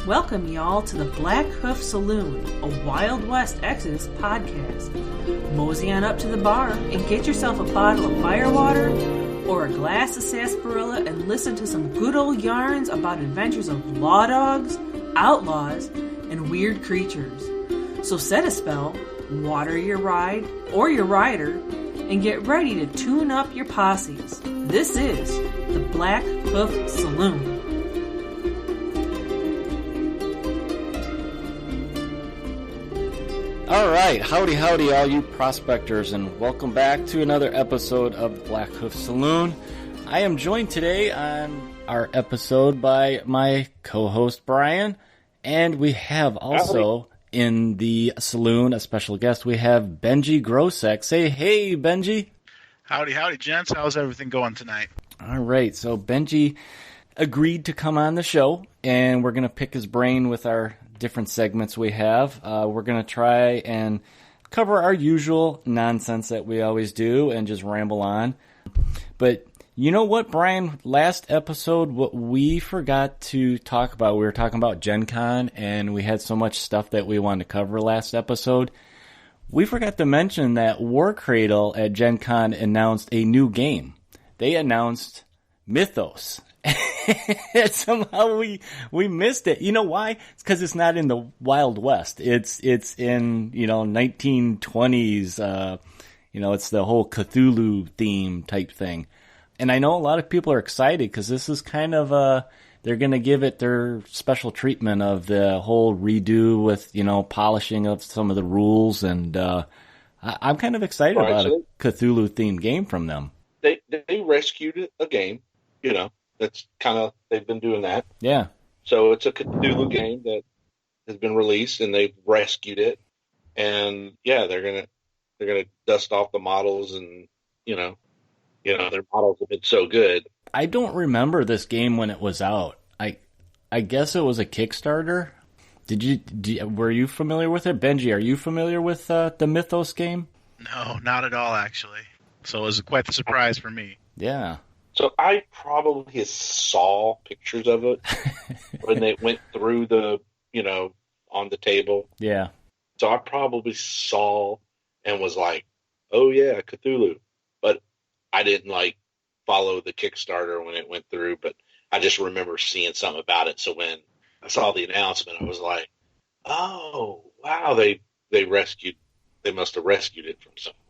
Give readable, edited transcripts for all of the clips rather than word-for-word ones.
welcome y'all to the Blackhoof Saloon, a Wild West Exodus podcast. Mosey on up to the bar and get yourself a bottle of firewater or a glass of sarsaparilla and listen to some good old yarns about adventures of law dogs, outlaws, and weird creatures. So set a spell, water your ride or your rider, and get ready to tune up your posses. This is the Blackhoof Saloon. All right, howdy, all you prospectors, and welcome back to another episode of Blackhoof Saloon. I am joined today on our episode by my co-host Brian, and we have also in the saloon a special guest. We have Benji Grosek. Say hey, Benji. Howdy, gents. How's everything going tonight? All right, so Benji agreed to come on the show, and we're going to pick his brain with our different segments we have. We're going to try and cover our usual nonsense that we always do and just ramble on. But you know what, Brian? Last episode, what we forgot to talk about, we were talking about Gen Con, and we had so much stuff that we wanted to cover last episode. We forgot to mention that War Cradle at Gen Con announced a new game. They announced Mythos. Somehow we missed it. You know why? It's because it's not in the Wild West. It's in 1920s. It's the whole Cthulhu theme type thing. And I know a lot of people are excited because this is kind of they're going to give it their special treatment of the whole redo with polishing of some of the rules, and I'm kind of excited about a Cthulhu themed game from them. They rescued a game, That's kind of, they've been doing that. Yeah. So it's a Cthulhu game that has been released, and they've rescued it. And yeah, they're gonna dust off the models, and their models have been so good. I don't remember this game when it was out. I guess it was a Kickstarter. Were you familiar with it, Benji? Are you familiar with the Mythos game? No, not at all, actually. So it was quite the surprise for me. Yeah. So I probably saw pictures of it when they went through the, on the table. Yeah. So I probably saw and was like, oh yeah, Cthulhu. But I didn't follow the Kickstarter when it went through, but I just remember seeing something about it. So when I saw the announcement, I was like, oh, wow, they must have rescued it from someone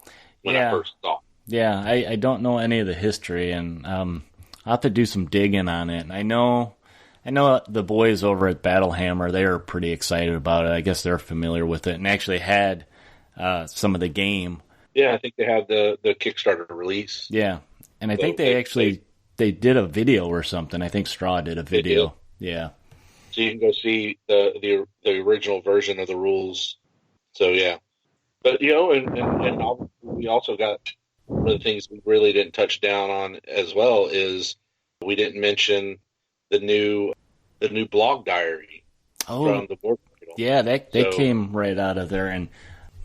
when I first saw it. Yeah, I don't know any of the history, and I'll have to do some digging on it. And I know the boys over at Battlehammer, they are pretty excited about it. I guess they're familiar with it and actually had some of the game. Yeah, I think they had the Kickstarter release. Yeah, and I think they did a video or something. I think Straw did a video. Yeah. So you can go see the original version of the rules. So yeah, but and we also got. One of the things we really didn't touch down on as well is we didn't mention the new blog diary from the board. Yeah, they came right out of there. And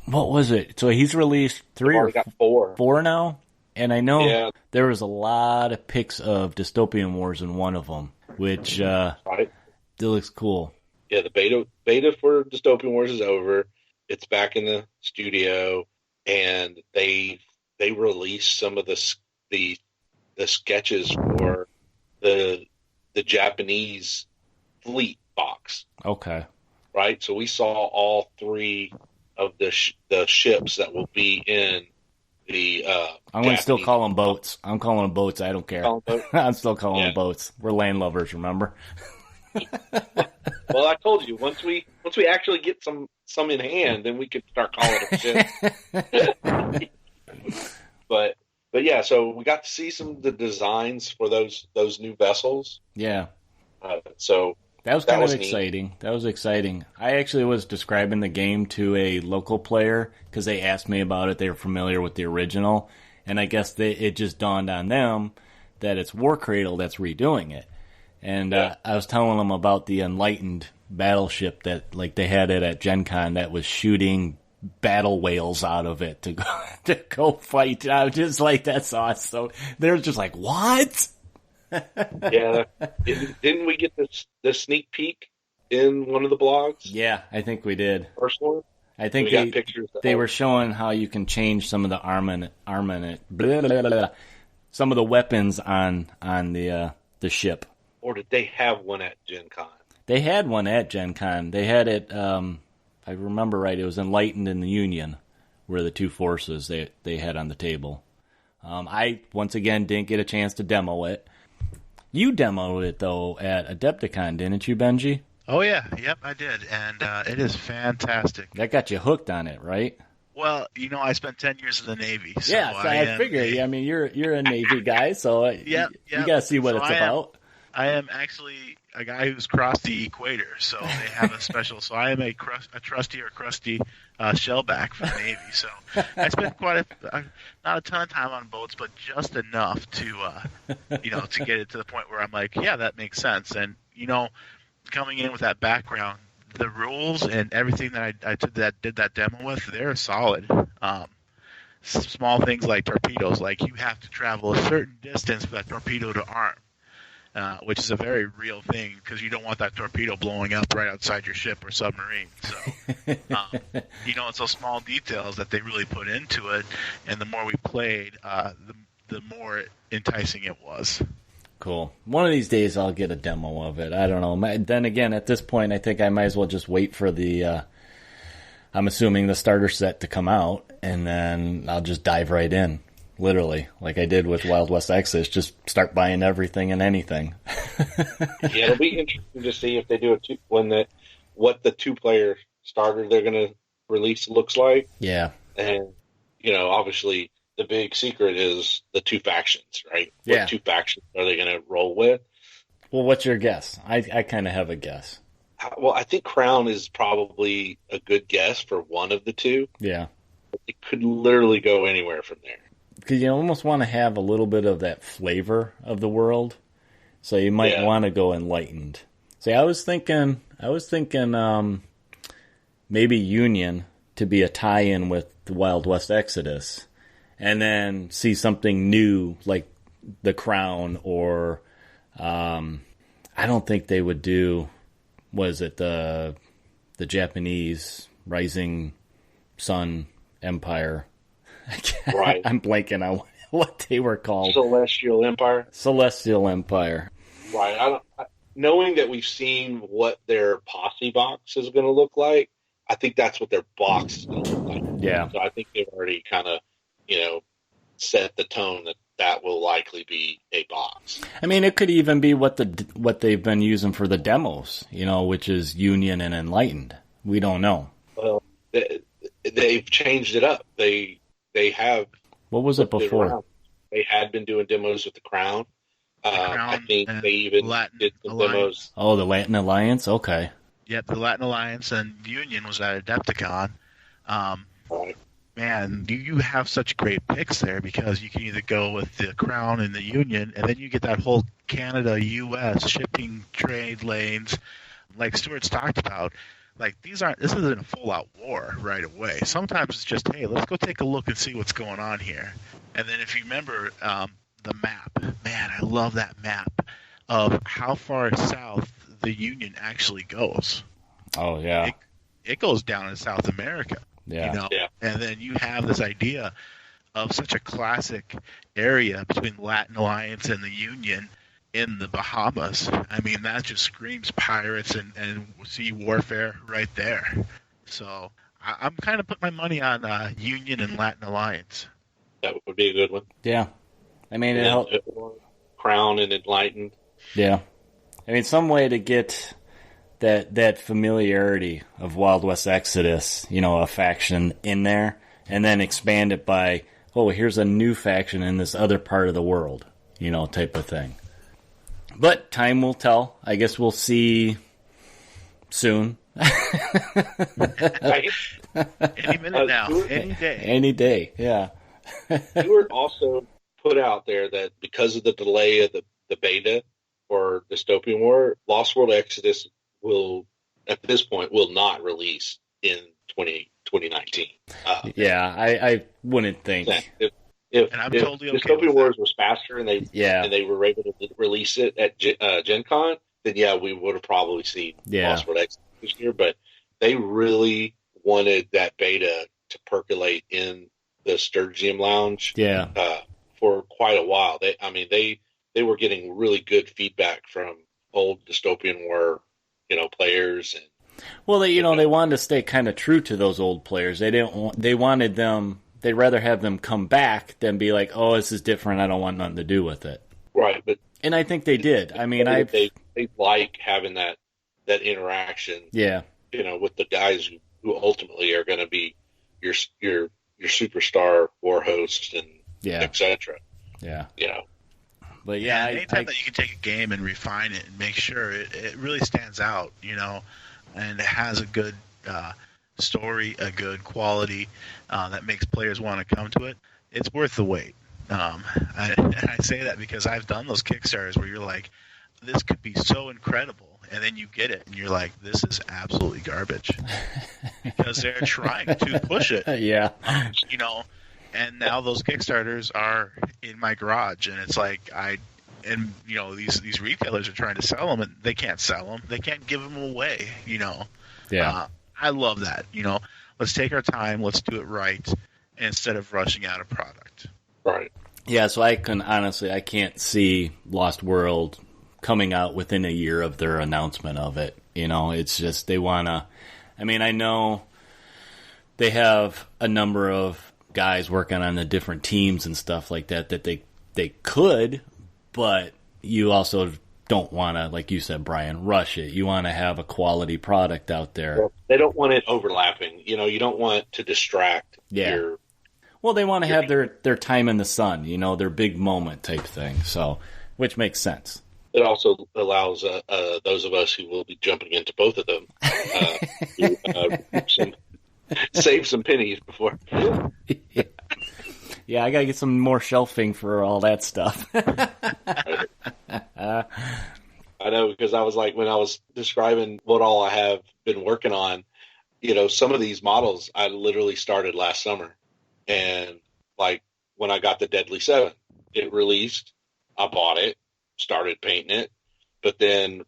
what was it? So he's released 3 or 4 now, and I know there was a lot of pics of Dystopian Wars in one of them, which still looks cool. Yeah, the beta for Dystopian Wars is over. It's back in the studio, and they released some of the sketches for the Japanese fleet box. Okay. Right? So we saw all 3 of the ships that will be in the I'm going to still call them boats. I'm calling them boats. I don't care. I'm still calling them boats. We're land lovers, remember? Well, I told you, once we actually get some in hand, then we can start calling them ships. But yeah, so we got to see some of the designs for those new vessels. Yeah. So that was kind of exciting. Neat. That was exciting. I actually was describing the game to a local player because they asked me about it. They were familiar with the original, and I guess it just dawned on them that it's War Cradle that's redoing it. And I was telling them about the Enlightened battleship that they had it at Gen Con that was shooting battle whales out of it to go fight. I was just like, that's awesome. So they're just like, what? Yeah. Didn't we get the sneak peek in one of the blogs? Yeah, I think we did. First one? I think We got pictures they were showing how you can change some of the armament, some of the weapons on the ship. Or did they have one at Gen Con? They had one at Gen Con. They had it, if I remember right, it was Enlightened and the Union were the two forces they had on the table. I, once again, didn't get a chance to demo it. You demoed it, though, at Adepticon, didn't you, Benji? Oh, yeah. Yep, I did. And it is fantastic. That got you hooked on it, right? Well, I spent 10 years in the Navy. So yeah, so I figured. I mean, you're a Navy guy, so you got to see what it's about. I am actually a guy who's crossed the equator, so they have a special. So I am a trusty or crusty shellback for the Navy. So I spent not a ton of time on boats, but just enough to to get it to the point where I'm like, yeah, that makes sense. And coming in with that background, the rules and everything that I did that demo with, they're solid. Small things like torpedoes, like you have to travel a certain distance for that torpedo to arm. Which is a very real thing because you don't want that torpedo blowing up right outside your ship or submarine. So, it's those small details that they really put into it, and the more we played, the more enticing it was. Cool. One of these days I'll get a demo of it. I don't know. Then again, at this point, I think I might as well just wait for the, I'm assuming the starter set to come out, and then I'll just dive right in. Literally, like I did with Wild West Exodus, just start buying everything and anything. Yeah, it'll be interesting to see if they do what the 2-player starter they're going to release looks like. Yeah, and obviously the big secret is the 2 factions, right? Yeah. What 2 factions are they going to roll with? Well, what's your guess? I kind of have a guess. Well, I think Crown is probably a good guess for one of the 2. Yeah, it could literally go anywhere from there. Because you almost want to have a little bit of that flavor of the world, so you might want to go Enlightened. See, I was thinking, maybe Union to be a tie-in with the Wild West Exodus, and then see something new like the Crown, or I don't think they would do. Was it the Japanese Rising Sun Empire? Right. I'm blanking on what they were called. Celestial Empire. Right. Knowing that we've seen what their posse box is going to look like, I think that's what their box is going to look like. Yeah. So I think they've already kind of, set the tone that will likely be a box. I mean, it could even be what they've been using for the demos, which is Union and Enlightened. We don't know. Well, they've changed it up. They have. What was it before? They had been doing demos with the Crown. I think they even did some demos. Oh, the Latin Alliance? Okay. Yep, the Latin Alliance and Union was at Adepticon. Right. Man, you have such great picks there because you can either go with the Crown and the Union, and then you get that whole Canada-U.S. shipping trade lanes, like Stuart's talked about. Like this isn't a full-out war right away. Sometimes it's just, hey, let's go take a look and see what's going on here. And then if you remember the map, man, I love that map of how far south the Union actually goes. Oh, yeah. It goes down in South America. Yeah. Yeah. And then you have this idea of such a classic area between Latin Alliance and the Union in the Bahamas. I mean, that just screams pirates and sea warfare right there. So I'm kind of putting my money on Union and Latin Alliance. That would be a good one. Yeah. I mean, Crown and Enlightened. Yeah. I mean, some way to get that familiarity of Wild West Exodus, a faction in there, and then expand it by, oh, here's a new faction in this other part of the world, type of thing. But time will tell. I guess we'll see soon. Any minute now. Any day. Any day, yeah. Stuart also put out there that because of the delay of the beta for Dystopian War, Lost World Exodus will not release in 2019. I wouldn't think. If totally okay Dystopian Wars was faster and they were able to release it at Gen Con, then yeah, we would have probably seen Lost World Exodus this year. But they really wanted that beta to percolate in the Sturgium Lounge for quite a while. They were getting really good feedback from old Dystopian War, players. And well, they wanted to stay kind of true to those old players. They wanted them. They'd rather have them come back than be like, oh, this is different. I don't want nothing to do with it. But and I think they did. I mean, they like having that interaction. Yeah. With the guys who ultimately are going to be your superstar war hosts and etc. Yeah. But yeah, anytime that you can take a game and refine it and make sure it really stands out, and it has a good story, a good quality that makes players want to come to it, it's worth the wait. I say that because I've done those Kickstarters where you're like, this could be so incredible, and then you get it, and you're like, this is absolutely garbage. Because they're trying to push it. Yeah. And now those Kickstarters are in my garage, and it's like these retailers are trying to sell them, and they can't sell them. They can't give them away. Yeah. I love that. Let's take our time. Let's do it right instead of rushing out a product. Right. Yeah. So I can't see Lost World coming out within a year of their announcement of it. It's just they want to. I mean, I know they have a number of guys working on the different teams and stuff like that they could, but you also don't want to, like you said, Brian, rush it. You want to have a quality product out there. Well, they don't want it overlapping. You don't want to distract your... Well, they want to have their time in the sun, their big moment type thing, so which makes sense. It also allows those of us who will be jumping into both of them to save some pennies before. Yeah, I gotta get some more shelving for all that stuff. I know, because I was like, when I was describing what all I have been working on, some of these models I literally started last summer, and like when I got the Deadly 7, it released, I bought it, started painting it, but then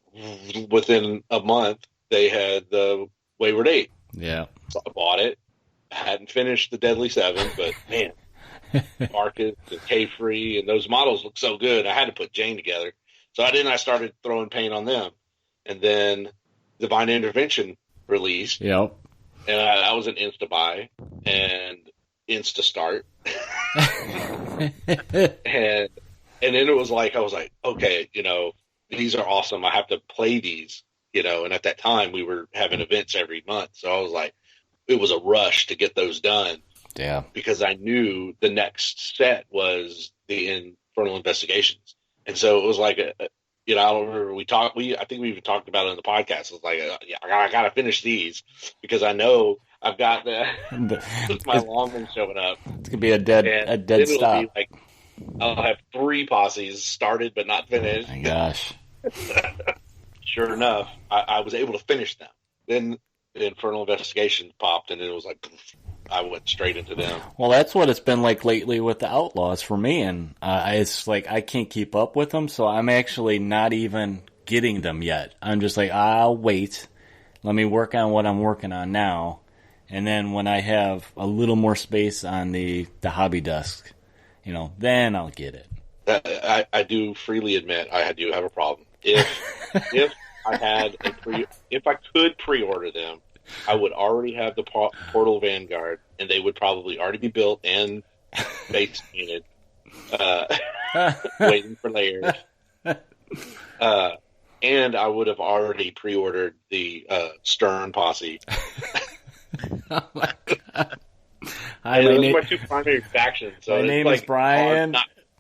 within a month they had the Wayward 8. Yeah. So I bought it. I hadn't finished the Deadly 7, but man, Marcus and K-Free and those models look so good. I had to put Jane together. So I started throwing paint on them. And then Divine Intervention released. Yep. And that was an insta-buy and insta-start. and then it was like, I was like, okay, these are awesome. I have to play these. And at that time we were having events every month. So I was like, it was a rush to get those done. Yeah. Because I knew the next set was the Infernal Investigations. And so it was like, I don't remember, I think we even talked about it in the podcast. It was like, I got to finish these because I know I've got my longman showing up. It's going to be a dead stop. Be like, I'll have 3 posses started but not finished. Oh my gosh. Sure enough, I was able to finish them. Then the Infernal Investigation popped, and it was like, I went straight into them. Well, that's what it's been like lately with the Outlaws for me, and it's like I can't keep up with them, so I'm actually not even getting them yet. I'm just like, I'll wait. Let me work on what I'm working on now, and then when I have a little more space on the hobby desk, then I'll get it. I do freely admit I do have a problem. If if I could pre-order them, I would already have the Portal Vanguard, and they would probably already be built and base painted, waiting for layers. And I would have already pre-ordered the Stern posse. Oh my god! Hi, those are my 2 primary factions. So my name is Brian.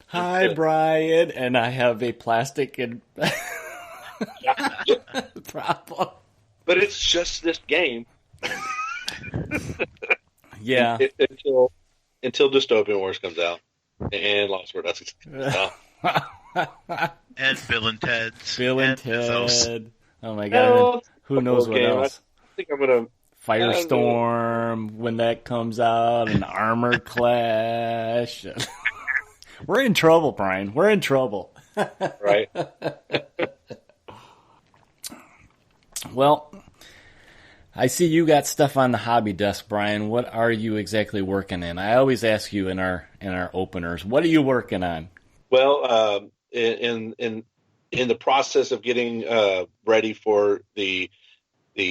Hi, Brian, and I have a plastic and problem. But it's just this game. Yeah. Until Dystopian Wars comes out and Lost World Exodus comes out. And Bill and Ted. Mythos. Oh my god! Who knows what else? I think I'm gonna Firestorm when that comes out, and Armor Clash. We're in trouble, Brian. We're in trouble. Right. Well, I see you got stuff on the hobby desk, Brian. What are you exactly working in? I always ask you in our openers, what are you working on? Well, in the process of getting ready for the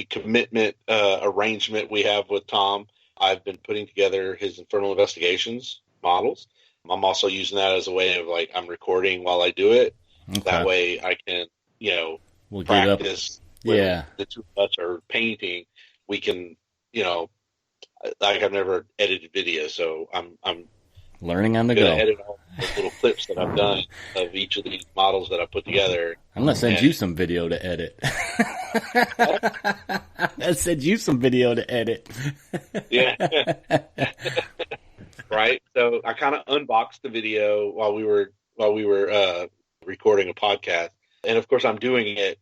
commitment arrangement we have with Tom, I've been putting together his Infernal Investigations models. I'm also using that as a way of, like, I'm recording while I do it. Okay. That way I can, we'll practice. Yeah. The two of us are painting. We can, like, I've never edited video, so I'm learning on the go. Edit all the little clips that I've done of each of these models that I put together. I'm going to send you some video to edit. I'll send you some video to edit. Yeah. Right. So I kind of unboxed the video while we were recording a podcast. And of course I'm doing it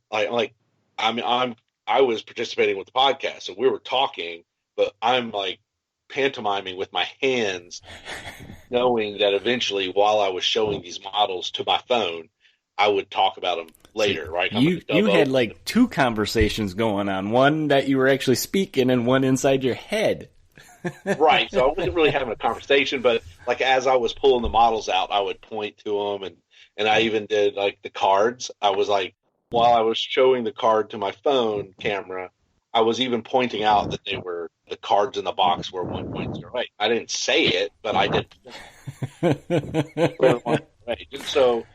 I was participating with the podcast, so we were talking, but I'm like pantomiming with my hands, knowing that eventually, while I was showing these models to my phone, I would talk about them later, right? You had like two conversations going on, one that you were actually speaking and one inside your head. Right. So I wasn't really having a conversation, but like as I was pulling the models out, I would point to them, and I even did like the cards. I was like, while I was showing the card to my phone camera, I was even pointing out that the cards in the box were 1.08. I didn't say it, but I did. And so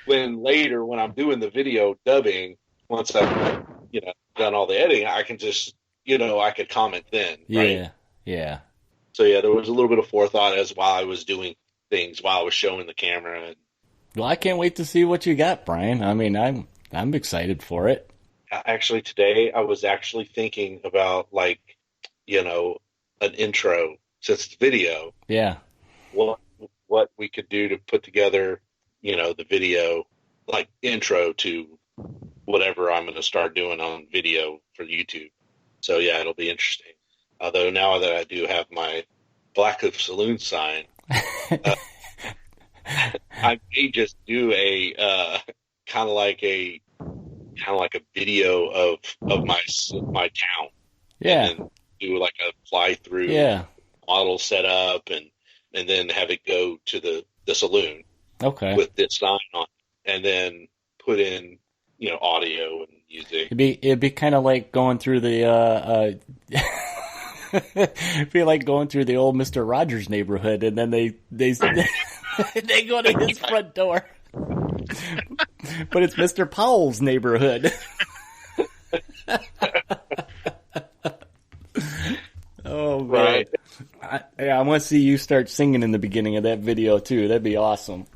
when I'm doing the video dubbing, once I've done all the editing, I can just I could comment then. Right? Yeah. So yeah, there was a little bit of forethought as while I was doing things while I was showing the camera. Well, I can't wait to see what you got, Brian. I mean, I'm excited for it. Actually, today I was actually thinking about an intro, since it's video. Yeah. What we could do to put together, the video, like intro to whatever I'm going to start doing on video for YouTube. So yeah, it'll be interesting. Although now that I do have my Blackhoof Saloon sign, I may just do a kind of like a video of my town. Yeah. And do like a fly through model setup and then have it go to the saloon. Okay. With this sign on, and then put in audio and music. It'd be kind of like going through the it'd be like going through the old Mr. Rogers neighborhood, and then they they go to his front door. But it's Mr. Powell's neighborhood. Oh, man. Right. I want to see you start singing in the beginning of that video, too. That'd be awesome.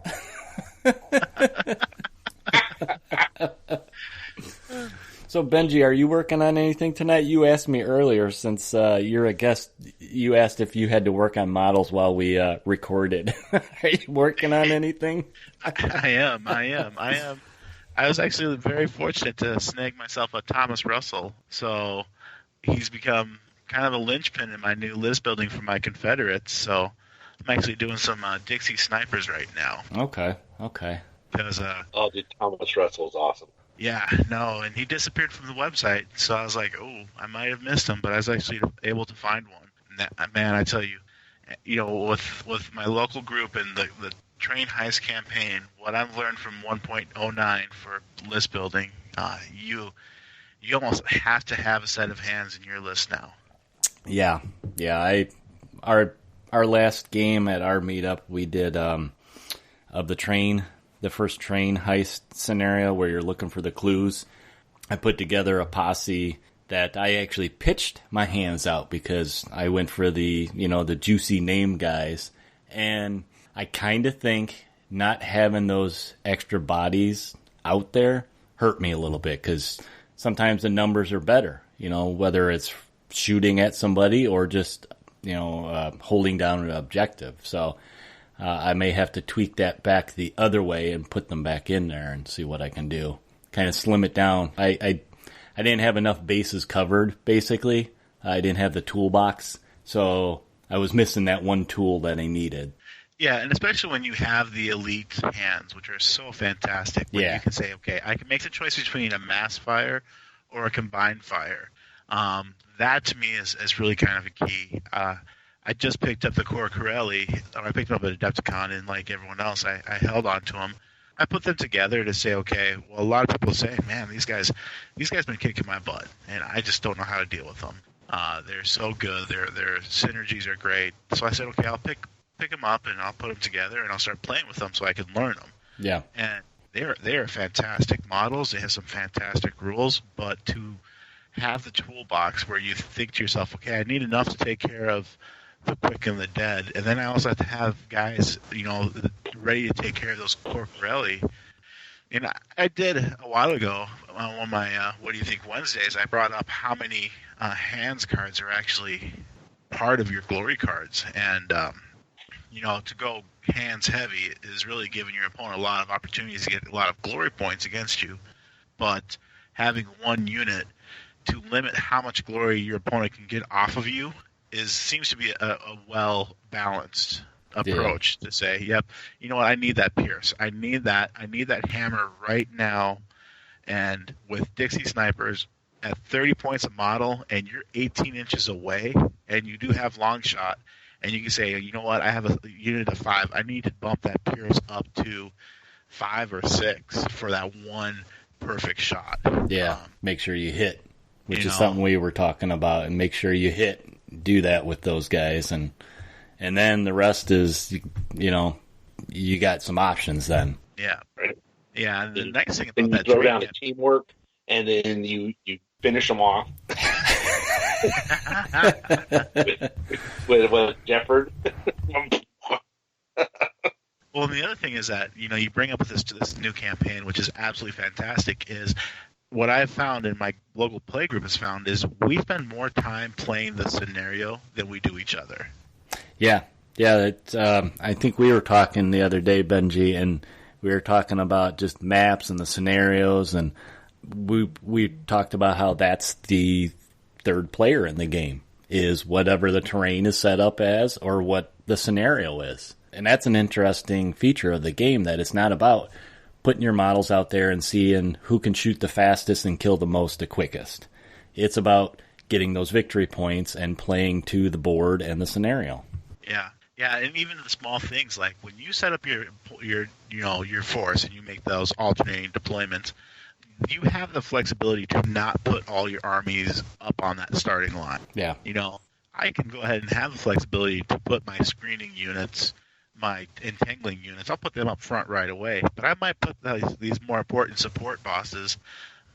So, Benji, are you working on anything tonight? You asked me earlier, since you're a guest, you asked if you had to work on models while we recorded. Are you working on anything? I am. I was actually very fortunate to snag myself a Thomas Russell, so he's become kind of a linchpin in my new list building for my Confederates. So I'm actually doing some Dixie snipers right now. Okay. Because dude, Thomas Russell is awesome. Yeah, no, and he disappeared from the website, so I was like, oh, I might have missed him, but I was actually able to find one. And that, man, I tell you, with my local group and the train heist campaign, what I've learned from 1.09 for list building, you almost have to have a set of hands in your list now. Yeah. Our last game at our meetup, we did of the first train heist scenario where you're looking for the clues. I put together a posse that I actually pitched my hands out because I went for the juicy name guys. And I kind of think not having those extra bodies out there hurt me a little bit, because sometimes the numbers are better, whether it's shooting at somebody or just, holding down an objective. So I may have to tweak that back the other way and put them back in there and see what I can do. Kind of slim it down. I didn't have enough bases covered, basically. I didn't have the toolbox, so I was missing that one tool that I needed. Yeah, and especially when you have the elite hands, which are so fantastic. When you can say, okay, I can make the choice between a mass fire or a combined fire. That to me is really kind of a key. I just picked up the Core Corelli, or I picked them up at Adepticon, and like everyone else, I held on to them. I put them together to say, okay, well, a lot of people say, man, these guys been kicking my butt, and I just don't know how to deal with them. They're so good. Their synergies are great. So I said, okay, I'll pick them up and I'll put them together and I'll start playing with them so I can learn them. Yeah. And they are fantastic models. They have some fantastic rules, but to have the toolbox where you think to yourself, okay, I need enough to take care of the quick and the dead, and then I also have to have guys, ready to take care of those Core Corelli. And I did a while ago on one of my What Do You Think Wednesdays, I brought up how many hands cards are actually part of your glory cards. And, to go hands heavy is really giving your opponent a lot of opportunities to get a lot of glory points against you. But having one unit to limit how much glory your opponent can get off of you seems to be a well-balanced approach to say, yep, you know what, I need that Pierce. I need that hammer right now. And with Dixie snipers at 30 points a model and you're 18 inches away and you do have long shot and you can say, you know what, I have a unit of 5. I need to bump that Pierce up to 5 or 6 for that one perfect shot. Yeah, make sure you hit, which is something we were talking about, and make sure you hit. Do that with those guys, and then the rest is, you got some options then. Yeah, right. Yeah, and the nice thing about that you throw down a teamwork, and then you finish them off with Jefford. Well, and the other thing is that you bring up this new campaign, which is absolutely fantastic, is what I've found in my local play group has found is we spend more time playing the scenario than we do each other. Yeah. I think we were talking the other day, Benji, and we were talking about just maps and the scenarios, and we talked about how that's the third player in the game, is whatever the terrain is set up as or what the scenario is. And that's an interesting feature of the game, that it's not about putting your models out there and seeing who can shoot the fastest and kill the most the quickest. It's about getting those victory points and playing to the board and the scenario. Yeah, and even the small things like when you set up your force and you make those alternating deployments, you have the flexibility to not put all your armies up on that starting line. Yeah. I can go ahead and have the flexibility to put my screening units, my entangling units, I'll put them up front right away. But I might put these more important support bosses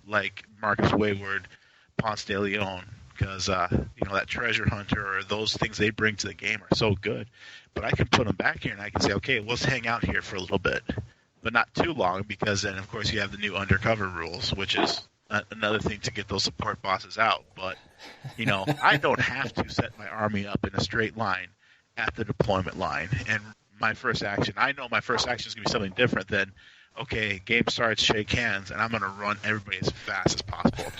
like Marcus Wayward, Ponce de Leon, because that treasure hunter or those things they bring to the game are so good. But I can put them back here and I can say, okay, let's hang out here for a little bit, but not too long, because then of course you have the new undercover rules, which is another thing to get those support bosses out. But I don't have to set my army up in a straight line at the deployment line. And I know my first action is going to be something different than, okay, game starts, shake hands, and I'm going to run everybody as fast as possible.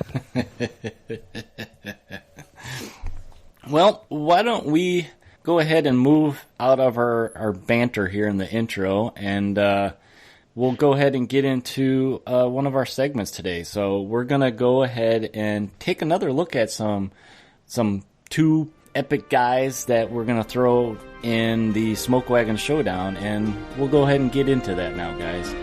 Well, why don't we go ahead and move out of our banter here in the intro, and we'll go ahead and get into one of our segments today. So we're going to go ahead and take another look at some two epic guys that we're going to throw in the Smoke-Wagon Showdown, and we'll go ahead and get into that now, guys.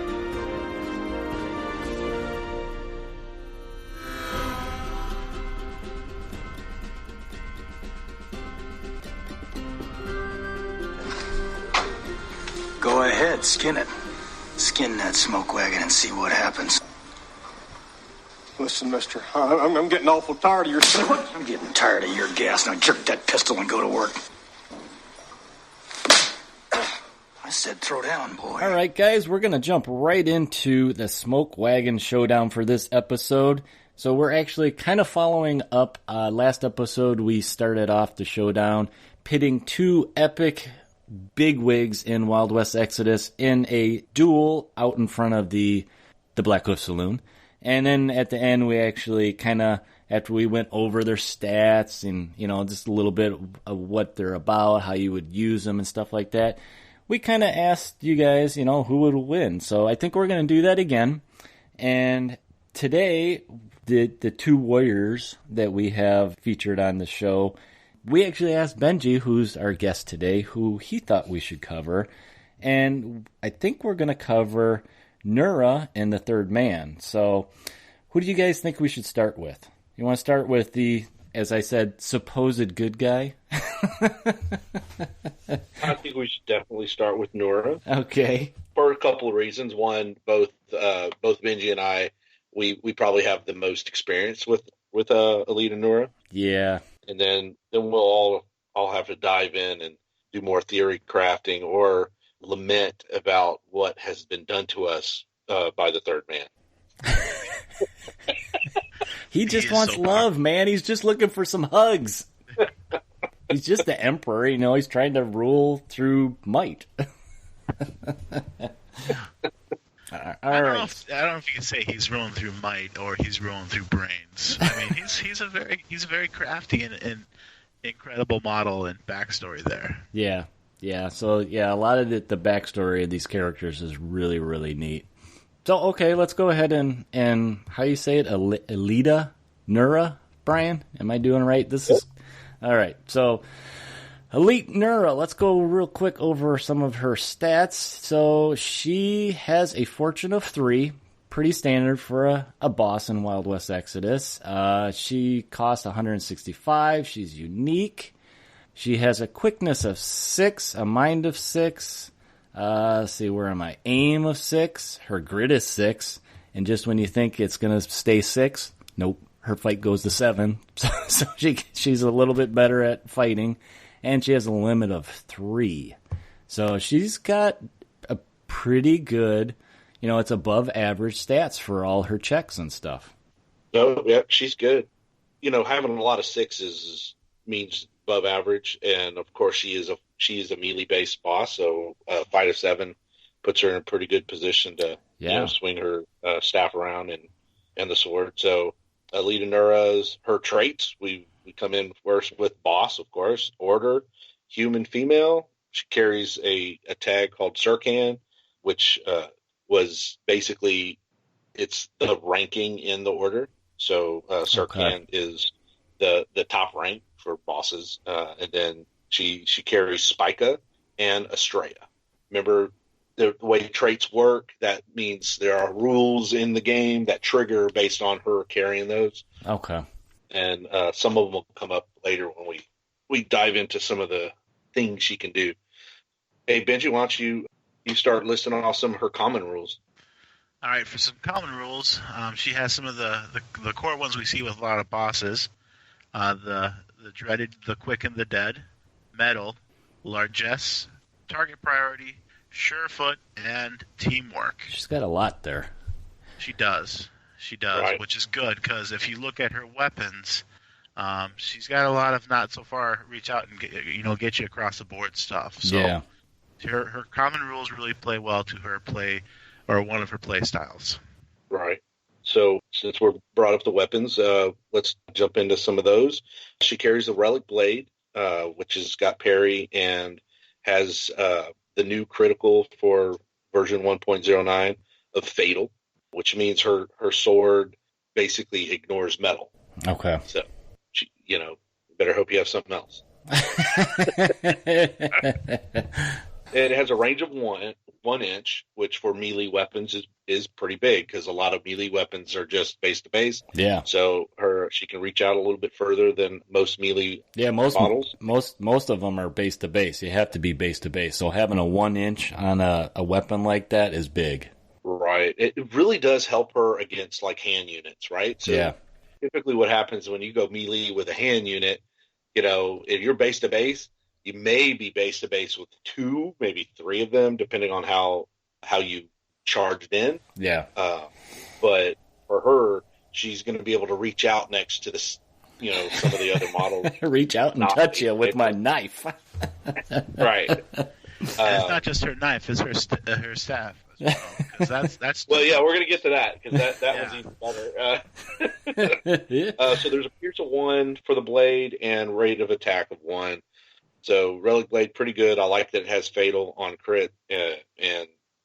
Go ahead, skin it. Skin that Smoke-Wagon and see what happens. Listen, mister, I'm getting awful tired of your... I'm getting tired of your gas. Now jerk that pistol and go to work. I said throw down, boy. All right, guys, we're going to jump right into the Smoke-Wagon Showdown for this episode. So we're actually kind of following up. Last episode, we started off the showdown pitting two epic bigwigs in Wild West Exodus in a duel out in front of the Blackhoof Saloon. And then at the end, we actually kind of, after we went over their stats and, just a little bit of what they're about, how you would use them and stuff like that, we kind of asked you guys, who would win. So I think we're going to do that again. And today, the two warriors that we have featured on the show, we actually asked Benji, who's our guest today, who he thought we should cover. And I think we're going to cover Nura and the Third Man. So who do you guys think we should start with? You want to start with the, as I said, supposed good guy? I think we should definitely start with Nura. Okay. For a couple of reasons. One, both Benji and I, we probably have the most experience with Alita Nura. Yeah. And then we'll all have to dive in and do more theory crafting or lament about what has been done to us by the Third Man. He just wants love, man. He's just looking for some hugs. He's just the emperor, he's trying to rule through might. I don't know if you can say he's ruling through might or he's ruling through brains. I mean, he's a very crafty and incredible model and backstory there. Yeah. So a lot of the backstory of these characters is really, really neat. So okay, let's go ahead and how you say it, Alita Nura, Brian? Am I doing right? This is all right. So Elite Nura, let's go real quick over some of her stats. So she has a fortune of 3, pretty standard for a boss in Wild West Exodus. She costs 165. She's unique. She has a quickness of 6, a mind of 6. Let's see, where am I? Aim of 6. Her grit is 6. And just when you think it's going to stay 6, nope. Her fight goes to 7. So she's a little bit better at fighting. And she has a limit of 3. So she's got a pretty good, it's above average stats for all her checks and stuff. Oh, yeah, she's good. Having a lot of 6s means above average. And, of course, she is a melee-based boss. So a fight of 7 puts her in a pretty good position to swing her staff around and the sword. So Alita Nura's, her traits, we come in first with boss, of course, order, human female. She carries a tag called Sirkan, which was basically, it's the ranking in the order. So Sirkan is the top rank for bosses. And then she carries Spica and Estrella. Remember, the way traits work, that means there are rules in the game that trigger based on her carrying those. Okay. And some of them will come up later when we dive into some of the things she can do. Hey, Benji, why don't you start listing off some of her common rules? All right, for some common rules, she has some of the core ones we see with a lot of bosses. The dreaded, the quick and the dead, metal, largesse, target priority, surefoot, and teamwork. She's got a lot there. She does, right. Which is good, because if you look at her weapons, she's got a lot of not so far reach out and get you across the board stuff. So yeah. Her common rules really play well to her play, or one of her play styles. Right. So since we're brought up the weapons, let's jump into some of those. She carries a relic blade, which has got parry and has the new critical for version 1.09 of fatal, which means her sword basically ignores metal. Okay. So, better hope you have something else. It has a range of 1 inch, which for melee weapons is pretty big, because a lot of melee weapons are just base to base. Yeah. So she can reach out a little bit further than most melee models. Most of them are base to base. You have to be base to base. So having a 1 inch on a weapon like that is big. Right. It really does help her against like hand units, right? So yeah. Typically what happens when you go melee with a hand unit, if you're base to base, you may be base to base with 2, maybe 3 of them, depending on how you charged in. Yeah. But for her, she's going to be able to reach out next to this, some of the other models. Reach out and touch you with my knife. Right. It's not just her knife; it's her staff. That's well, yeah, we're going to get to that, because that was even better. So there's a pierce of 1 for the blade and rate of attack of 1. So relic blade, pretty good. I like that it has fatal on crit, and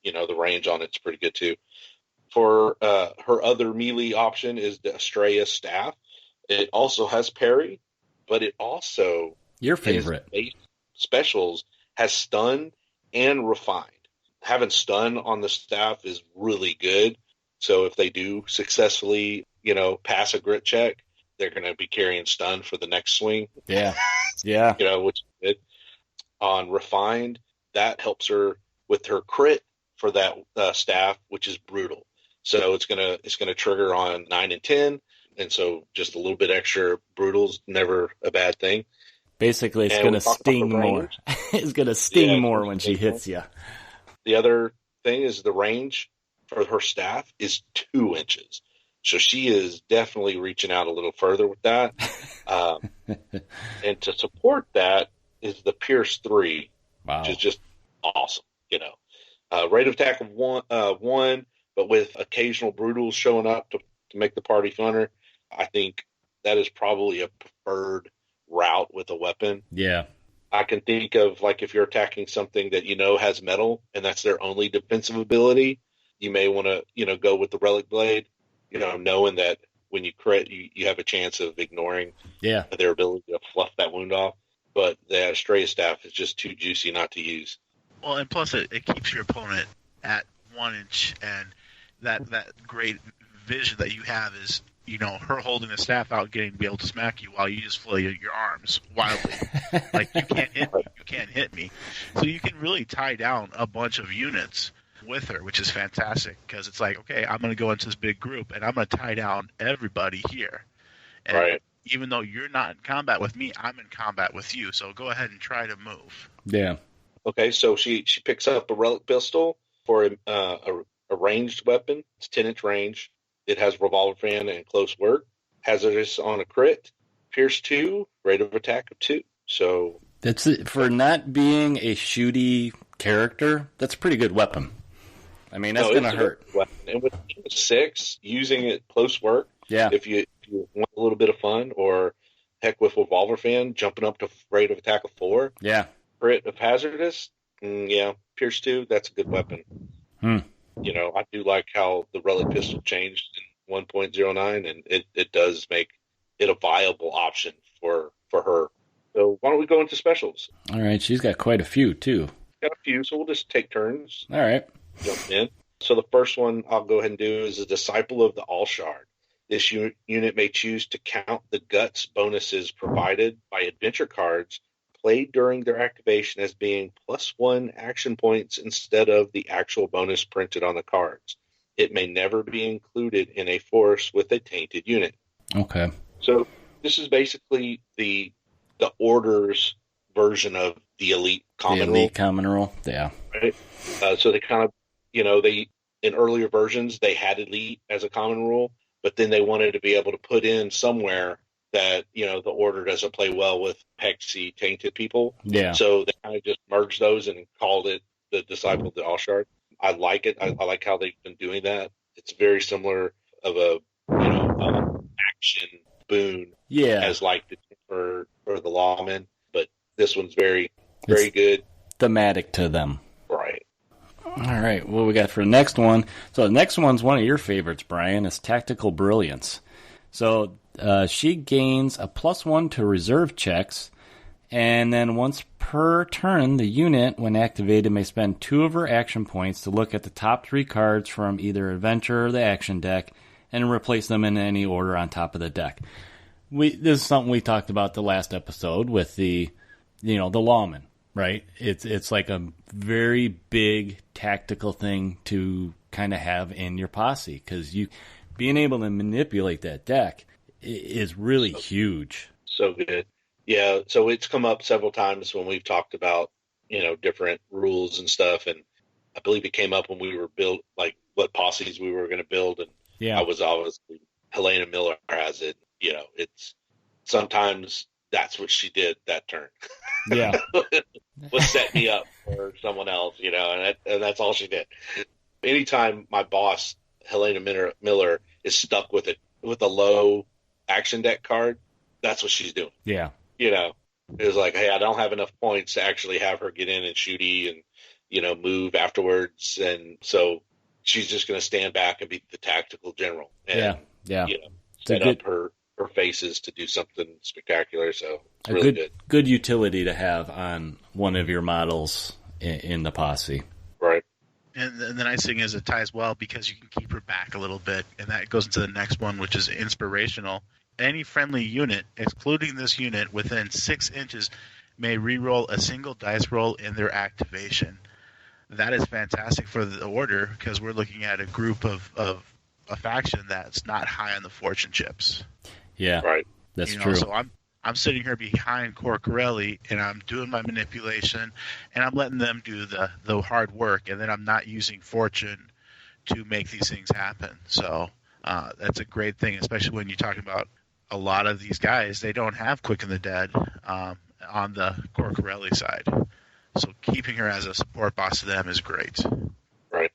the range on it's pretty good too. For her other melee option is the Estrella staff. It also has parry, but it also Your favorite base specials has stun and refined. Having stun on the staff is really good. So if they do successfully, pass a grit check, they're going to be carrying stun for the next swing. Yeah. Which is good. On refined, that helps her with her crit for that staff, which is brutal. So it's gonna trigger on 9 and 10, and so just a little bit extra brutal's never a bad thing. Basically, it's going to sting more. It's going to sting more when she hits you. The other thing is the range for her staff is 2 inches. So she is definitely reaching out a little further with that. And to support that is the Pierce 3, which is just awesome. Rate of attack of 1, but with occasional brutals showing up to make the party funner. I think that is probably a preferred route with a weapon. Yeah. I can think of, like, if you're attacking something that has metal and that's their only defensive ability, you may want to, go with the Relic Blade, knowing that when you crit, you have a chance of ignoring their ability to fluff that wound off. But the Estrella staff is just too juicy not to use. Well, and plus it keeps your opponent at 1 inch, and that great vision that you have is, her holding the staff out, getting to be able to smack you while you just flail your arms wildly. Like, you can't hit me, you can't hit me. So you can really tie down a bunch of units with her, which is fantastic, because it's like, okay, I'm going to go into this big group, and I'm going to tie down everybody here. And even though you're not in combat with me, I'm in combat with you, so go ahead and try to move. Yeah. Okay, so she picks up a relic pistol for a ranged weapon. It's 10-inch range. It has revolver fan and close work. Hazardous on a crit. Pierce 2, rate of attack of 2. So that's it. For not being a shooty character, that's a pretty good weapon. I mean, that's going to hurt. And with 6, using it close work, if you want a little bit of fun, or heck with revolver fan, jumping up to rate of attack of 4. Yeah. Crit of hazardous, Pierce 2, that's a good weapon. I do like how the relic pistol changed in 1.09, and it does make it a viable option for her. So why don't we go into specials? All right, she's got quite a few, too. Got a few, so we'll just take turns. All right. Jump in. So the first one I'll go ahead and do is a Disciple of the All-Shard. This unit may choose to count the guts bonuses provided by adventure cards played during their activation as being +1 action points instead of the actual bonus printed on the cards. It may never be included in a force with a tainted unit. Okay. So this is basically the Order's version of the Elite Common Rule. The Elite Common Rule, yeah. Right? So they kind of, they in earlier versions, they had Elite as a common rule, but then they wanted to be able to put in somewhere that, the Order doesn't play well with Hexy tainted people. Yeah. So they kind of just merged those and called it the Disciple of the All-Shard. I like it. I like how they've been doing that. It's very similar of a, action boon as like for the lawmen, but this one's very good. Thematic to them. Right. All right, what we got for the next one? So the next one's one of your favorites, Brian, is Tactical Brilliance. So she gains a +1 to reserve checks, and then once per turn, the unit, when activated, may spend 2 of her action points to look at the top 3 cards from either Adventure or the action deck and replace them in any order on top of the deck. This is something we talked about the last episode with the lawman, right? It's like a very big tactical thing to kind of have in your posse, because being able to manipulate that deck is really huge. So good. Yeah, so it's come up several times when we've talked about, different rules and stuff, and I believe it came up when we were like what posses we were going to build, and I was obviously, Helena Miller has it, it's sometimes that's what she did that turn. Yeah. Was set me up for someone else, and that's all she did. Anytime my boss, Helena Miller, is stuck with a low action deck card, that's what she's doing. Yeah. It was like, hey, I don't have enough points to actually have her get in and shooty and, move afterwards. And so she's just going to stand back and be the tactical general. And, yeah. Set up her faces to do something spectacular. So it's a really good utility to have on one of your models in the posse. Right. And the nice thing is it ties well because you can keep her back a little bit, and that goes into the next one, which is inspirational. Any friendly unit, excluding this unit, within 6 inches may re-roll a single dice roll in their activation. That is fantastic for the Order because we're looking at a group of a faction that's not high on the fortune chips. Yeah, right. That's true. So I'm sitting here behind Corcorelli, and I'm doing my manipulation, and I'm letting them do the hard work, and then I'm not using fortune to make these things happen. So that's a great thing, especially when you're talking about a lot of these guys, they don't have Quick and the Dead on the Corcorelli side. So keeping her as a support boss to them is great. Right.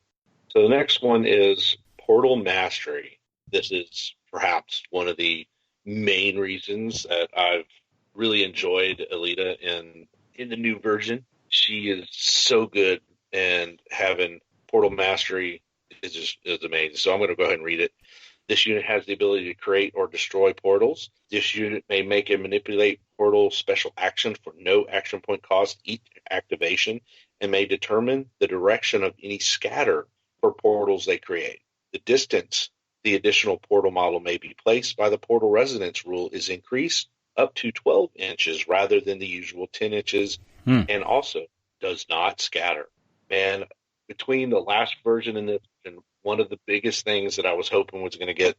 So the next one is Portal Mastery. This is perhaps one of the main reasons that I've really enjoyed Alita in the new version. She is so good, and having Portal Mastery is amazing. So I'm going to go ahead and read it. This unit has the ability to create or destroy portals. This unit may make and manipulate portal special action for no action point cost each activation, and may determine the direction of any scatter for portals they create. The distance the additional portal model may be placed by the portal resonance rule is increased up to 12 inches rather than the usual 10 inches, and also does not scatter. Man, between the last version and this, and one of the biggest things that I was hoping was going to get,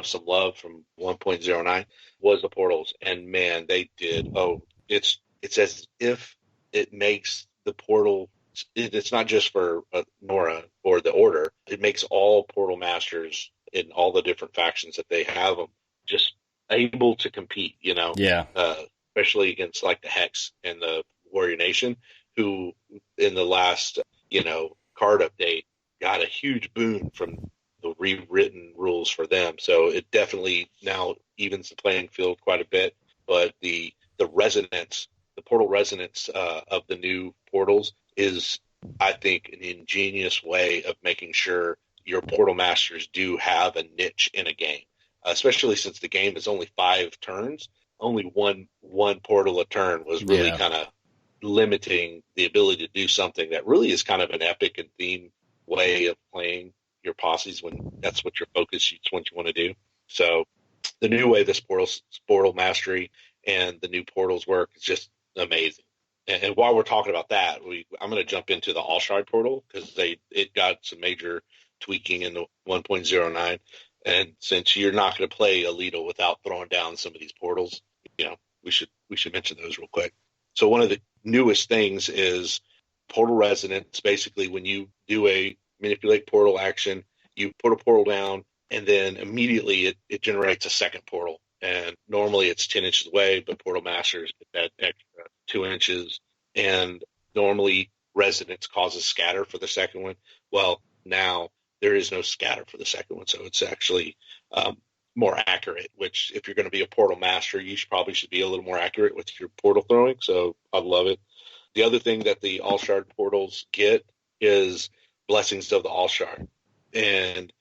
some love from 1.09 was the portals. And man, they did. Oh, it's as if it makes the portal, it's not just for Nora or the Order, it makes all portal masters in all the different factions that they have them just able to compete, especially against like the Hex and the Warrior Nation, who in the last, card update got a huge boon from the rewritten rules for them. So it definitely now evens the playing field quite a bit. But the resonance, the portal resonance of the new portals is, I think, an ingenious way of making sure your portal masters do have a niche in a game, especially since the game is only 5 turns. Only one portal a turn was really kind of limiting the ability to do something that really is kind of an epic and theme way of playing your posses when that's what your focus is, what you want to do. So the new way this portal mastery and the new portals work is just amazing. And while we're talking about that, I'm going to jump into the All-Shard portal because it got some major tweaking in the 1.09. And since you're not going to play Alita without throwing down some of these portals, we should mention those real quick. So one of the newest things is portal resonance. Basically, when you do a manipulate portal action, you put a portal down, and then immediately it generates a second portal. And normally it's 10 inches away, but portal masters get that extra 2 inches. And normally resonance causes scatter for the second one. Well, now there is no scatter for the second one, so it's actually more accurate, which if you're going to be a portal master, you probably should be a little more accurate with your portal throwing. So I love it. The other thing that the All-Shard portals get is Blessings of the All-Shard. And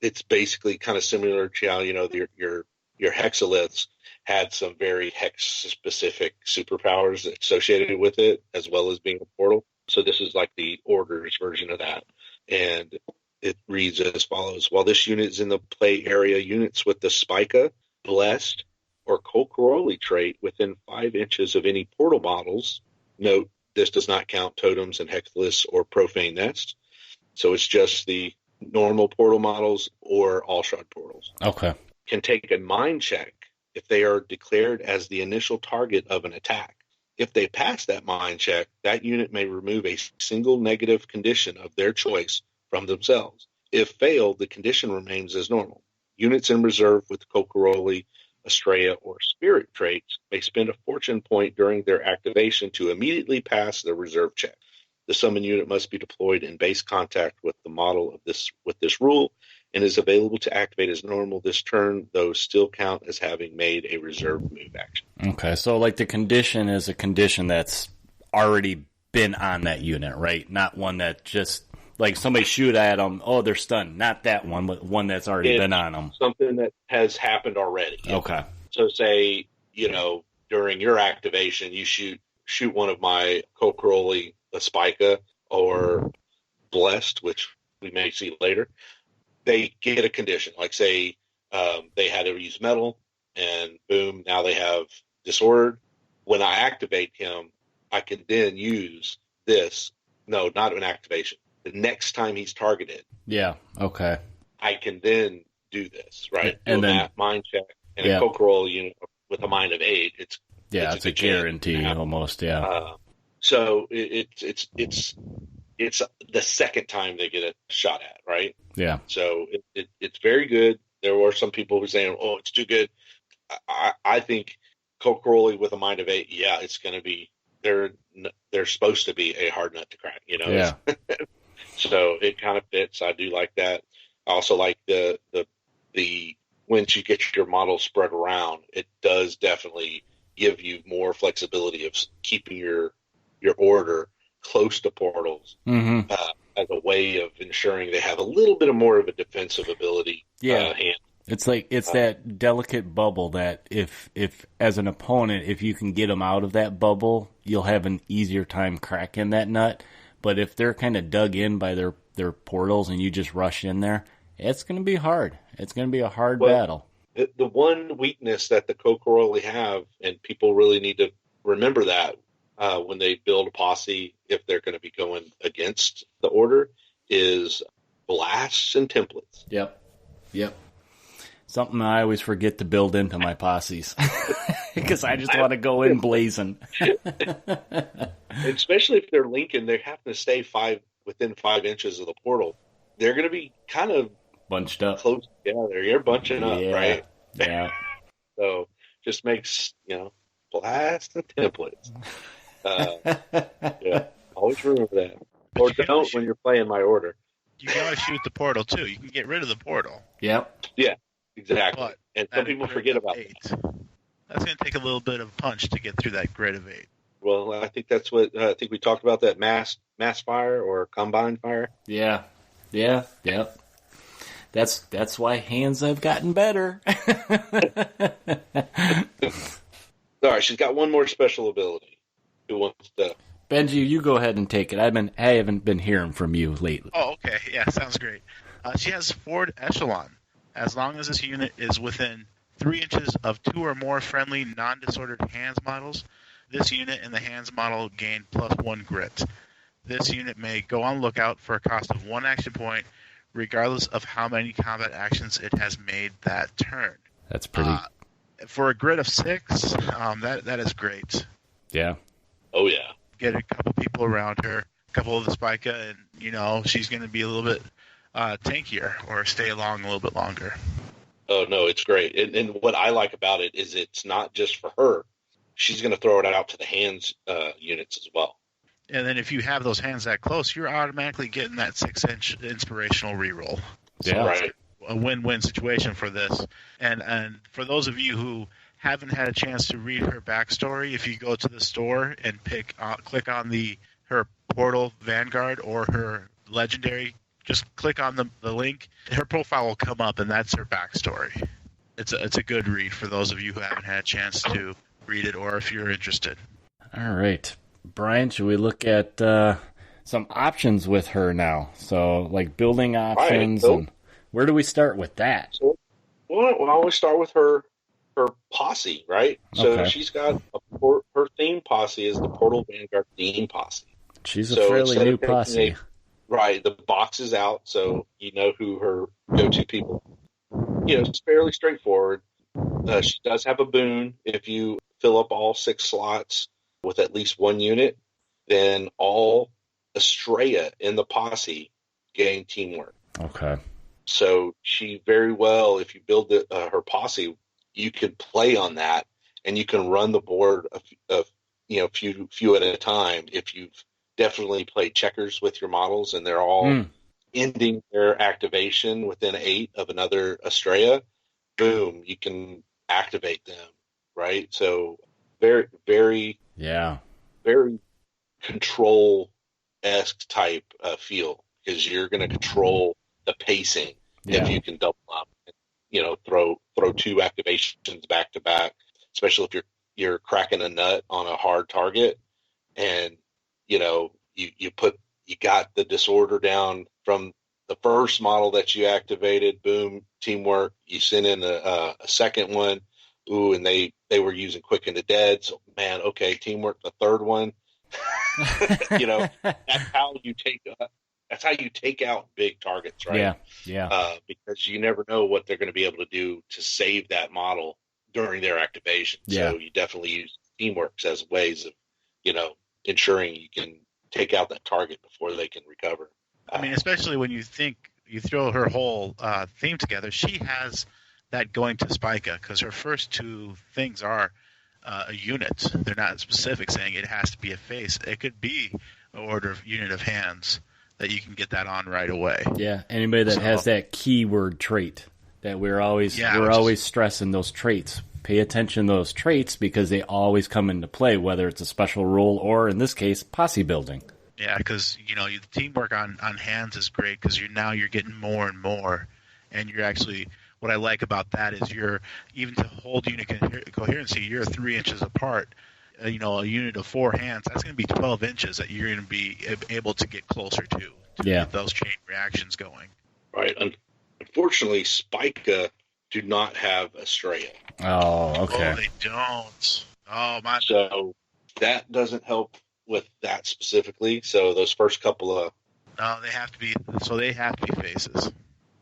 it's basically kind of similar to how, your hexaliths had some very hex-specific superpowers associated with it, as well as being a portal. So this is like the Order's version of that. And it reads as follows. While this unit is in the play area, units with the Spica, Blessed, or Corcorelli trait within 5 inches of any portal models, note this does not count totems and hexaliths or profane nests. So it's just the normal portal models or all-shard portals. Okay. Can take a mind check if they are declared as the initial target of an attack. If they pass that mind check, that unit may remove a single negative condition of their choice from themselves. If failed, the condition remains as normal. Units in reserve with Corcorelli, Estrella, or Spirit traits may spend a fortune point during their activation to immediately pass their reserve check. The summon unit must be deployed in base contact with the model of this rule and is available to activate as normal this turn, though still count as having made a reserve move action. Okay, so like the condition is a condition that's already been on that unit, right? Not one that just Like somebody shoot at them, oh, they're stunned. Not that one, but one that's already been on them. Something that has happened already. Okay. So say, during your activation, you shoot one of my Kokroli, a Spica, or Blessed, which we may see later. They get a condition. Like say they had to use metal, and boom, now they have Disordered. When I activate him, I can then use this. No, not an activation. The next time he's targeted. Yeah, okay. I can then do this, right? And then that mind check and a Kokroli, with a mind of 8. It's a guarantee almost. Yeah. So it's the second time they get a shot at, right? Yeah. So it's very good. There were some people who were saying, "Oh, it's too good." I think Kokroli with a mind of 8, yeah, it's going to be. They're supposed to be a hard nut to crack, Yeah. So it kind of fits. I do like that. I also like the once you get your model spread around, it does definitely give you more flexibility of keeping your order close to portals as a way of ensuring they have a little bit more of a defensive ability. Yeah. Hand. It's that delicate bubble that if as an opponent, if you can get them out of that bubble, you'll have an easier time cracking that nut. But if they're kind of dug in by their portals and you just rush in there, it's going to be hard. It's going to be a hard battle. The one weakness that the Kokroli have, and people really need to remember that when they build a posse, if they're going to be going against the Order, is blasts and templates. Yep. Something I always forget to build into my posses because I just want to go in blazing. Especially if they're linking, they have to stay within 5 inches of the portal. They're going to be kind of bunched up, close together. You're bunching up, right? Yeah. So just makes blast and templates. Always remember that. Or don't when you're playing my Order. You gotta shoot the portal too. You can get rid of the portal. Yep. Yeah. Exactly. But and some people forget about 8. That's going to take a little bit of punch to get through that grid of 8. Well, I think that's what I think we talked about, that mass fire or combined fire. Yeah. That's why hands have gotten better. All right, she's got one more special ability. Who wants to? Benji, you go ahead and take it. I haven't been hearing from you lately. Oh, okay. Yeah, sounds great. She has Forward Echelon. As long as this unit is within 3 inches of 2 or more friendly non-disordered hands models, this unit and the hands model gain +1 grit. This unit may go on lookout for a cost of 1 action point, regardless of how many combat actions it has made that turn. That's pretty. For a grit of 6, that is great. Yeah. Oh yeah. Get a couple people around her, a couple of the Spica, and she's going to be a little bit tankier or stay along a little bit longer. Oh no, it's great. And what I like about it is it's not just for her. She's going to throw it out to the hands units as well. And then if you have those hands that close, you're automatically getting that 6-inch inspirational reroll. So Yeah, right. A win-win situation for this. And for those of you who haven't had a chance to read her backstory, if you go to the store and click on her Portal Vanguard or her Legendary, just click on the link. Her profile will come up, and that's her backstory. It's a good read for those of you who haven't had a chance to read it, or if you're interested. All right, Brian, should we look at some options with her now? So, like building options, Right. and where do we start with that? So, well, I always start with her posse, right? So Okay. she's got her theme posse is the Portal Vanguard theme posse. She's a So fairly instead new of taking posse. Right, the box is out, so you know who her go-to people. It's fairly straightforward. She does have a boon. If you fill up all 6 slots with at least 1 unit, then all Estrella in the posse gain teamwork. Okay. So she very well, if you build her posse, you could play on that, and you can run the board of few at a time. If you've definitely played checkers with your models, and they're all ending their activation within 8 of another Estrella, boom, you can activate them, right? So very, very Yeah. very control-esque type feel. because you're going to control the pacing Yeah. if you can double up. Throw 2 activations back to back, especially if you're cracking a nut on a hard target, and you got the disorder down from the first model that you activated. Boom, teamwork. You send in a second one. Ooh, and they were using quick into dead. So man, okay, teamwork. The third one. That's how you take out big targets, right? Yeah. Because you never know what they're going to be able to do to save that model during their activation. Yeah. So you definitely use teamworks as ways of, ensuring you can take out that target before they can recover. I mean, especially when you throw her whole theme together, she has that going to Spica, because her first 2 things are a unit. They're not specific saying it has to be a face. It could be an order of unit of hands that you can get that on right away. Yeah, anybody that has that keyword trait that we're always stressing those traits. Pay attention to those traits because they always come into play, whether it's a special role or, in this case, posse building. Yeah, because the teamwork on hands is great because you're getting more and more, and you're actually, what I like about that is even to hold unit coherency, you're 3 inches apart. A unit of 4 hands, that's going to be 12 inches that you're going to be able to get closer to get those chain reactions going. Right. Unfortunately, Spica do not have Estrella. Oh, okay. Oh, they don't. Oh, my. So that doesn't help with that specifically. So those first couple of... No, they have to be faces.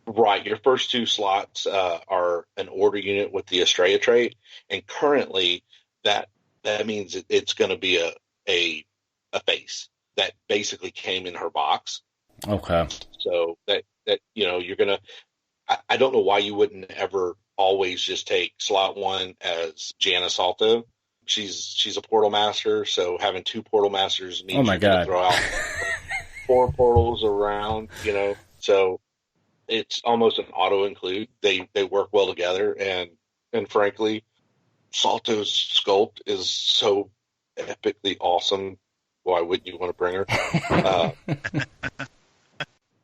Right. Your first 2 slots are an order unit with the Estrella trait. And currently, that means it's going to be a face that basically came in her box. Okay. So that you're going to... I don't know why you wouldn't ever always just take slot 1 as Jana Salto. She's a portal master, so having 2 portal masters means you're going to throw out 4 portals around, So it's almost an auto include. They work well together, and frankly, Salto's sculpt is so epically awesome. Why wouldn't you want to bring her?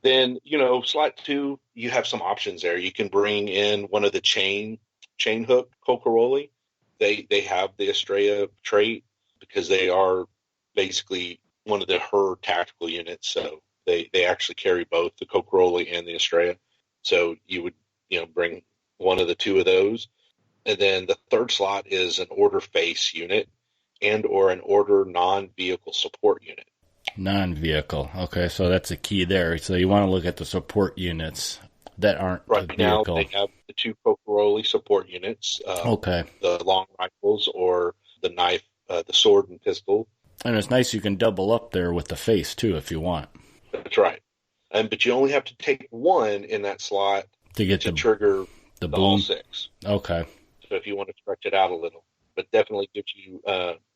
Then, slot 2, you have some options there. You can bring in one of the chain hook Cocaroli. They have the Estrella trait because they are basically one of her tactical units. So they actually carry both the Cocaroli and the Estrella. So you would, bring one of the 2 of those. And then the third slot is an order face unit and or an order non-vehicle support unit. Non-vehicle. Okay, so that's a key there. So you want to look at the support units that aren't right a now. vehicle. They have the 2 Cocaroli support units. Okay. The long rifles or the knife, the sword and pistol. And it's nice you can double up there with the face too if you want. That's right. But you only have to take 1 in that slot to trigger the all boom. 6. Okay. So if you want to stretch it out a little, but definitely gives you.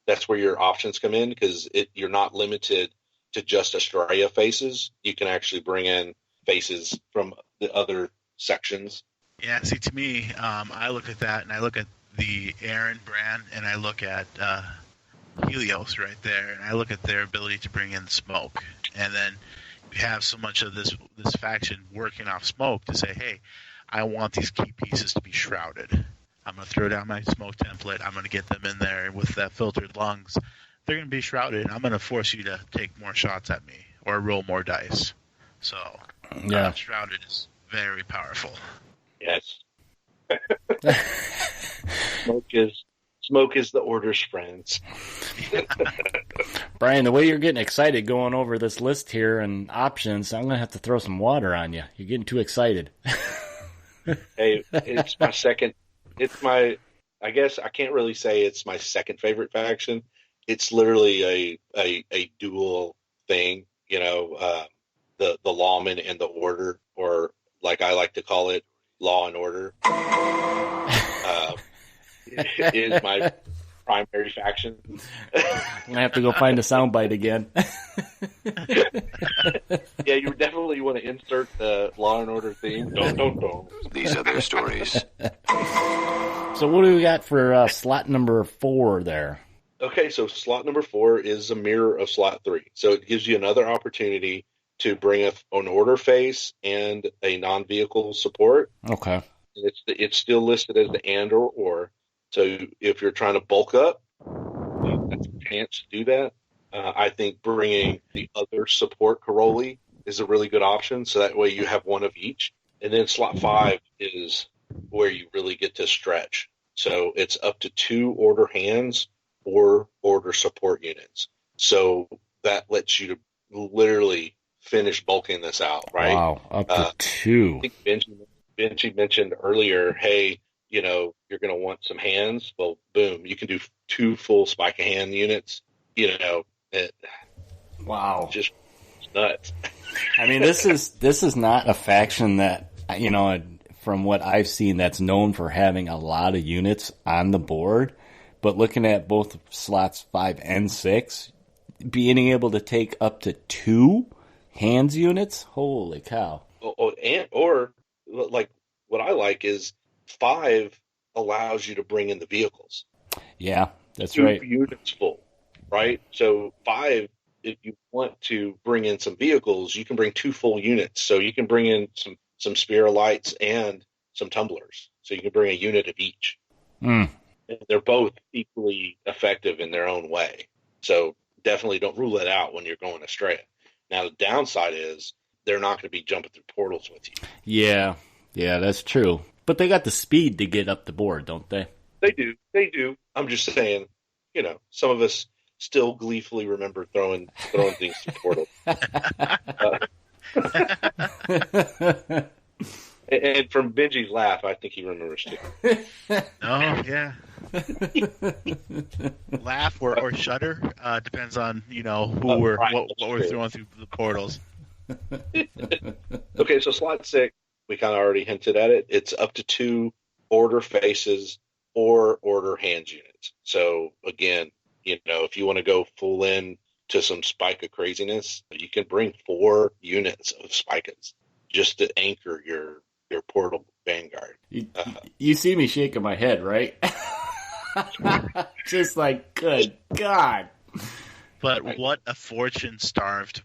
That's where your options come in because you're not limited to just Estrella faces. You can actually bring in faces from the other sections. Yeah, see, to me, I look at that, and I look at the Aaron brand, and I look at Helios right there, and I look at their ability to bring in smoke. And then you have so much of this faction working off smoke to say, hey, I want these key pieces to be shrouded. I'm going to throw down my smoke template. I'm going to get them in there with that filtered lungs. They're going to be shrouded, and I'm going to force you to take more shots at me or roll more dice. So, shrouded is very powerful. Yes. Smoke is the Order's friends. Brian, the way you're getting excited going over this list here and options, I'm going to have to throw some water on you. You're getting too excited. Hey, it's my second. I guess I can't really say it's my second favorite faction. It's literally a dual thing, the lawman and the order, or like I like to call it, law and order. It is my primary faction. I'm going to have to go find a soundbite again. Yeah, you definitely want to insert the Law and Order theme. Don't. These are their stories. So what do we got for slot number 4 there? Okay, so slot number 4 is a mirror of slot 3. So it gives you another opportunity to bring an order face and a non-vehicle support. Okay. It's still listed as the and or. So if you're trying to bulk up, that's a chance to do that. I think bringing the other support Caroli is a really good option. So that way you have one of each. And then slot 5 is where you really get to stretch. So it's up to 2 order hands or order support units. So that lets you to literally finish bulking this out, right? Wow, up to 2. I think Benji mentioned earlier, hey, you're going to want some hands. Well, boom, you can do 2 full spike of hand units. Wow, just nuts. I mean, this is not a faction that, from what I've seen, that's known for having a lot of units on the board. But looking at both slots 5 and 6, being able to take up to 2 hands units, holy cow! Or like what I like is 5 allows you to bring in the vehicles. Yeah, that's 2 right. Units full, right? So 5, if you want to bring in some vehicles, you can bring 2 full units. So you can bring in some Spira lights and some tumblers. So you can bring a unit of each. Mm. They're both equally effective in their own way. So definitely don't rule it out when you're going astray. Now, the downside is they're not going to be jumping through portals with you. Yeah, that's true. But they got the speed to get up the board, don't they? They do. I'm just saying, some of us still gleefully remember throwing things through portals. And from Benji's laugh, I think he remembers too. Oh, yeah. Laugh or shudder depends on what we're throwing through the portals. Okay, so slot 6, we kind of already hinted at it. It's up to 2 order faces or order hands units. So again, if you want to go full in to some spike of craziness, you can bring 4 units of spikers just to anchor your portal vanguard. You see me shaking my head, right? Just like, good God. But what a fortune-starved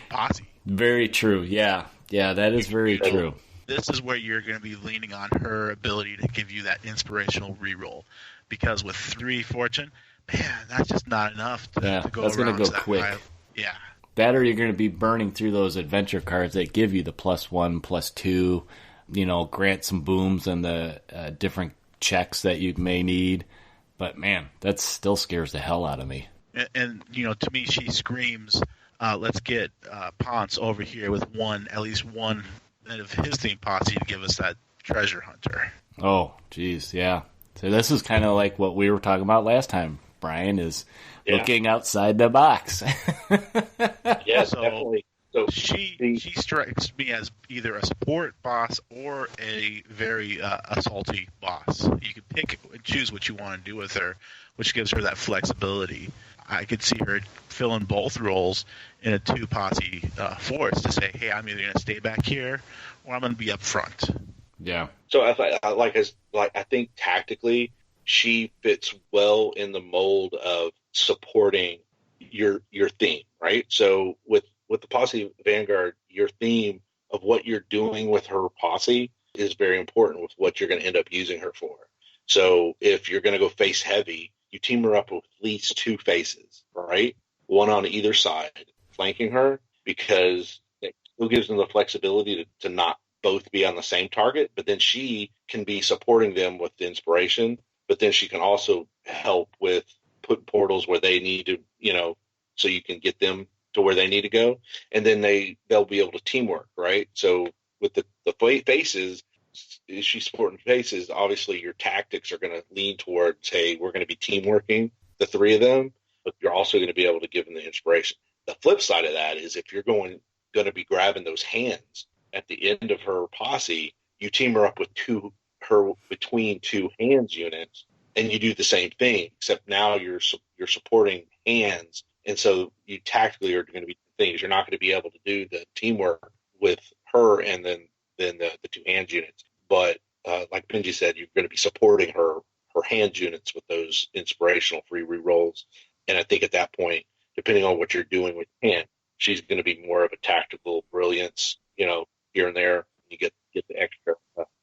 posse. Very true, yeah. Yeah, that is very true. This is where you're going to be leaning on her ability to give you that inspirational reroll. Because with 3 fortune, man, that's just not enough to go around. That's going to go quick. Yeah. That or you're going to be burning through those adventure cards that give you the +1, +2, grant some booms and the different checks that you may need. But, man, that still scares the hell out of me. And to me, she screams, let's get Ponce over here with at least one of his theme posse to give us that treasure hunter. Oh, geez, yeah. So this is kind of like what we were talking about last time, Brian, is looking outside the box. Yes, definitely. So she strikes me as either a support boss or a very assaulty boss. You can pick and choose what you want to do with her, which gives her that flexibility. I could see her filling both roles in a 2 posse force to say, hey, I'm either going to stay back here or I'm going to be up front. Yeah. So I think tactically she fits well in the mold of supporting your theme, right? So with the posse vanguard, your theme of what you're doing with her posse is very important with what you're going to end up using her for. So if you're going to go face heavy, you team her up with at least 2 faces, right? One on either side, flanking her, because it still gives them the flexibility to not both be on the same target, but then she can be supporting them with the inspiration, but then she can also help with put portals where they need to, so you can get them to where they need to go. And then they'll be able to teamwork, right? So with the faces, she's supporting faces, obviously your tactics are going to lean towards, hey, we're going to be teamworking, the 3 of them, but you're also going to be able to give them the inspiration. The flip side of that is if you're going to be grabbing those hands at the end of her posse, you team her up with between 2 hands units, and you do the same thing, except now you're supporting hands, and so you tactically are going to be things. You're not going to be able to do the teamwork with her and then the 2 hands units. But like Benji said, you're going to be supporting her hands units with those inspirational free rerolls. And I think at that point, depending on what you're doing with hand, she's going to be more of a tactical brilliance, here and there. You get the extra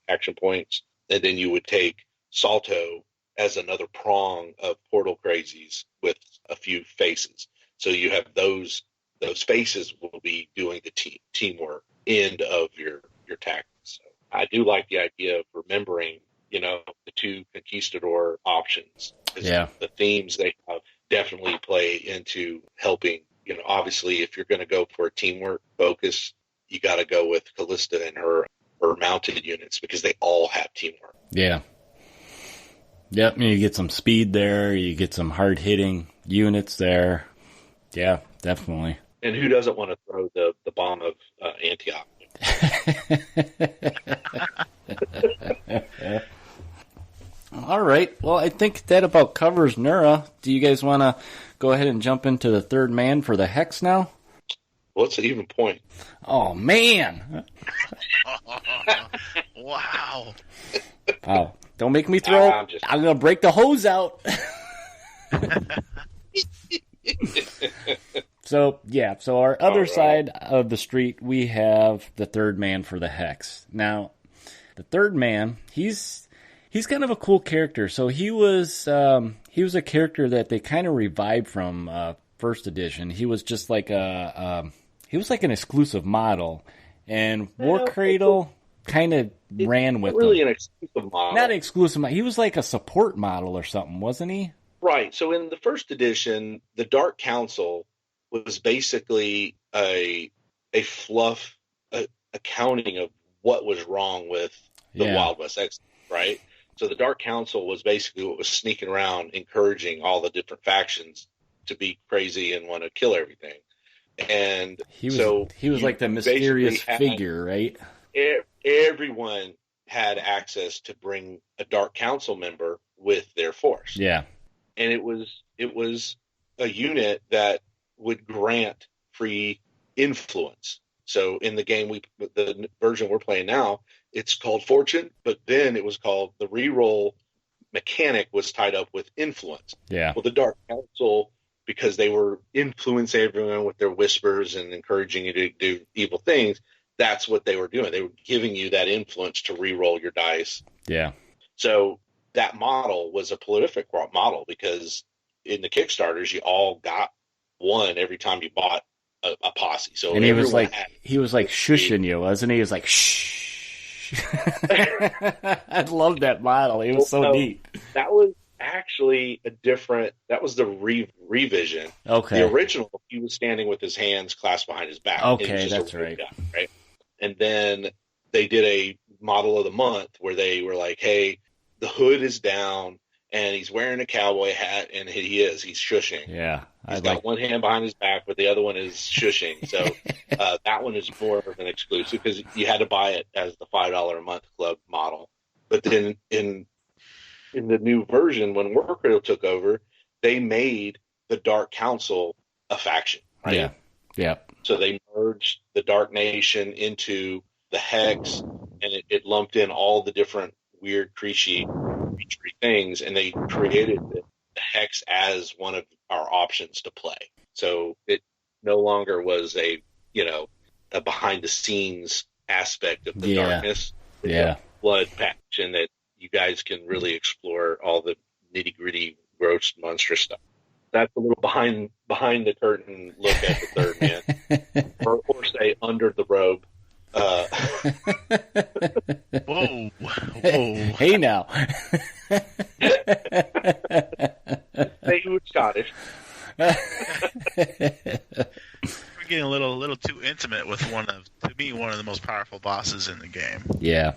action points. And then you would take Salto as another prong of Portal Crazies with a few faces. So you have those faces will be doing the teamwork end of your tactics. So I do like the idea of remembering, the two conquistador options. Yeah. The themes they have definitely play into helping. Obviously, if you're going to go for a teamwork focus, you got to go with Callista and her mounted units because they all have teamwork. Yeah. Yep, you get some speed there. You get some hard-hitting units there. Yeah, definitely. And who doesn't want to throw the bomb of Antioch? All right. Well, I think that about covers Nura. Do you guys want to go ahead and jump into the third man for the Hex now? What's the even point? Oh, man. Wow. Wow. Don't make me throw. I'm going to break the hose out. So our other side of the street, we have the third man for the Hex. Now, the third man, he's kind of a cool character. So he was a character that they kind of revived from first edition. He was just like an exclusive model, and War Cradle kind of ran with really him. An exclusive model. Not exclusive. He was like a support model or something, wasn't he? Right. So in the first edition, the Dark Council was basically a fluff accounting of what was wrong with the Wild West X, right? So the Dark Council was basically what was sneaking around, encouraging all the different factions to be crazy and want to kill everything. And he was like the mysterious figure, right? Everyone had access to bring a Dark Council member with their force. Yeah. And it was a unit that would grant free influence. So in the game, the version we're playing now, it's called Fortune, but then it was called the reroll mechanic was tied up with influence. Yeah. Well, the Dark Council, because they were influencing everyone with their whispers and encouraging you to do evil things, that's what they were doing. They were giving you that influence to reroll your dice. Yeah. So that model was a prolific model because in the Kickstarters, you all got one every time you bought a posse. So and he was like shushing you, wasn't he? He was like, shh. I love that model. He was so neat. That was actually that was the revision. Okay. The original, he was standing with his hands clasped behind his back. Okay, that's right. Guy, right. And then they did a model of the month where they were like, hey, the hood is down and he's wearing a cowboy hat and he's shushing. Yeah. He's got one hand behind his back, but the other one is shushing. So that one is more of an exclusive because you had to buy it as the $5 a month club model. But then in the new version, when War Cradle took over, they made the Dark Council a faction, right? Yeah. Yeah. So they merged the Dark Nation into the Hex, and it lumped in all the different weird, creepy things, and they created the Hex as one of our options to play. So it no longer was a behind the scenes aspect of the darkness. Yeah. Blood faction that you guys can really explore all the nitty gritty, gross, monstrous stuff. That's a little behind the curtain look at the third man, or say under the robe. Whoa. Hey now. Say you were Scottish. We're getting a little too intimate with one of the most powerful bosses in the game. Yeah.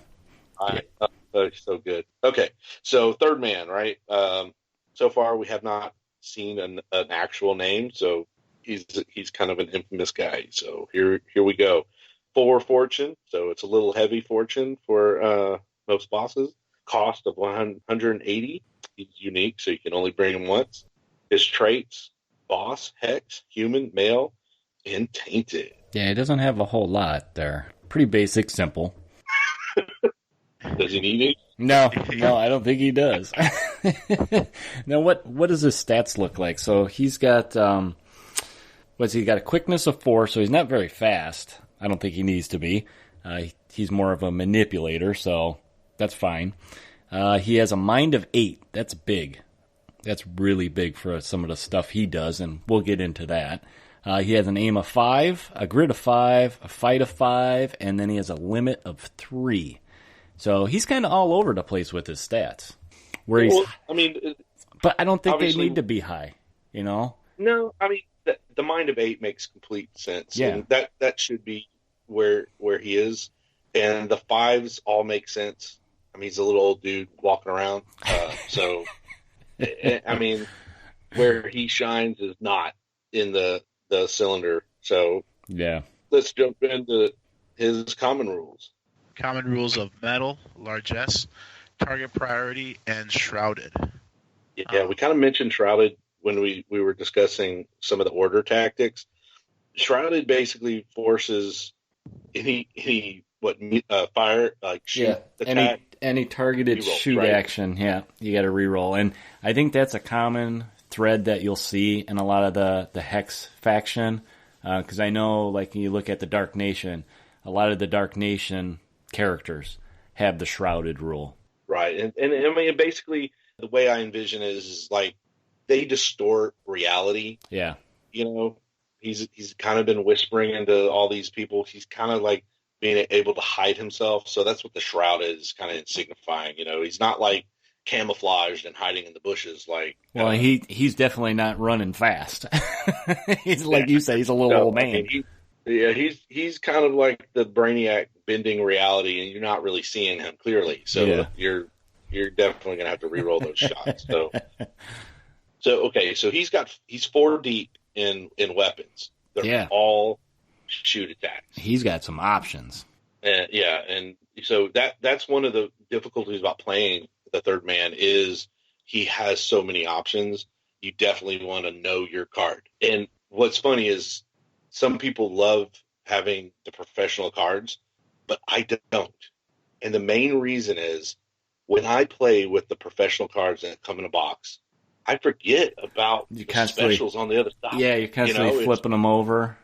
So good. Okay, so third man, right? So far we have not seen an actual name, so he's kind of an infamous guy. So here we go. 4 fortune, so it's a little heavy fortune for most bosses. Cost of 180. He's unique, so you can only bring him once. His traits: boss, hex, human, male, and tainted. Yeah, he doesn't have a whole lot there. Pretty basic, simple. Does he need it? No, I don't think he does. Now, what does his stats look like? So he's got, he got a quickness of 4, so he's not very fast. I don't think he needs to be. He's more of a manipulator, so that's fine. He has a mind of 8. That's big. That's really big for some of the stuff he does, and we'll get into that. He has an aim of 5, a grit of 5, a fight of 5, and then he has a limit of 3. So he's kind of all over the place with his stats. But I don't think they need to be high, you know? No, I mean, the mind of 8 makes complete sense. Yeah. And that should be where he is. And the 5s all make sense. I mean, he's a little old dude walking around. So, I mean, where he shines is not in the cylinder. So, yeah, let's jump into his common rules. Common rules of metal, largesse, target priority, and shrouded. Yeah, we kind of mentioned shrouded when we were discussing some of the order tactics. Shrouded basically forces any fire, like shoot, attack, any targeted reroll, shoot right? action. Yeah, you got to reroll, and I think that's a common thread that you'll see in a lot of the Hex faction, because I know, like, you look at the Dark Nation, a lot of the Dark Nation characters have the shrouded rule. Right, and I mean, basically, the way I envision it is like they distort reality. Yeah, you know, he's kind of been whispering into all these people. He's kind of like being able to hide himself. So that's what the shroud is kind of signifying. You know, he's not like camouflaged and hiding in the bushes. Like, well, he's definitely not running fast. He's like you said, he's a little old man. I mean, he's kind of like the Brainiac bending reality, and you're not really seeing him clearly. So you're definitely gonna have to reroll those shots. So okay, so he's 4 deep in weapons. They're all shoot attacks. He's got some options. And so that's one of the difficulties about playing the third man is he has so many options. You definitely want to know your card. And what's funny is some people love having the professional cards, but I don't. And the main reason is when I play with the professional cards that come in a box, I forget about the specials on the other side. Yeah, you're constantly flipping them over.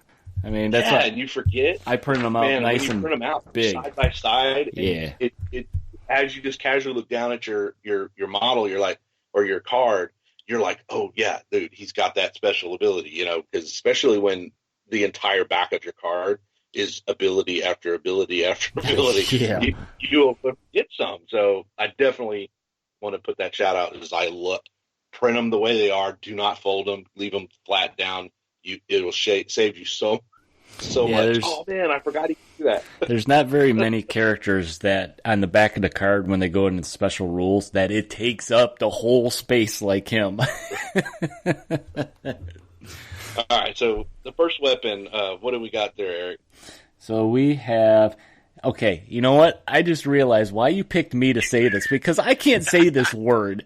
I mean, that's and you forget. I print them out nice and print them out big, side by side. Yeah, it as you just casually look down at your model, you're like, or your card, you're like, oh yeah, dude, he's got that special ability, you know, because especially when the entire back of your card is ability after ability after ability, you'll get some. So I definitely want to put that shout out as I look. Print them the way they are. Do not fold them. Leave them flat down. It'll save you so much. Oh man, I forgot he could do that. There's not very many characters that on the back of the card when they go into special rules that it takes up the whole space like him. All right, so the first weapon, what do we got there, Eric? So we have. Okay, you know what? I just realized why you picked me to say this, because I can't say this word.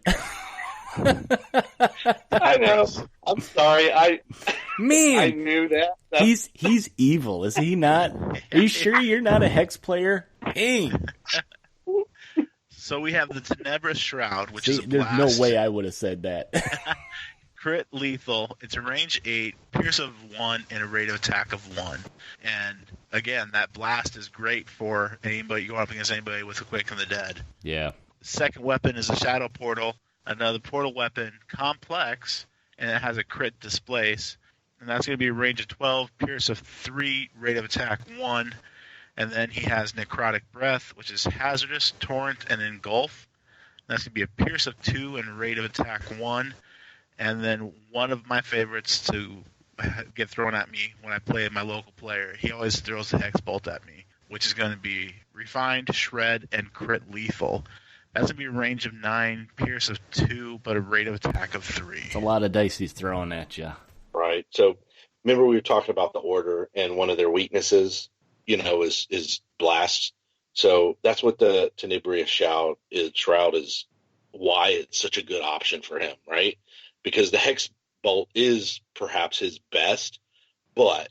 I know. I'm sorry. I knew that. He's evil, is he not? Are you sure you're not a Hex player? Hey. So we have the Tenebris Shroud, which is a blast. There's no way I would have said that. Crit lethal. It's a range 8, pierce of 1, and a rate of attack of 1. And again, that blast is great for anybody going up against anybody with a Quick from the Dead. Yeah. The second weapon is a Shadow Portal. Another portal weapon, complex, and it has a crit displace. And that's going to be a range of 12, pierce of 3, rate of attack 1. And then he has Necrotic Breath, which is hazardous, torrent, and engulf. And that's going to be a pierce of 2 and rate of attack 1. And then one of my favorites to get thrown at me when I play my local player, he always throws the Hex Bolt at me, which is going to be refined, shred, and crit lethal. That's going to be a range of 9, pierce of 2, but a rate of attack of 3. It's a lot of dice he's throwing at you. Right. So remember we were talking about the Order, and one of their weaknesses, you know, is blasts. So that's what the Tenebris Shroud is, why it's such a good option for him, right? Because the Hex Bolt is perhaps his best, but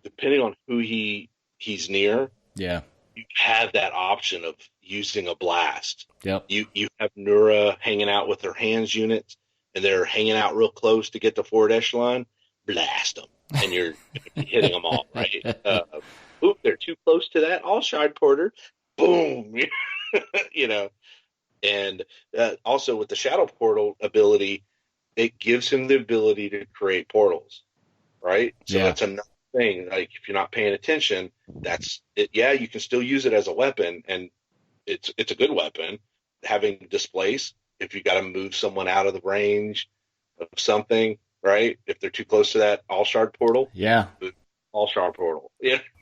depending on who he's near, yeah, you have that option of using a blast. Yep. You have Nura hanging out with her hands units, and they're hanging out real close to get to forward echelon. Blast them. and you're hitting them all, right? They're too close to that all-shard porter. Boom! You know. And also with the shadow portal ability, it gives him the ability to create portals, right? So that's another thing. Like if you're not paying attention, that's it. Yeah, you can still use it as a weapon, and it's a good weapon. Having displace, if you got to move someone out of the range of something, right? If they're too close to that all-shard portal, all-shard portal,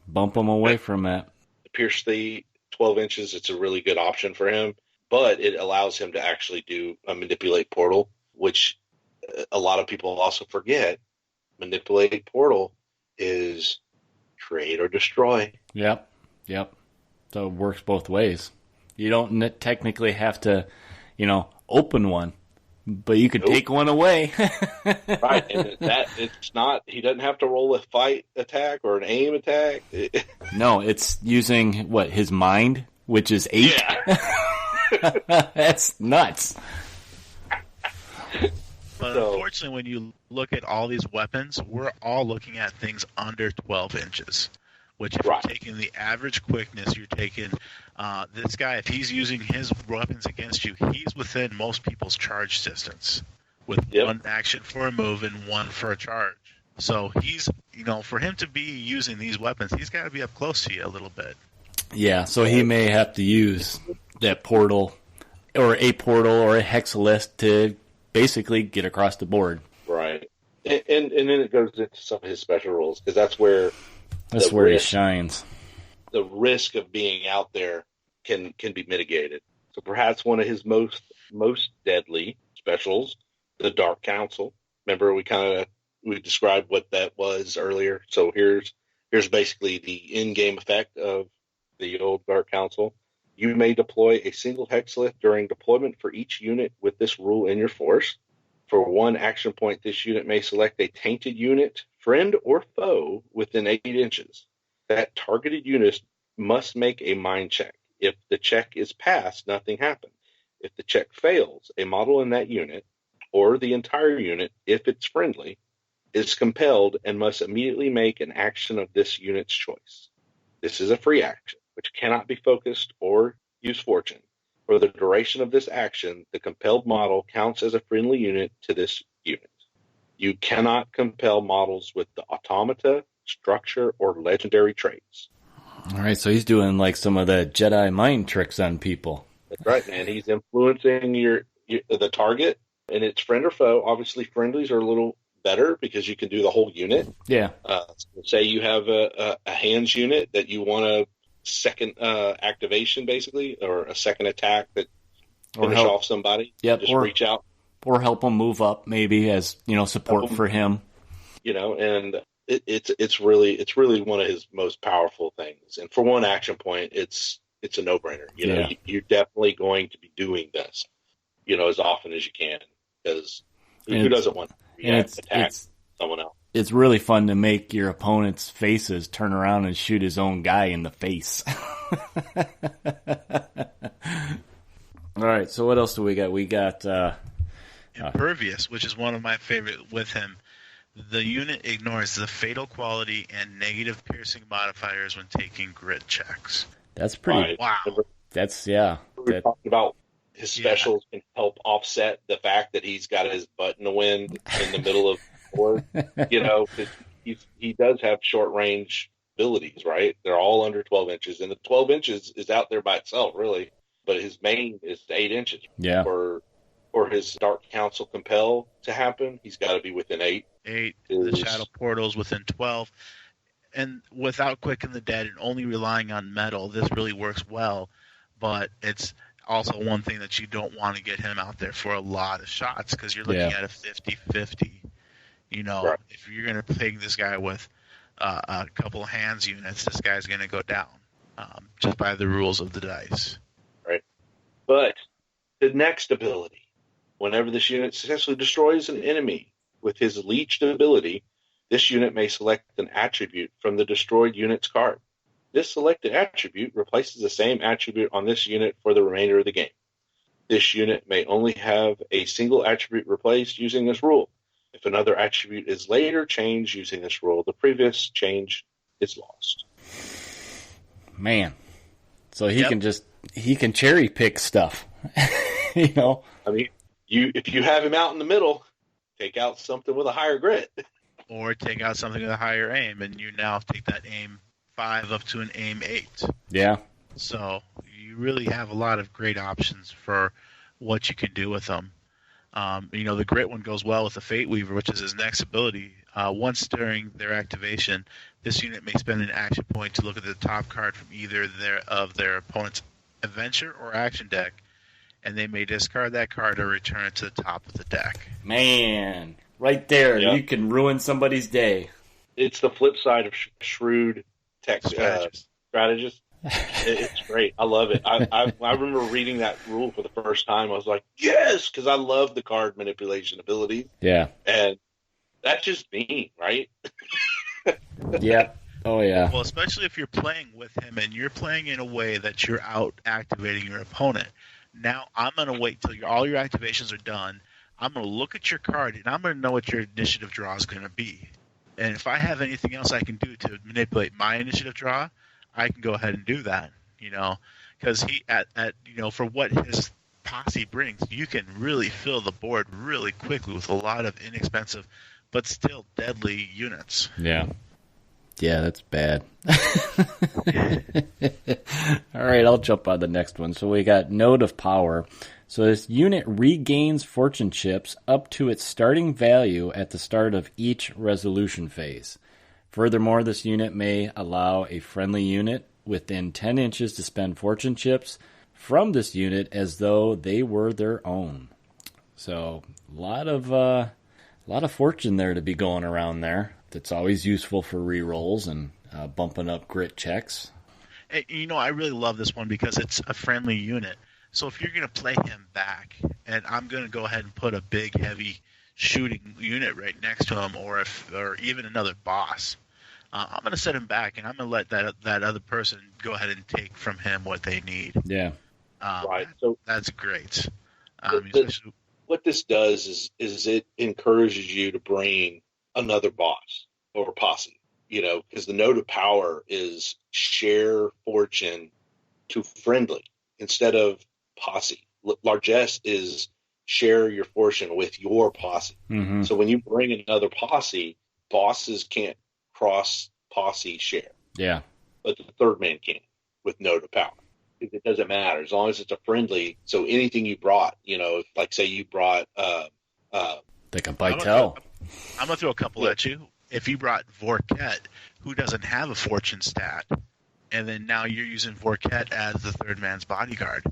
bump them away from it. Pierce the 12 inches. It's a really good option for him. But it allows him to actually do a manipulate portal, which a lot of people also forget. Manipulate portal is create or destroy. Yep. So it works both ways. You don't technically have to, open one, but you could take one away. Right, and it's not. He doesn't have to roll a fight attack or an aim attack. No, it's using his mind, which is 8. Yeah. That's nuts. But unfortunately, when you look at all these weapons, we're all looking at things under 12 inches. Which, if you're taking the average quickness, you're taking this guy, if he's using his weapons against you, he's within most people's charge distance with one action for a move and one for a charge. So he's, for him to be using these weapons, he's got to be up close to you a little bit. Yeah, so he may have to use that portal or a hexalist to basically get across the board. Right. And then it goes into some of his special rules, because that's where he shines. The risk of being out there can be mitigated. So perhaps one of his most deadly specials, the Dark Council. Remember we described what that was earlier. So here's basically the in-game effect of the old Dark Council. You may deploy a single hexalith during deployment for each unit with this rule in your force. For one action point, this unit may select a tainted unit, friend or foe, within 8 inches. That targeted unit must make a mind check. If the check is passed, nothing happens. If the check fails, a model in that unit, or the entire unit, if it's friendly, is compelled and must immediately make an action of this unit's choice. This is a free action, which cannot be focused or use fortune. For the duration of this action, the compelled model counts as a friendly unit to this unit. You cannot compel models with the automata, structure, or legendary traits. All right, so he's doing like some of the Jedi mind tricks on people. That's right, man. He's influencing the target, and it's friend or foe. Obviously, friendlies are a little better because you can do the whole unit. Yeah. Say you have a hands unit that you want a second activation, basically, or a second attack that finish off somebody. Yep. Just reach out. Or help him move up, maybe, as, support for him. And it's really one of his most powerful things. And for one action point, it's a no-brainer. You're definitely going to be doing this, as often as you can, because who doesn't want to attack someone else? It's really fun to make your opponent's faces turn around and shoot his own guy in the face. All right, so what else do we got? We got Impervious, which is one of my favorite with him. The unit ignores the fatal quality and negative piercing modifiers when taking grit checks. That's pretty. Wow. That's, yeah. We were talking about his specials can help offset the fact that he's got his butt in the wind in the middle of the board. He does have short range abilities, right? They're all under 12 inches, and the 12 inches is out there by itself, really. But his main is 8 inches. Yeah. For his Dark Council compel to happen, he's got to be within 8. 8. The Shadow Portal's within 12. And without Quick and the Dead and only relying on metal, this really works well. But it's also one thing that you don't want to get him out there for a lot of shots, because you're looking at a 50-50. Right. If you're going to ping this guy with a couple of hands units, this guy's going to go down just by the rules of the dice. Right. But the next ability, whenever this unit successfully destroys an enemy with his leeched ability, this unit may select an attribute from the destroyed unit's card. This selected attribute replaces the same attribute on this unit for the remainder of the game. This unit may only have a single attribute replaced using this rule. If another attribute is later changed using this rule, the previous change is lost. Man. So he can cherry pick stuff. You know? I mean, if you have him out in the middle, take out something with a higher grit. Or take out something with a higher aim, and you now take that aim 5 up to an aim 8. Yeah. So you really have a lot of great options for what you can do with them. The grit one goes well with the Fate Weaver, which is his next ability. Once during their activation, this unit may spend an action point to look at the top card from either their opponent's adventure or action deck, and they may discard that card or return it to the top of the deck. Man, right there, you can ruin somebody's day. It's the flip side of shrewd tech strategist. It's great. I love it. I remember reading that rule for the first time. I was like, yes, because I love the card manipulation ability. Yeah. And that's just me, right? Yeah. Oh, yeah. Well, especially if you're playing with him and you're playing in a way that you're out activating your opponent. Now, I'm going to wait till all your activations are done. I'm going to look at your card, and I'm going to know what your initiative draw is going to be. And if I have anything else I can do to manipulate my initiative draw, I can go ahead and do that, because he for what his posse brings, you can really fill the board really quickly with a lot of inexpensive but still deadly units. Yeah. Yeah, that's bad. All right, I'll jump on the next one. So we got Node of Power. So this unit regains fortune chips up to its starting value at the start of each resolution phase. Furthermore, this unit may allow a friendly unit within 10 inches to spend fortune chips from this unit as though they were their own. So a lot of fortune there to be going around there. That's always useful for rerolls and bumping up grit checks. I really love this one because it's a friendly unit. So if you're going to play him back, and I'm going to go ahead and put a big, heavy shooting unit right next to him, or even another boss, I'm going to set him back, and I'm going to let that other person go ahead and take from him what they need. Yeah. Right. So that's great. What this does is it encourages you to bring another boss or posse, because the Node of Power is share fortune to friendly instead of posse. Largesse is share your fortune with your posse. Mm-hmm. So when you bring another posse, bosses can't cross posse share. Yeah. But the third man can with Node of Power. It doesn't matter as long as it's a friendly. So anything you brought, like say you brought like a Bytel. I'm gonna throw a couple at you. If you brought Vorket, who doesn't have a fortune stat, and then now you're using Vorket as the third man's bodyguard,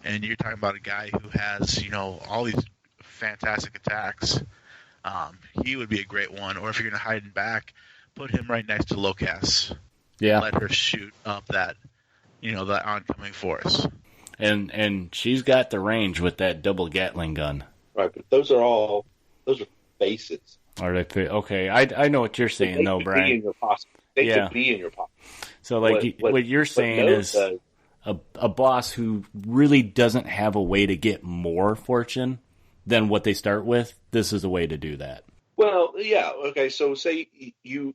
and you're talking about a guy who has all these fantastic attacks, he would be a great one. Or if you're gonna hide in back, put him right next to Locas. Yeah. Let her shoot up that that oncoming force. And she's got the range with that double Gatling gun. Right, but those are faces. Are they? Okay, I know what you're saying, though, Brian. They could be in your posse. So, what you're saying is a boss who really doesn't have a way to get more fortune than what they start with. This is a way to do that. Well, yeah. Okay, so say you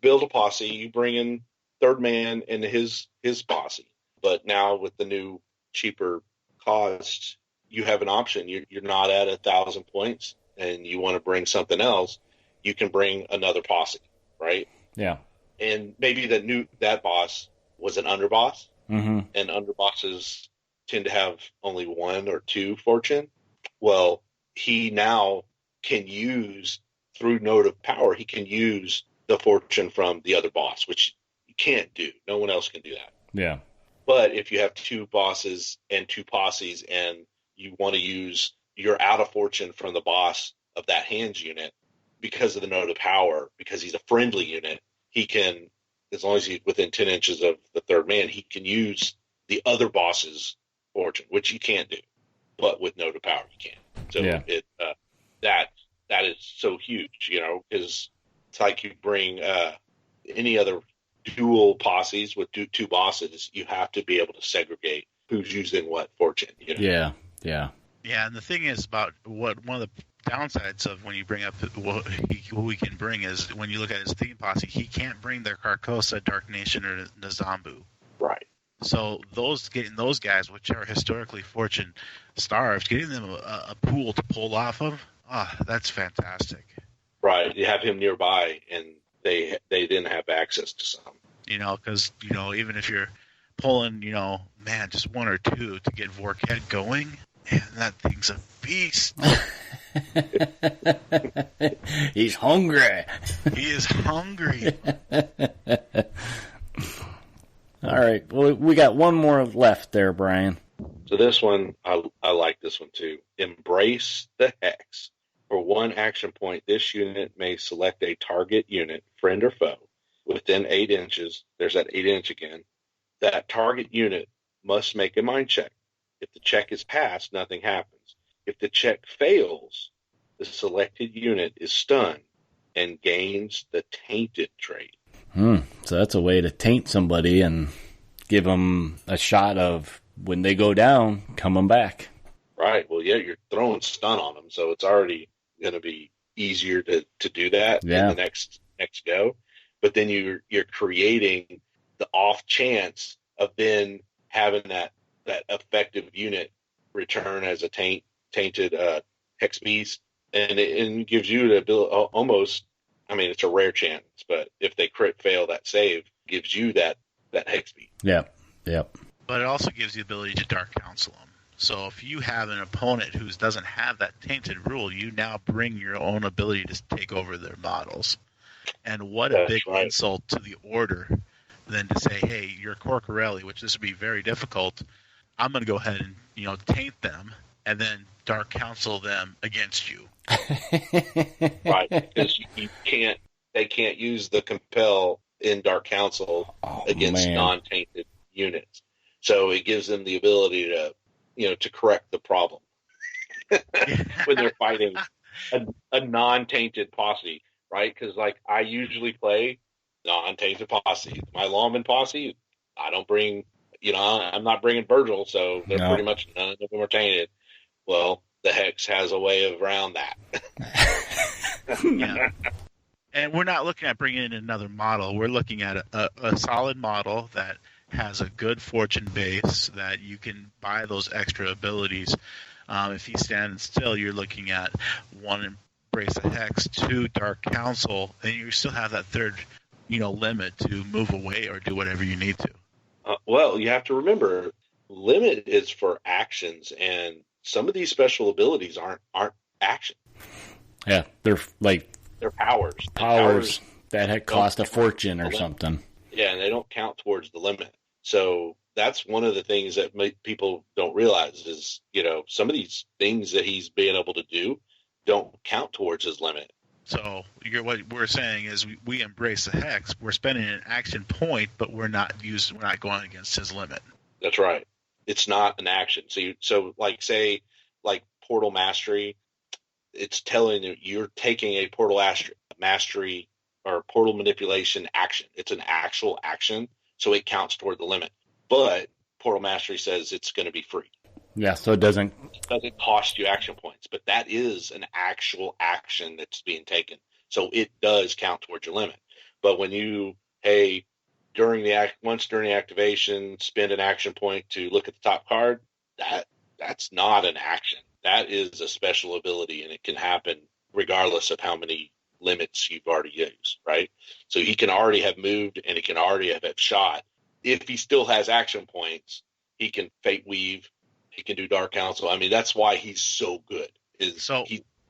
build a posse, you bring in third man and his posse, but now with the new cheaper cost, you have an option. You're not at 1,000 points, and you want to bring something else. You can bring another posse, right? Yeah. And maybe that boss was an underboss, mm-hmm. and underbosses tend to have only 1 or 2 fortune. Well, he now can use through Node of Power. He can use the fortune from the other boss, which you can't do. No one else can do that. Yeah. But if you have 2 bosses and 2 posses, and you want to use your out of fortune from the boss of that hands unit because of the Node of Power, because he's a friendly unit, he can, as long as he's within 10 inches of the third man, he can use the other boss's fortune, which you can't do. But with Node of Power, you can. So that is so huge, because it's like you bring any other dual posses with 2 bosses, you have to be able to segregate who's using what fortune. Yeah. Yeah, and the thing is about one of downsides of when you bring up what we can bring is when you look at his theme posse, he can't bring their Carcosa, Dark Nation, or Nzambu. Right. So getting those guys, which are historically fortune starved, getting them a pool to pull off of, that's fantastic. Right. You have him nearby, and they didn't have access to some. Because even if you're pulling, just one or two to get Vorkhead going, man, that thing's a beast. He's hungry. He is hungry. All right. Well, we got one more left there, Brian. So this one, I like this one too. Embrace the Hex. For one action point, this unit may select a target unit, friend or foe, within 8 inches. There's that 8 inch again. That target unit must make a mind check. If the check is passed, nothing happens. If the check fails, the selected unit is stunned and gains the tainted trait. So that's a way to taint somebody and give them a shot of, when they go down, coming back. Right. Well, yeah, you're throwing stun on them, so it's already going to be easier to do that in the next go. But then you're creating the off chance of then having that effective unit return as a tainted hex beast, and it gives you the ability almost. I mean, it's a rare chance, but if they crit fail that save, gives you that hex beast. Yep. But it also gives you the ability to Dark Council them. So if you have an opponent who doesn't have that tainted rule, you now bring your own ability to take over their models. And what a big insult to the Order than to say, hey, you're Corcorelli, which this would be very difficult. I'm going to go ahead and taint them and then Dark Council them against you. Right, because they can't use the compel in Dark Council against non-tainted units. So it gives them the ability to correct the problem when they're fighting a non-tainted posse, right? Because I usually play non-tainted posse. My lawman posse, I don't bring, I'm not bringing Virgil, so they're pretty much none of them are tainted. Well, the Hex has a way around that. Yeah. And we're not looking at bringing in another model. We're looking at a solid model that has a good fortune base that you can buy those extra abilities. If he's standing still, you're looking at 1, Embrace the Hex, 2, Dark Council, and you still have that third, limit to move away or do whatever you need to. Well, you have to remember, limit is for actions, and some of these special abilities aren't action. Yeah, they're powers. Powers that had cost a fortune or something. Yeah, and they don't count towards the limit. So that's one of the things that people don't realize is, some of these things that he's being able to do don't count towards his limit. So what we're saying is we embrace the Hex. We're spending an action point, but we're not going against his limit. That's right. It's not an action. So say Portal Mastery, it's telling you you're taking a Portal Mastery or Portal Manipulation action. It's an actual action, so it counts toward the limit. But Portal Mastery says it's going to be free. Yeah, so it doesn't cost you action points, but that is an actual action that's being taken. So it does count towards your limit. But when during the activation, spend an action point to look at the top card, that's not an action. That is a special ability, and it can happen regardless of how many limits you've already used, right? So he can already have moved, and he can already have shot. If he still has action points, he can Fate Weave, he can do Dark Council. I mean, that's why he's so good.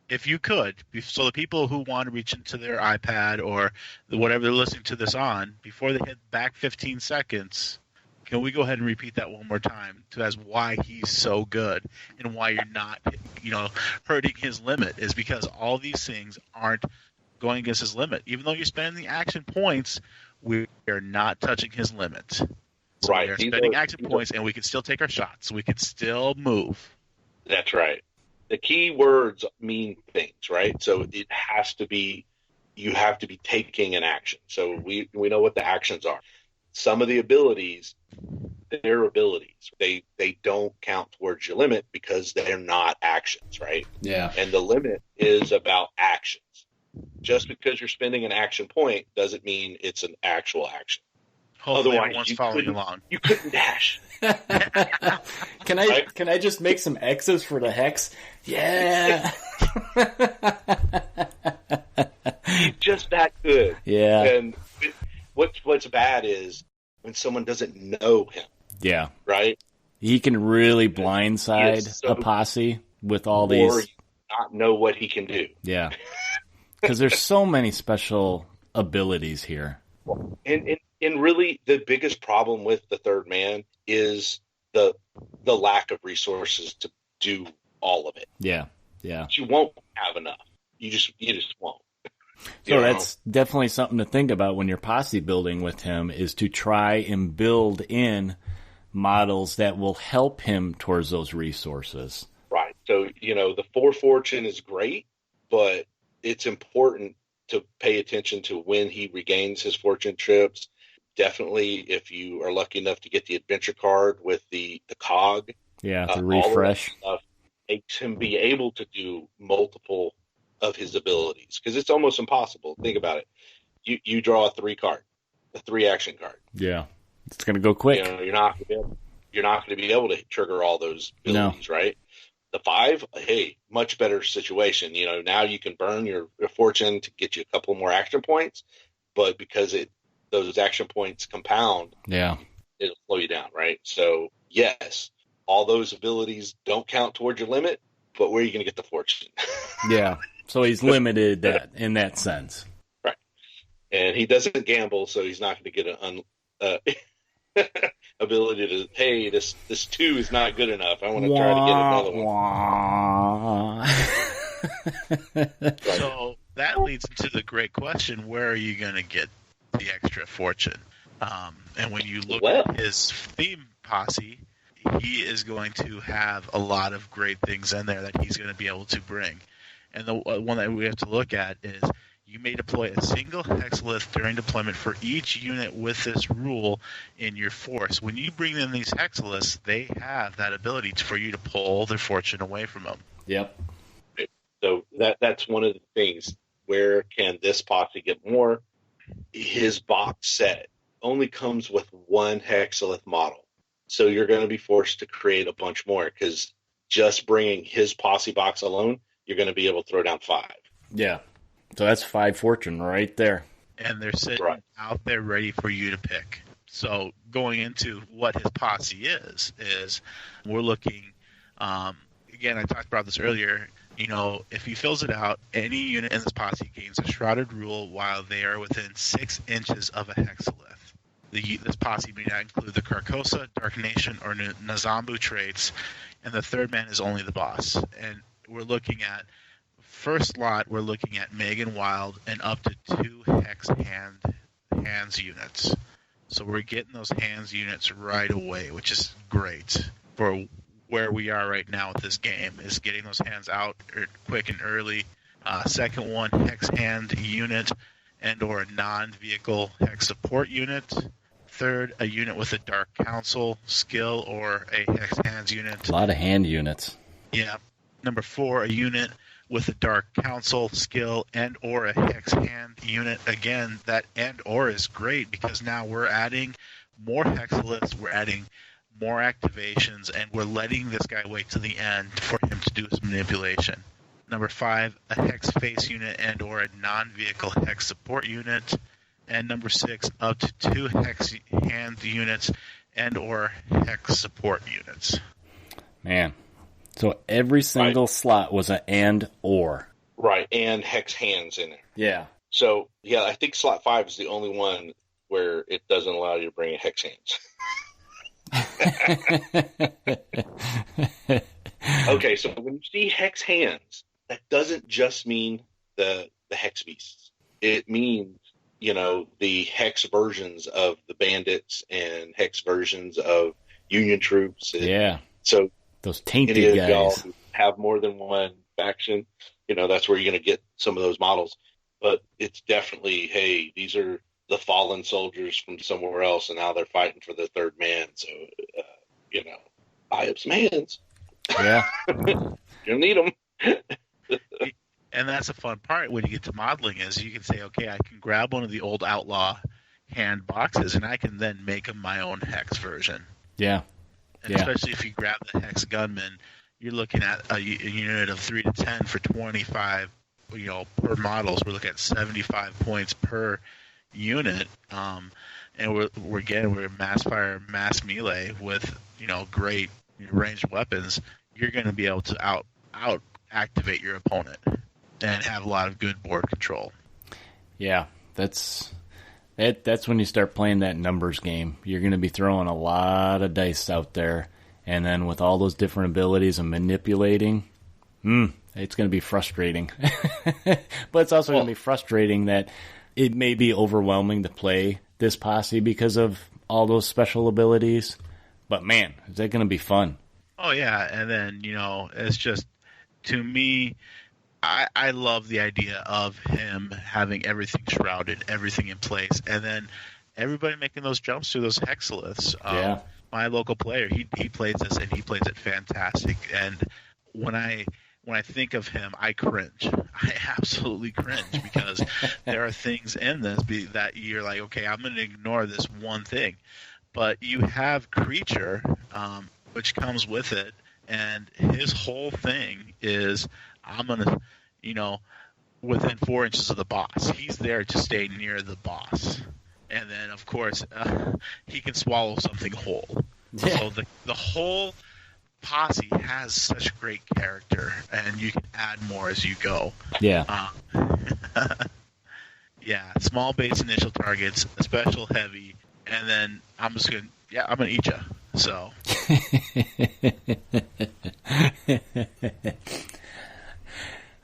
If you could, so the people who want to reach into their iPad or whatever they're listening to this on, before they hit back 15 seconds, can we go ahead and repeat that one more time as why he's so good and why you're not, hurting his limit is because all these things aren't going against his limit. Even though you're spending the action points, we are not touching his limit. So right. We're spending action points, and we can still take our shots. We can still move. That's right. The key words mean things, right? So it has to be, you have to be taking an action. So we know what the actions are. Some of the abilities their abilities. They don't count towards your limit because they're not actions, right? Yeah. And the limit is about actions. Just because you're spending an action point doesn't mean it's an actual action. Hopefully Otherwise, everyone's following along. You couldn't dash. Can I just make some X's for the hex? Yeah. Just that good. Yeah. And what's bad is when someone doesn't know him. Yeah. Right? He can really blindside a posse with all these. Or not know what he can do. Yeah. Because there's so many special abilities here. And really, the biggest problem with the third man is the lack of resources to do all of it. Yeah, yeah. You won't have enough. You just won't. So that's definitely something to think about when you're posse building with him, is to try and build in models that will help him towards those resources. Right. So, the 4 fortune is great, but it's important to pay attention to when he regains his fortune trips. Definitely, if you are lucky enough to get the adventure card with the cog. Yeah, the refresh. All of that stuff makes him be able to do multiple of his abilities, because it's almost impossible. Think about it. You draw a 3 action card. Yeah, it's going to go quick. You're not going to be able to trigger all those abilities, right? The 5, hey, much better situation. Now you can burn your fortune to get you a couple more action points, but because those action points compound, it'll slow you down, right? So yes, all those abilities don't count towards your limit, but where are you going to get the fortune? Yeah, so he's limited in that sense, right? And he doesn't gamble, so he's not going to get an ability to, hey, this 2 is not good enough. I want to try to get another one. So that leads into the great question: where are you going to get the extra fortune? And when you look at his theme posse, he is going to have a lot of great things in there that he's going to be able to bring. And the one that we have to look at is, you may deploy a single hexalith during deployment for each unit with this rule in your force. When you bring in these hexaliths, they have that ability for you to pull their fortune away from them. Yep. So that's one of the things. Where can this posse get more? His box set only comes with 1 hexalith model. So you're going to be forced to create a bunch more, because just bringing his posse box alone, you're going to be able to throw down 5. Yeah. So that's 5 fortune right there. And they're sitting out there ready for you to pick. So going into what his posse is we're looking, again, I talked about this earlier, if he fills it out, any unit in this posse gains a shrouded rule while they are within 6 inches of a hexalith. This posse may not include the Carcosa, Dark Nation, or Nazambu traits, and the third man is only the boss. And we're looking at, first lot, we're looking at Megan Wild and up to 2 hex hands units. So we're getting those hands units right away, which is great for where we are right now with this game, is getting those hands out quick and early. Second one, hex hand unit and or a non-vehicle hex support unit. Third, a unit with a Dark Council skill or a hex hands unit. A lot of hand units. Yeah. Number 4, a unit with a Dark Council skill and or a hex hand unit. Again, that and or is great, because now we're adding more hexaliths, we're adding more activations, and we're letting this guy wait to the end for him to do his manipulation. Number 5, a hex face unit and or a non-vehicle hex support unit. And number 6, up to 2 hex hand units and or hex support units. Man. So every single slot was an and or. Right, and hex hands in there. Yeah. So, yeah, I think slot 5 is the only one where it doesn't allow you to bring in hex hands. Okay, so when you see hex hands, that doesn't just mean the hex beasts. It means, the hex versions of the bandits and hex versions of Union troops. Yeah. So those tainted any of guys y'all who have more than one faction, that's where you're going to get some of those models. But it's definitely, hey, these are the fallen soldiers from somewhere else, and now they're fighting for the third man. So, buy up some hands. Yeah. You'll need them. And that's a fun part when you get to modeling is you can say, okay, I can grab one of the old Outlaw hand boxes, and I can then make them my own Hex version. Yeah. And especially if you grab the Hex Gunman, you're looking at a unit of 3 to 10 for 25, per models. We're looking at 75 points per unit. And we're mass fire, mass melee with, great ranged weapons. You're going to be able to out activate your opponent and have a lot of good board control. Yeah, that's when you start playing that numbers game. You're going to be throwing a lot of dice out there, and then with all those different abilities and manipulating, it's going to be frustrating. But it's also going to be frustrating that it may be overwhelming to play this posse because of all those special abilities. But man, is that going to be fun? Oh yeah, and then it's just, to me, I love the idea of him having everything shrouded, everything in place, and then everybody making those jumps through those hexaliths. Yeah. My local player, he plays this, and he plays it fantastic. And when I think of him, I cringe. I absolutely cringe because there are things in this that you're like, okay, I'm going to ignore this one thing. But you have Creature, which comes with it, and his whole thing is, I'm going to, within 4 inches of the boss. He's there to stay near the boss. And then, of course, he can swallow something whole. Yeah. So the whole posse has such great character, and you can add more as you go. Yeah. Yeah, small base initial targets, a special heavy, and then I'm going to eat you. So.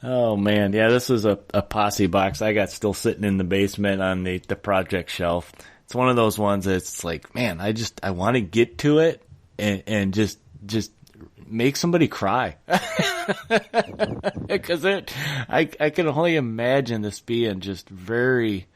Oh man, yeah, this is a posse box I got still sitting in the basement on the project shelf. It's one of those ones that's like, man, I want to get to it and just make somebody cry. Because I can only imagine this being just very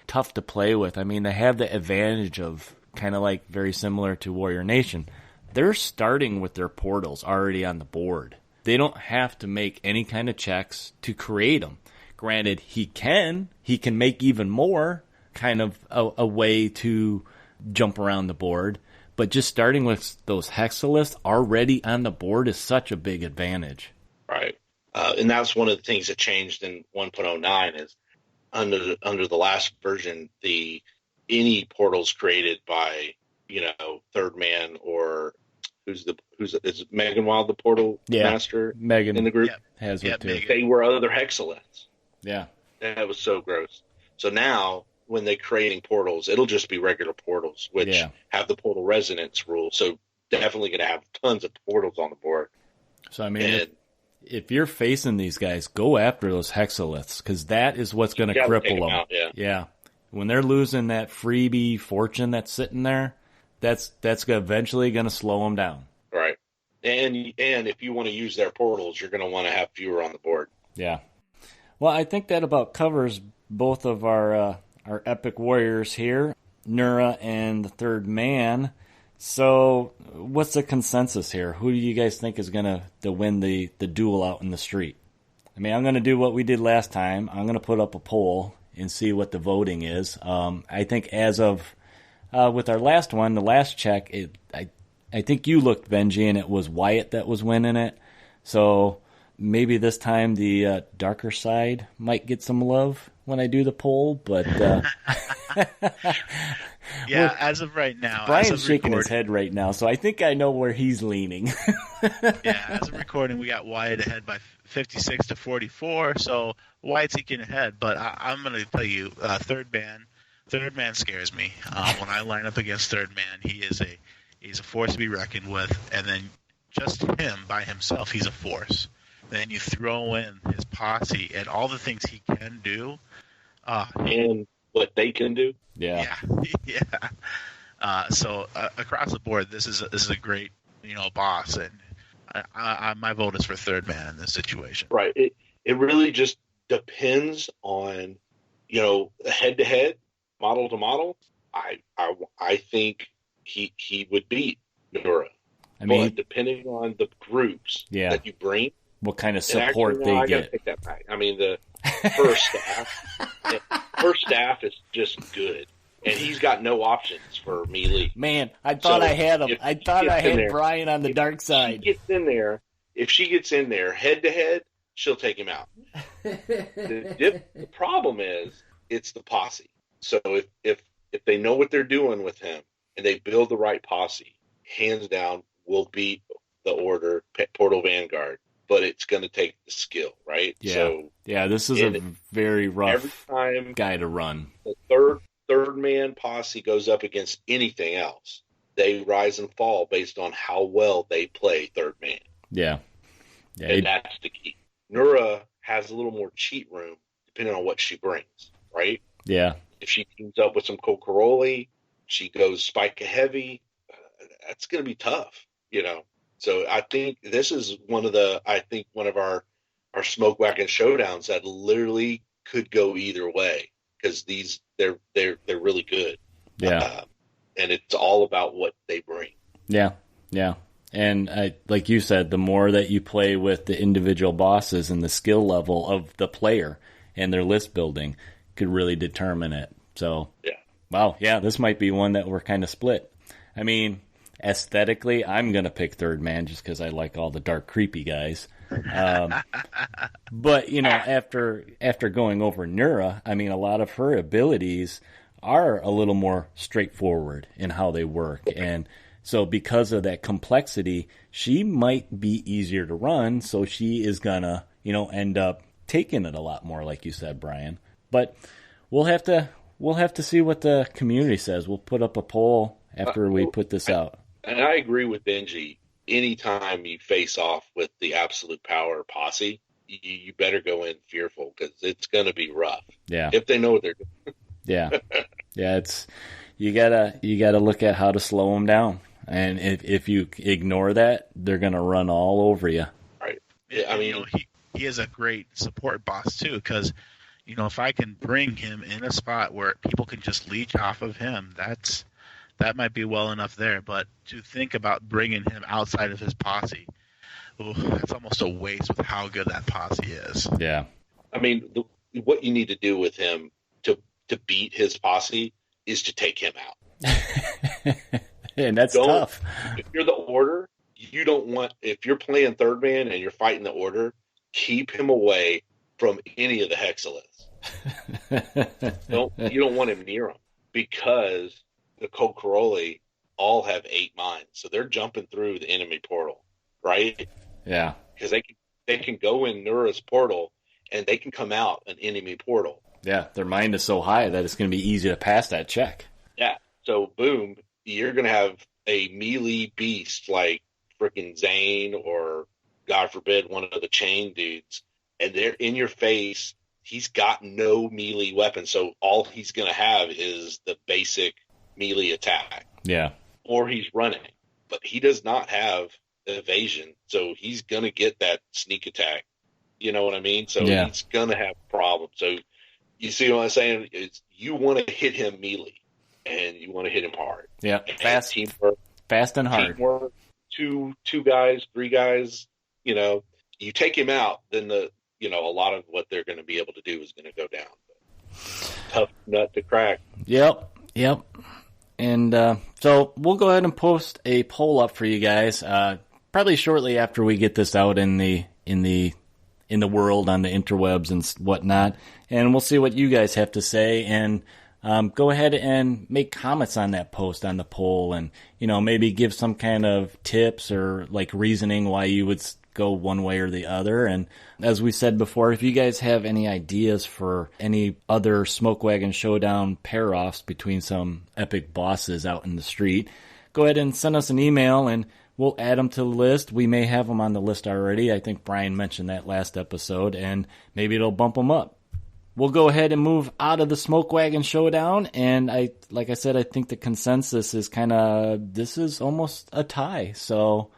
tough to play with. I mean, they have the advantage of kind of like very similar to Warrior Nation. They're starting with their portals already on the board. They don't have to make any kind of checks to create them. Granted, he can make even more, kind of a way to jump around the board. But just starting with those hexaliths already on the board is such a big advantage. Right. And that's one of the things that changed in 1.09 is under the last version, any portals created by, third man or is Megan Wild the portal master Megan in the group? Has it too. They were other hexaliths. Yeah. That was so gross. So now when they're creating portals, it'll just be regular portals, which have the portal resonance rule. So definitely going to have tons of portals on the board. So, I mean, if you're facing these guys, go after those hexaliths, because that is what's going to cripple them. Yeah. When they're losing that freebie fortune that's sitting there, that's eventually going to slow them down. Right. And if you want to use their portals, you're going to want to have fewer on the board. Yeah. Well, I think that about covers both of our epic warriors here, Nura and the third man. So what's the consensus here? Who do you guys think is going to win the duel out in the street? I mean, I'm going to do what we did last time. I'm going to put up a poll and see what the voting is. I think as of with our last one, the last check, I think you looked, Benji, and it was Wyatt that was winning it. So maybe this time the darker side might get some love when I do the poll, but yeah, as of right now, Brian's shaking his head right now, so I think I know where he's leaning. Yeah, as of recording, we got Wyatt ahead by 56 to 44, so Wyatt's eking ahead. But I'm going to tell you, third man scares me. When I line up against third man, he's a force to be reckoned with, and then just him by himself, he's a force. Then you throw in his posse and all the things he can do, and what they can do. Yeah. So across the board, this is a great boss, and my vote is for third man in this situation. Right. It really just depends on head to head. model to model, I think he would beat Nura. I mean, but depending on the groups that you bring, what kind of support they I get. gotta take that back. I mean, the first staff is just good, and he's got no options for melee. Man, I thought I had him. I thought I had Brian on the dark side. If she gets in there head to head, she'll take him out. The problem is it's the posse. So if they know what they're doing with him and they build the right posse, hands down will beat the Order Portal Vanguard. But it's going to take the skill, right? Yeah. So this is a very rough guy to run. The third man posse goes up against anything else. They rise and fall based on how well they play third man. Yeah. And that's the key. Nura has a little more cheat room depending on what she brings, right? Yeah. If she teams up with some Kokoroli, she goes Spike Heavy, that's going to be tough, So I think this is one of our Smoke-Wagon Showdowns that literally could go either way because they're really good. Yeah. And it's all about what they bring. Yeah. Yeah. And like you said, the more that you play with the individual bosses and the skill level of the player and their list building could really determine it. So, wow, this might be one that we're kind of split. I mean, aesthetically, I'm going to pick third man just because I like all the dark, creepy guys. But, after going over Nura, I mean, a lot of her abilities are a little more straightforward in how they work. And so because of that complexity, she might be easier to run. So she is going to, end up taking it a lot more, like you said, Brian. But we'll have to see what the community says. We'll put up a poll after we put this out. And I agree with Benji. Anytime you face off with the absolute power posse, you better go in fearful because it's going to be rough. Yeah. If they know what they're doing. Yeah. It's you gotta look at how to slow them down. And if you ignore that, they're going to run all over you. Right. Yeah, I mean, he is a great support boss too because if I can bring him in a spot where people can just leech off of him, that might be well enough there. But to think about bringing him outside of his posse, it's almost a waste with how good that posse is. Yeah. I mean, what you need to do with him to beat his posse is to take him out. And that's tough. If you're the Order, you don't want, if you're playing third man and you're fighting the Order, keep him away from any of the Hexalists. You don't want him near him because the Kokoroli all have 8 mines, so they're jumping through the enemy portal, right? Yeah, because they can go in Nura's portal and they can come out an enemy portal. Yeah, their mind is so high that it's going to be easy to pass that check. Yeah, so boom, you're going to have a melee beast like freaking Zane or, God forbid, one of the chain dudes, and they're in your face. He's got no melee weapon, so all he's going to have is the basic melee attack. Yeah. Or he's running. But he does not have evasion, so he's going to get that sneak attack. You know what I mean? So he's going to have problems. So you see what I'm saying? You want to hit him melee, and you want to hit him hard. Yeah, and fast, teamwork, fast and hard. Teamwork, two guys, 3 guys. You take him out, then a lot of what they're going to be able to do is going to go down. But tough nut to crack. Yep. And so we'll go ahead and post a poll up for you guys, probably shortly after we get this out in the world on the interwebs and whatnot, and we'll see what you guys have to say. And go ahead and make comments on that post on the poll, and maybe give some kind of tips or like reasoning why you would go one way or the other. And as we said before, if you guys have any ideas for any other Smoke-Wagon Showdown pair-offs between some epic bosses out in the street, go ahead and send us an email and we'll add them to the list. We may have them on the list already. I think Brian mentioned that last episode, and maybe it'll bump them up. We'll go ahead and move out of the Smoke-Wagon Showdown, and like I said, I think the consensus is this is almost a tie. So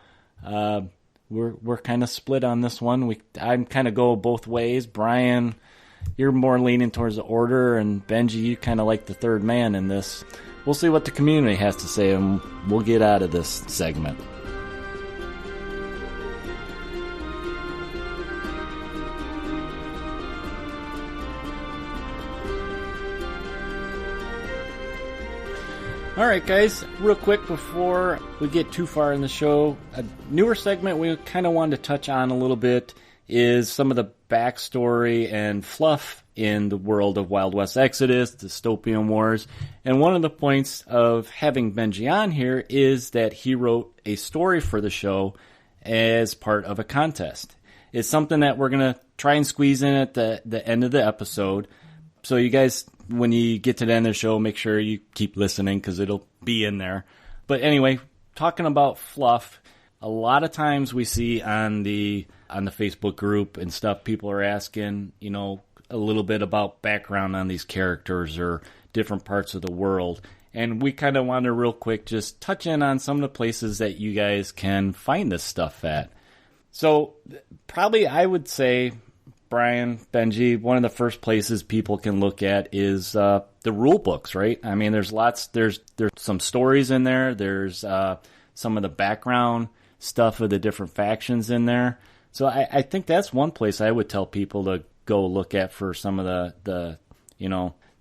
we're kind of split on this one. I kind of go both ways. Brian you're more leaning towards the Order, and Benji, you kind of like the third man in this. We'll see what the community has to say, and we'll get out of this segment. All right, guys, real quick before we get too far in the show, a newer segment we kind of wanted to touch on a little bit is some of the backstory and fluff in the world of Wild West Exodus, Dystopian Wars. And one of the points of having Benji on here is that he wrote a story for the show as part of a contest. It's something that we're going to try and squeeze in at the end of the episode. So you guys, when you get to the end of the show, make sure you keep listening because it'll be in there. But anyway, talking about fluff, a lot of times we see on the Facebook group and stuff, people are asking, a little bit about background on these characters or different parts of the world. And we kind of want to real quick just touch in on some of the places that you guys can find this stuff at. So probably I would say, Brian, Benji, one of the first places people can look at is the rule books, right? I mean, there's some stories in there. There's some of the background stuff of the different factions in there. So I think that's one place I would tell people to go look at for some of the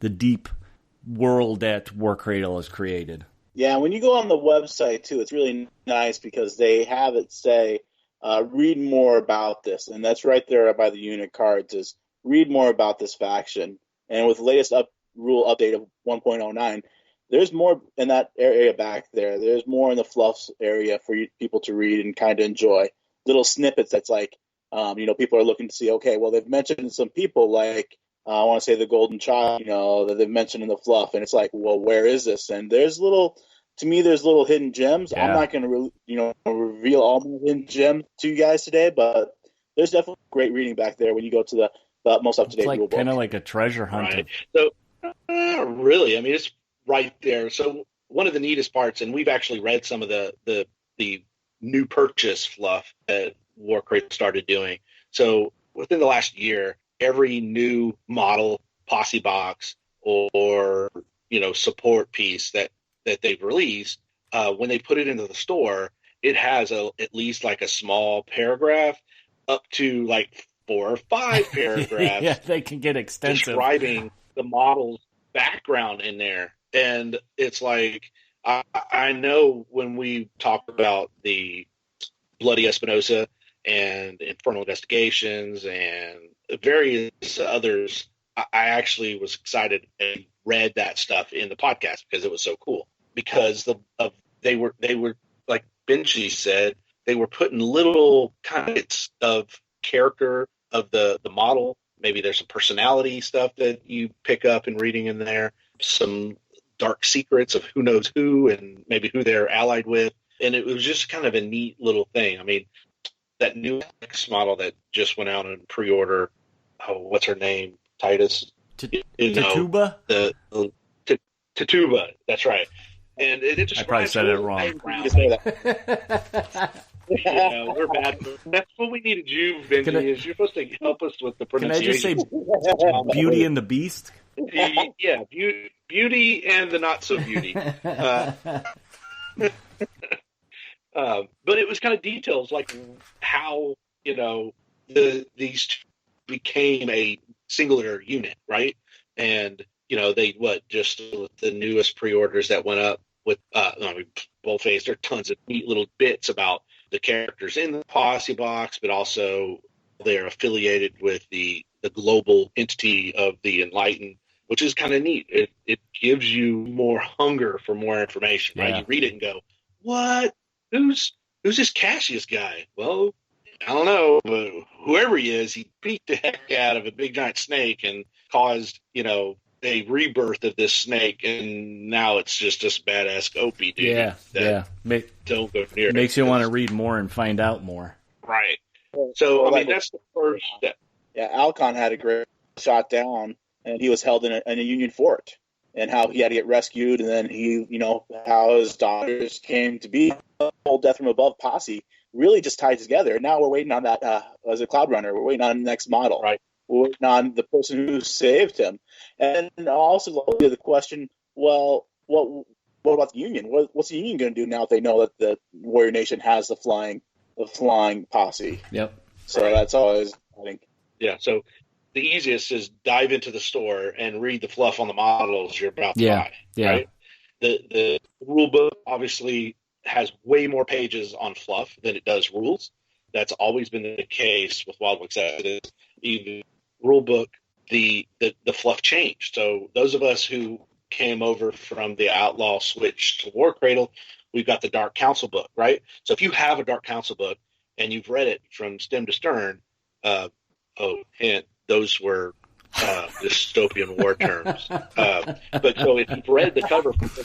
deep world that War Cradle has created. Yeah, when you go on the website too, it's really nice because they have it say, read more about this. And that's right there by the unit cards is read more about this faction. And with the latest rule update of 1.09, there's more in that area back there. There's more in the Fluffs area for people to read and kind of enjoy. Little snippets that's like, people are looking to see, okay, well, they've mentioned some people like, I want to say the Golden Child, that they've mentioned in the Fluff. And it's like, well, where is this? And there's little hidden gems. Yeah. I'm not going to, reveal all the hidden gems to you guys today, but there's definitely great reading back there when you go to the most up-to-date rule book. It's kind of like a treasure hunt. Right. So, really, I mean, it's right there. So one of the neatest parts, and we've actually read some of the new purchase fluff that War Cradle started doing. So within the last year, every new model, posse box, or support piece that they've released, when they put it into the store, it has at least like a small paragraph up to like 4 or 5 paragraphs. Yeah, they can get extensive. Describing the model's background in there. And it's like, I know when we talk about the Bloody Espinosa and Infernal Investigations and various others, I actually was excited and read that stuff in the podcast because it was so cool. Because they were like Benji said, they were putting little kinds of character of the model. Maybe there's some personality stuff that you pick up in reading in there, some dark secrets of who knows who and maybe who they're allied with. And it was just kind of a neat little thing. I mean, that new X model that just went out in pre-order, what's her name? Titus? Tatuba? Tatuba, that's right. And it just I probably said it wrong. We're bad. That's what we needed you, Benji, is you're supposed to help us with the pronunciation. Can I just say Beauty and the Beast? Yeah, Beauty and the Not-So-Beauty. But it was kind of details like how, these two became a singular unit, right? And, they just with the newest pre-orders that went up with, boldface, there are tons of neat little bits about the characters in the posse box, but also they're affiliated with the global entity of the Enlightened, which is kind of neat. It gives you more hunger for more information, right? Yeah. You read it and go, what? Who's this Cassius guy? Well, I don't know, but whoever he is, he beat the heck out of a big giant snake and caused, a rebirth of this snake, and now it's just this badass Opie dude. Yeah. Don't go near it. Makes you want to read more and find out more. Right. So, that's the first step. Yeah, Alcon had a great shot down, and he was held in a Union fort, and how he had to get rescued, and then he, how his daughters came to be. The whole Death from Above posse really just tied together. Now we're waiting on that, as a Cloud Runner, we're waiting on the next model. Right. waiting on the person who saved him. And also the question, well, what about the Union? What's the Union going to do now that they know that the Warrior Nation has the flying posse? Yep. So that's always, I think. Yeah. So the easiest is dive into the store and read the fluff on the models you're about to buy. Yeah. Right. The rule book obviously has way more pages on fluff than it does rules. That's always been the case with Wild West Exodus. Even rule book, the fluff changed. So those of us who came over from the Outlaw switch to War Cradle, we've got the Dark Council book, right? So if you have a Dark Council book and you've read it from stem to stern, hint, those were dystopian war terms. But so if you've read the cover to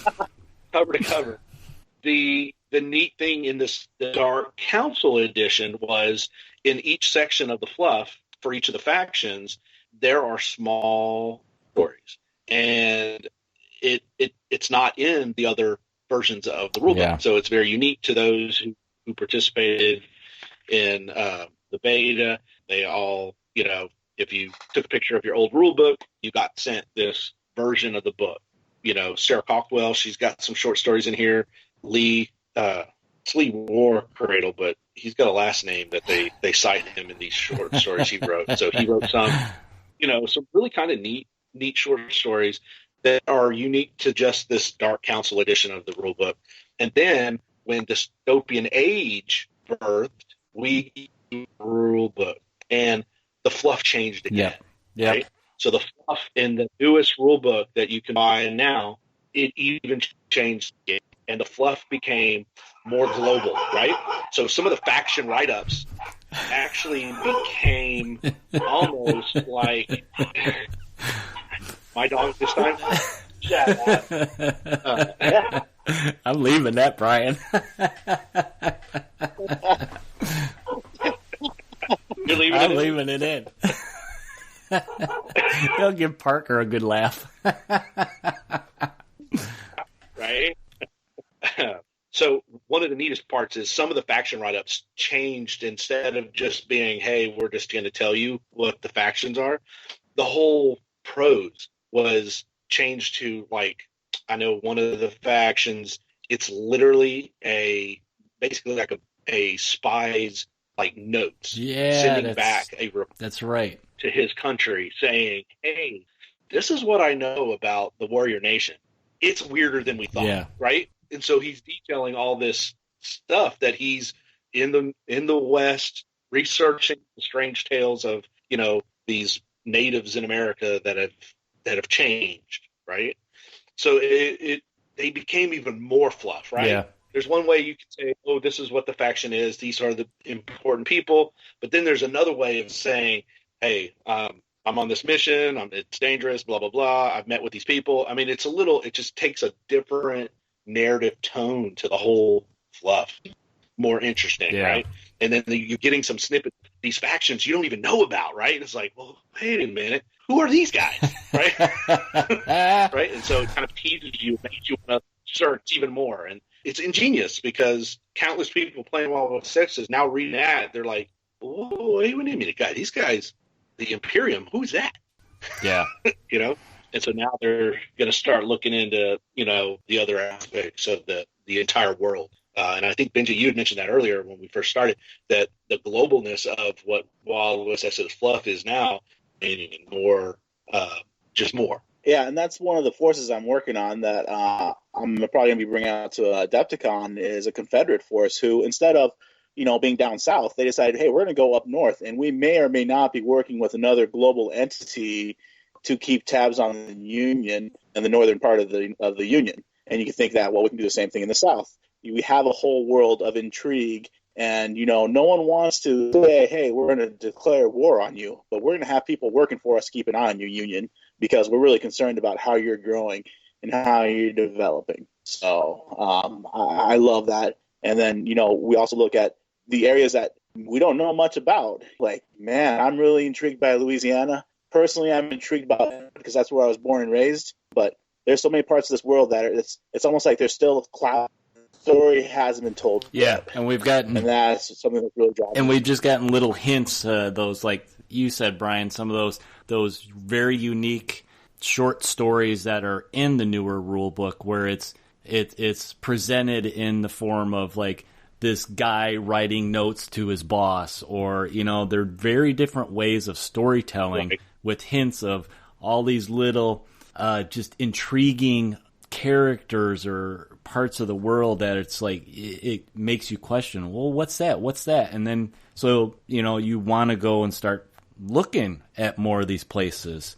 cover, the neat thing in the Dark Council edition was in each section of the fluff for each of the factions, there are small stories, and it's not in the other versions of the rulebook. So it's very unique to those who participated in the beta. They all, if you took a picture of your old rulebook, you got sent this version of the book. Sarah Cockwell, she's got some short stories in here. Lee, it's Lee War Cradle, but he's got a last name that they cite him in these short stories he wrote. So he wrote some really kind of neat short stories that are unique to just this Dark Council edition of the rulebook. And then when Dystopian Age birthed, we rulebook, and the fluff changed again. Yeah. Right? So the fluff in the newest rulebook that you can buy now, it even changed again. And the fluff became more global, right? So some of the faction write-ups actually became almost like my dog this time. I'm leaving that, Brian. You're leaving I'm leaving it in. It'll give Parker a good laugh. Right? So one of the neatest parts is some of the faction write-ups changed. Instead of just being, hey, we're just going to tell you what the factions are, the whole prose was changed to, like, I know one of the factions, it's literally basically like a spy's like notes, sending back that's right to his country saying, hey, this is what I know about the Warrior Nation. It's weirder than we thought, right? And so he's detailing all this stuff that he's in the West researching the strange tales of, these natives in America that have changed, right? So they became even more fluff, right? Yeah. There's one way you can say, oh, this is what the faction is. These are the important people. But then there's another way of saying, hey, I'm on this mission. It's dangerous, blah, blah, blah. I've met with these people. I mean, it just takes a different narrative tone to the whole fluff. More interesting, right? And then you're getting some snippets of these factions you don't even know about, right? And it's like, well, wait a minute. Who are these guys, right? Right? And so it kind of teases you, makes you want to search even more. And it's ingenious because countless people playing Wild West Exodus now reading that, they're like, whoa, wait a minute, guys. These guys, the Imperium, who's that? Yeah. And so now they're going to start looking into, the other aspects of the entire world. And I think, Benji, you had mentioned that earlier when we first started, that the globalness of what Wild West Exodus fluff is now, meaning more, just more. Yeah, and that's one of the forces I'm working on that I'm probably going to be bringing out to Adepticon is a Confederate force who, instead of, being down south, they decided, hey, we're going to go up north, and we may or may not be working with another global entity to keep tabs on the Union and the northern part of the Union. And you can think that, well, we can do the same thing in the south. We have a whole world of intrigue, and, no one wants to say, hey, we're going to declare war on you, but we're going to have people working for us to keep an eye on your Union because we're really concerned about how you're growing and how you're developing. So I love that. And then, we also look at the areas that we don't know much about. Like, man, I'm really intrigued by Louisiana. Personally, I'm intrigued by it because that's where I was born and raised. But there's so many parts of this world that it's almost like there's still clouds story hasn't been told yet. And we've gotten, and that's something that's really driving. And we've just gotten little hints, those, like you said, Brian, some of those very unique short stories that are in the newer rule book, where it's presented in the form of like this guy writing notes to his boss, or, you know, they're very different ways of storytelling, right, with hints of all these little just intriguing characters or parts of the world that it's like it makes you question, well, what's that, and then so, you know, you want to go and start looking at more of these places.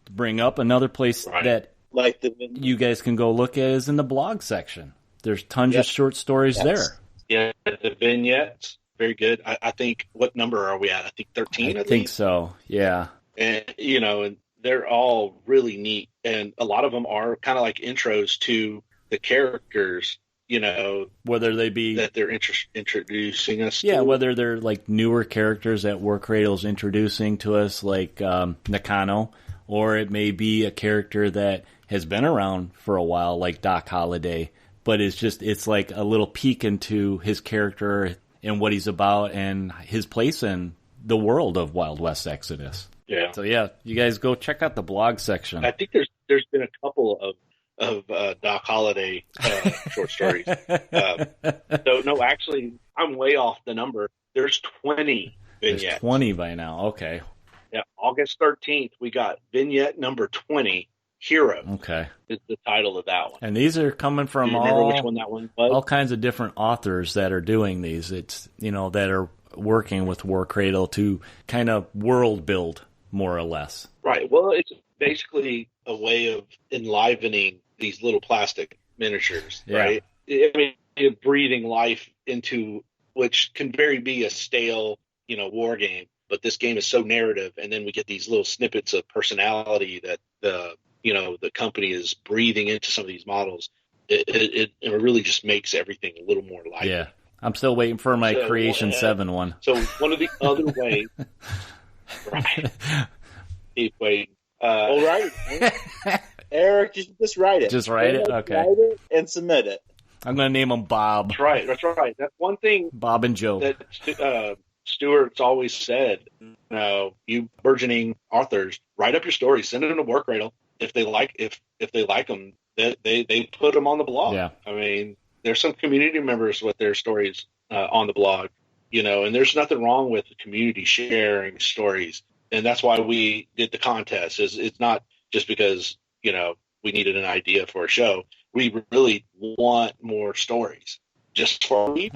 To bring up another place, right, that like you guys can go look at is in the blog section. There's tons of short stories there. Yeah, the vignettes, very good. I think, what number are we at? I think 13. I think so, yeah. And, you know, and they're all really neat, and a lot of them are kind of like intros to the characters, you know, whether they be that they're introducing us to. Whether they're like newer characters that War Cradle's introducing to us, like Nakano, or it may be a character that has been around for a while, like Doc Holliday, but it's like a little peek into his character and what he's about and his place in the world of Wild West Exodus. Yeah. So yeah, you guys go check out the blog section. I think there's been a couple of Doc Holliday short stories. So no, actually, I'm way off the number. There's 20 vignettes. There's 20 by now. Okay. Yeah, August 13th, we got vignette number 20. Hero. Okay. Is the title of that one. And these are coming from which one that one was? All kinds of different authors that are doing these. It's, you know, that are working with War Cradle to kind of world build, more or less. Right. Well, it's basically a way of enlivening these little plastic miniatures, right? I mean, breathing life into, which can very be a stale, you know, war game. But this game is so narrative, and then we get these little snippets of personality that the company is breathing into some of these models. It really just makes everything a little more light. Yeah, I'm still waiting for my Creation 7 one. So one of the other ways, right? Keep waiting. All right, Eric, just write it. Just write it. Okay. Write it and submit it. I'm going to name him Bob. That's right. That's one thing. Bob and Joe. That Stuart's always said, you burgeoning authors, write up your stories, send them to War Cradle. If they like them, they put them on the blog. Yeah. I mean, there's some community members with their stories on the blog, you know, and there's nothing wrong with the community sharing stories. And that's why we did the contest. It's not just because, you know, we needed an idea for a show. We really want more stories. Just for me,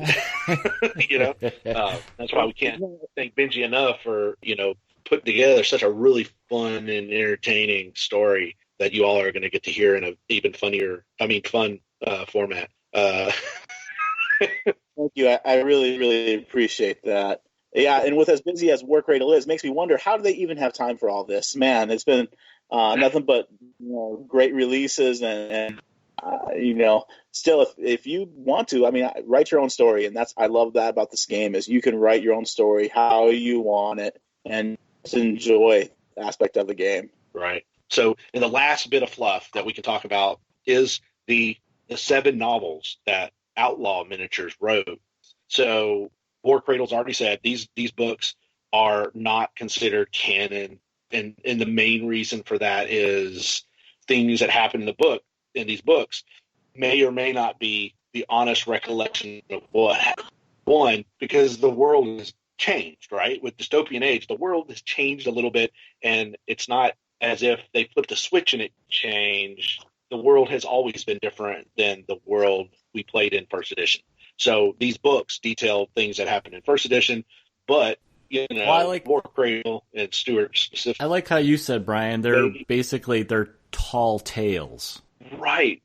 you know, that's why we can't thank Benji enough for, you know, putting together such a really fun and entertaining story that you all are going to get to hear in a even fun format. Thank you. I really, really appreciate that. Yeah, and with as busy as War Cradle is, makes me wonder, how do they even have time for all this? Man, it's been nothing but, you know, great releases and you know, still, if you want to, I mean, write your own story, and I love that about this game, is you can write your own story how you want it and just enjoy the aspect of the game. Right. So, in the last bit of fluff that we can talk about is the 7 novels that Outlaw Miniatures wrote. So, War Cradle's already said these books are not considered canon, and the main reason for that is things that happen in these books may or may not be the honest recollection of what happened. One, because the world has changed, right? With Dystopian Age, the world has changed a little bit, and it's not as if they flipped a switch and it changed. The world has always been different than the world we played in First Edition. So these books detail things that happened in First Edition, but, you know, War Cradle and Stuart specifically. I like how you said, Brian, they're tall tales. Right.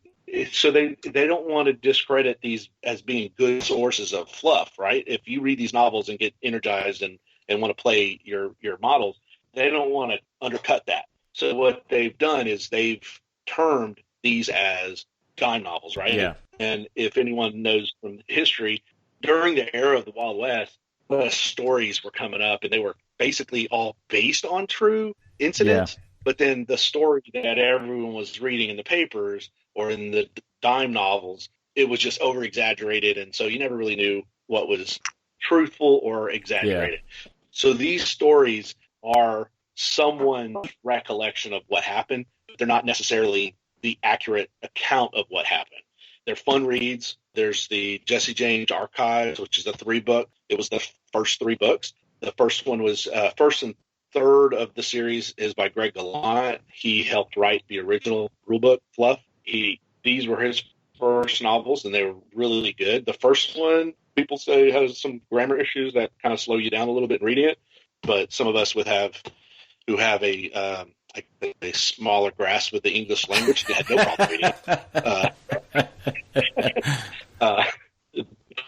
So they don't want to discredit these as being good sources of fluff, right? If you read these novels and get energized and want to play your models, they don't want to undercut that. So what they've done is they've termed these as dime novels, right? Yeah. And if anyone knows from history, during the era of the Wild West, stories were coming up, and they were basically all based on true incidents. Yeah. But then the story that everyone was reading in the papers or in the dime novels it was just over exaggerated, and so you never really knew what was truthful or exaggerated. Yeah. So these stories are someone's recollection of what happened, but they're not necessarily the accurate account of what happened. They're fun reads. There's the Jesse James Archives, which is a 3-book. It was the first 3 books. The first one was first and third of the series is by Greg Gallant. He helped write the original rulebook, Fluff. These were his first novels, and they were really good. The first one, people say, has some grammar issues that kind of slow you down a little bit reading it, but some of us who have a smaller grasp of the English language had no problem reading it.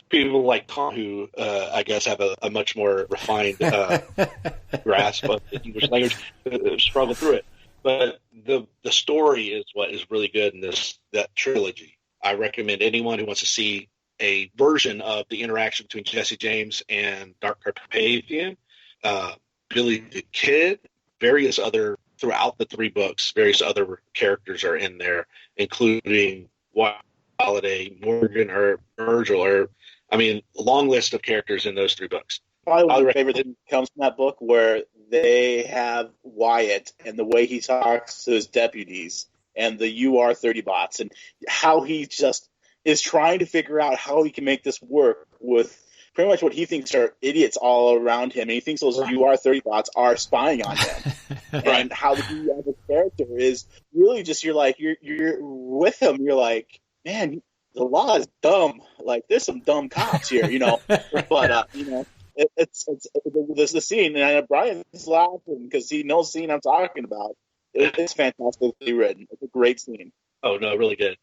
People like Tom, who I guess have a much more refined grasp of the English language, struggle through it. But the story is what is really good in that trilogy. I recommend anyone who wants to see a version of the interaction between Jesse James and Dark Carpathian, Billy the Kid, throughout the 3 books, various other characters are in there, including Holiday, Morgan, or Virgil, a long list of characters in those 3 books. Probably one of my favorite things comes from that book where they have Wyatt and the way he talks to his deputies and the UR-30 bots and how he just is trying to figure out how he can make this work with pretty much what he thinks are idiots all around him. And he thinks those UR-30 bots are spying on him. And how he as a character is really just, you're with him. You're like, man, the law is dumb. Like, there's some dumb cops here, But, it's the scene, and Brian's laughing because he knows the scene I'm talking about. It's fantastically written. It's a great scene. Oh, no, really good.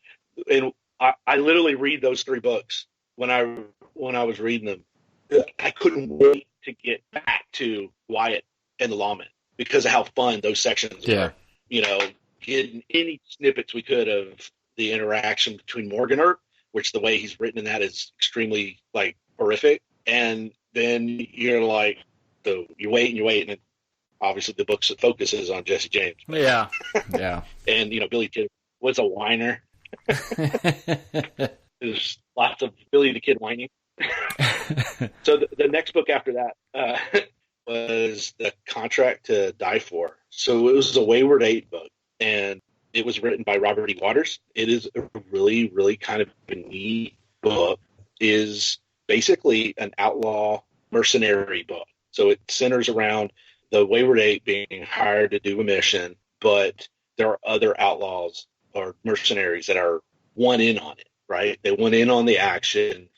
And I literally read those 3 books when I was reading them. I couldn't wait to get back to Wyatt and the lawman because of how fun those sections were. Getting any snippets we could of the interaction between Morgan, which the way he's written in that is extremely horrific. And then you're like, so you wait, and obviously the book focuses on Jesse James. Yeah, yeah. And Billy Kid was a whiner. There's lots of Billy the Kid whining. So the next book after that was The Contract to Die For. So it was a Wayward 8 book, and it was written by Robert E. Waters. It is a really, really kind of neat book. Is basically an outlaw mercenary book. So it centers around the Wayward 8 being hired to do a mission, but there are other outlaws or mercenaries that are one in on it, right? They went in on the action,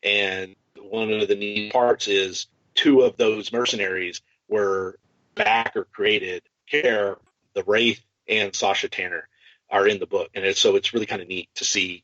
and one of the neat parts is 2 of those mercenaries were backer created. Care, the Wraith, and Sasha Tanner are in the book, and it's really kind of neat to see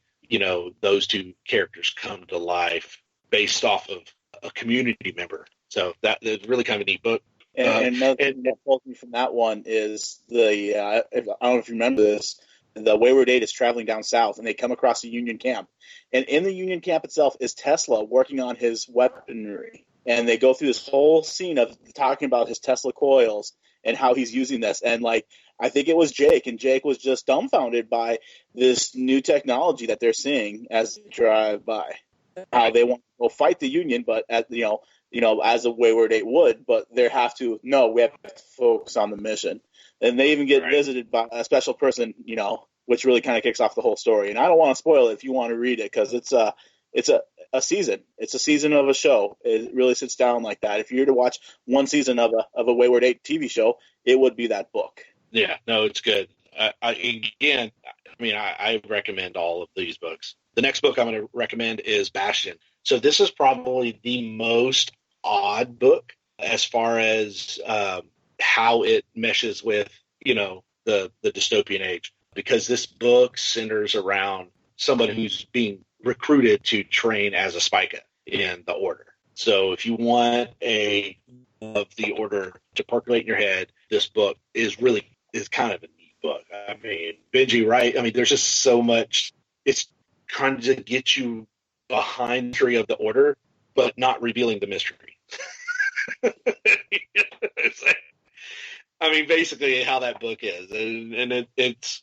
those 2 characters come to life based off of a community member. So that's really kind of a neat book. And another thing that pulls me from that one is I don't know if you remember this, the Wayward 8 is traveling down south, and they come across a Union camp. And in the Union camp itself is Tesla working on his weaponry. And they go through this whole scene of talking about his Tesla coils and how he's using this. And, I think it was Jake, and Jake was just dumbfounded by this new technology that they're seeing as they drive by. How they want to go fight the Union, but as a Wayward 8 would, but we have to focus on the mission. And they even get visited by a special person, which really kind of kicks off the whole story. And I don't want to spoil it if you want to read it, because it's a season. It's a season of a show. It really sits down like that. If you're to watch one season of a Wayward 8 TV show, it would be that book. Yeah, no, it's good. I recommend all of these books. The next book I'm going to recommend is Bastion. So this is probably the most odd book as far as how it meshes with, the dystopian age, because this book centers around someone who's being recruited to train as a Spica in the Order. So if you want of the Order to percolate in your head, this book is kind of a neat book. Benji, right? There's just so much. It's kind of to get you behind the tree of the Order, but not revealing the mystery. Basically how that book is, and it's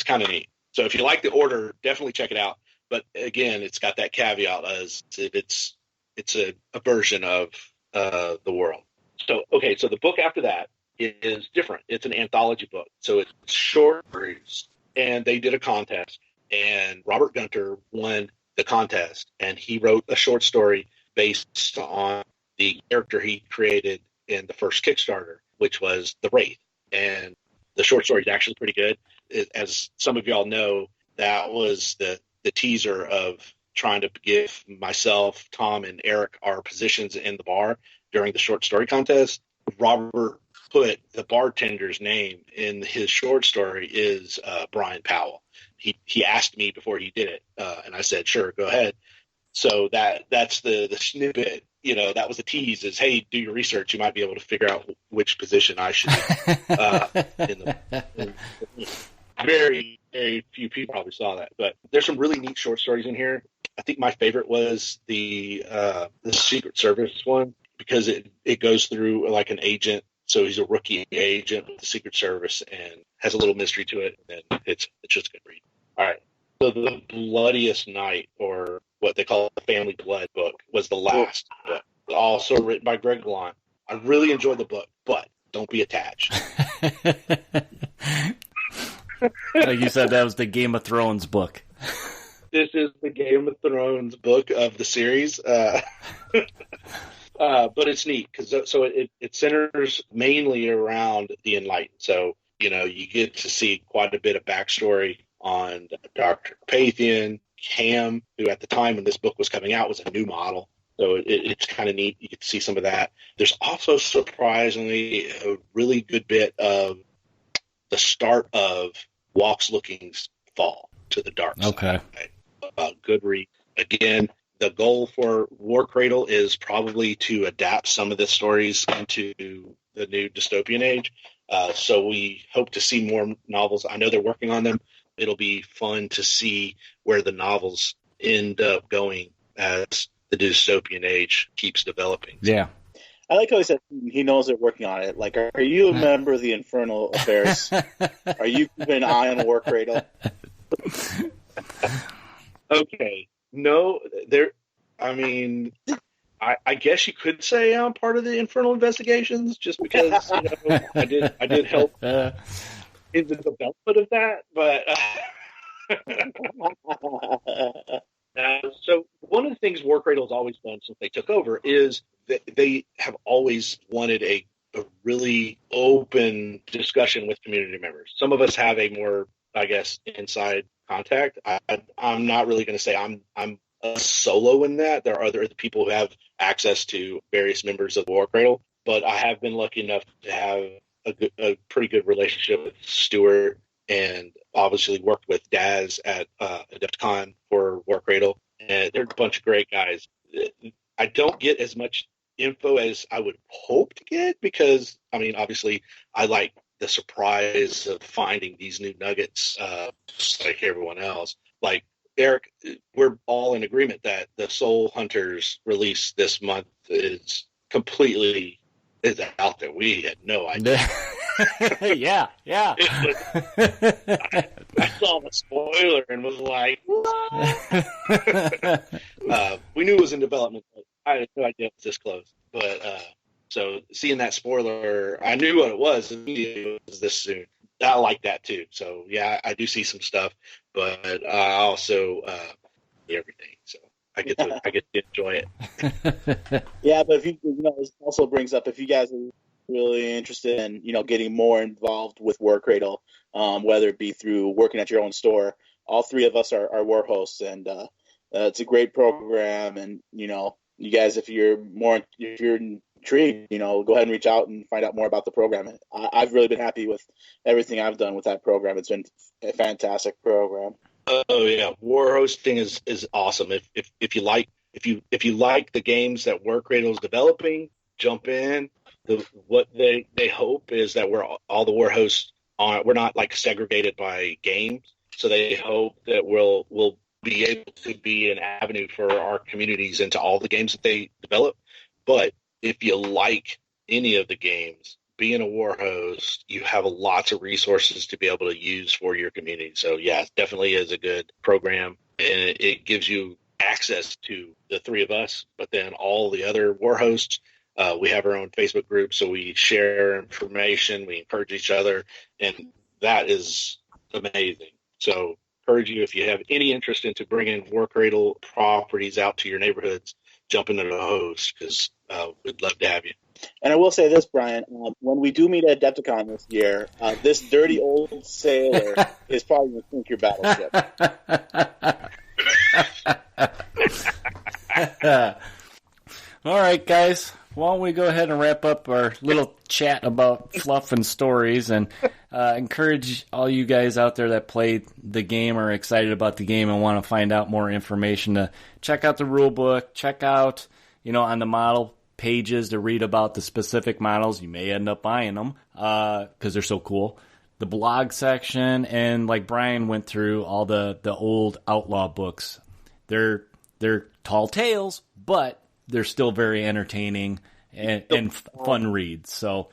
kind of neat. So if you like the Order, definitely check it out. But again, it's got that caveat as if it's a version of the world. So the book after that is different. It's an anthology book, so it's short stories, and they did a contest, and Robert Gunter won the contest, and he wrote a short story based on the character he created in the first Kickstarter, which was the Wraith. And the short story is actually pretty good. As some of y'all know, that was the teaser of trying to give myself, Tom, and Eric our positions in the bar during the short story contest. Robert put the bartender's name in his short story is Brian Powell. He asked me before he did it, and I said, sure, go ahead. So that's the snippet. That was the tease is, hey, do your research. You might be able to figure out which position I should be. Very, very few people probably saw that. But there's some really neat short stories in here. I think my favorite was the Secret Service one, because it goes through like an agent. So he's a rookie agent with the Secret Service and has a little mystery to it. And it's just a good read. All right. So the Bloodiest Night, or what they call the Family Blood book, was the last book. Also written by Greg Glon. I really enjoyed the book, but don't be attached. Like you said, that was the Game of Thrones book. This is the Game of Thrones book of the series. But it's neat because it centers mainly around the Enlightened. So, you get to see quite a bit of backstory on Dr. Pathian, Cam, who at the time when this book was coming out was a new model. So it's kind of neat. You get to see some of that. There's also surprisingly a really good bit of the start of Walk's Looking's fall to the dark side. Okay. Good read. Again, the goal for War Cradle is probably to adapt some of the stories into the new dystopian age. So we hope to see more novels. I know they're working on them. It'll be fun to see where the novels end up going as the dystopian age keeps developing. Yeah. I like how he said he knows they're working on it. Like, are you a member of the Infernal Affairs? Are you keeping an eye on War Cradle? Okay. No, I guess you could say I'm part of the Infernal Investigations just because I did help in the development of that. But so one of the things War Cradle's always done since they took over is that they have always wanted a really open discussion with community members. Some of us have a more, I guess, inside contact. I'm not really going to say I'm a solo in that. There are other people who have access to various members of War Cradle, but I have been lucky enough to have a pretty good relationship with Stuart, and obviously worked with Daz at Adepticon for War Cradle. And they're a bunch of great guys. I don't get as much info as I would hope to get because, obviously I like the surprise of finding these new nuggets, just like everyone else. Like Eric, we're all in agreement that the Soul Hunters release this month is out there. We had no idea. yeah. I saw the spoiler and was like, what? We knew it was in development, but I had no idea it was this close. But so seeing that spoiler, I knew what it was. It was this soon. I like that too. So yeah, I do see some stuff, but I also see everything. So I get to enjoy it. Yeah, but if this also brings up if you guys are really interested in getting more involved with War Cradle, whether it be through working at your own store. All three of us are war hosts, and it's a great program. And you guys, if you're intrigued, go ahead and reach out and find out more about the program. I've really been happy with everything I've done with that program. It's been a fantastic program. Oh yeah, war hosting is awesome. If you like the games that War Cradle is developing, jump in. What they hope is that we're all the war hosts we're not like segregated by games. So they hope that we'll be able to be an avenue for our communities into all the games that they develop. But if you like any of the games, being a war host, you have lots of resources to be able to use for your community. So yeah, it definitely is a good program. it gives you access to the three of us, but then all the other war hosts. We have our own Facebook group, so we share information, we encourage each other, and that is amazing. So encourage you, if you have any interest into bringing War Cradle properties out to your neighborhoods, jump into the host, because we'd love to have you. And I will say this, Brian, when we do meet at Adepticon this year, this dirty old sailor is probably going to sink your battleship. All right, guys. Why don't we go ahead and wrap up our little chat about fluff and stories, and encourage all you guys out there that play the game or are excited about the game and want to find out more information to check out the rule book, check out, on the model pages to read about the specific models. You may end up buying them because they're so cool. The blog section, and like Brian went through, all the old outlaw books. They're tall tales, but they're still very entertaining and fun reads. So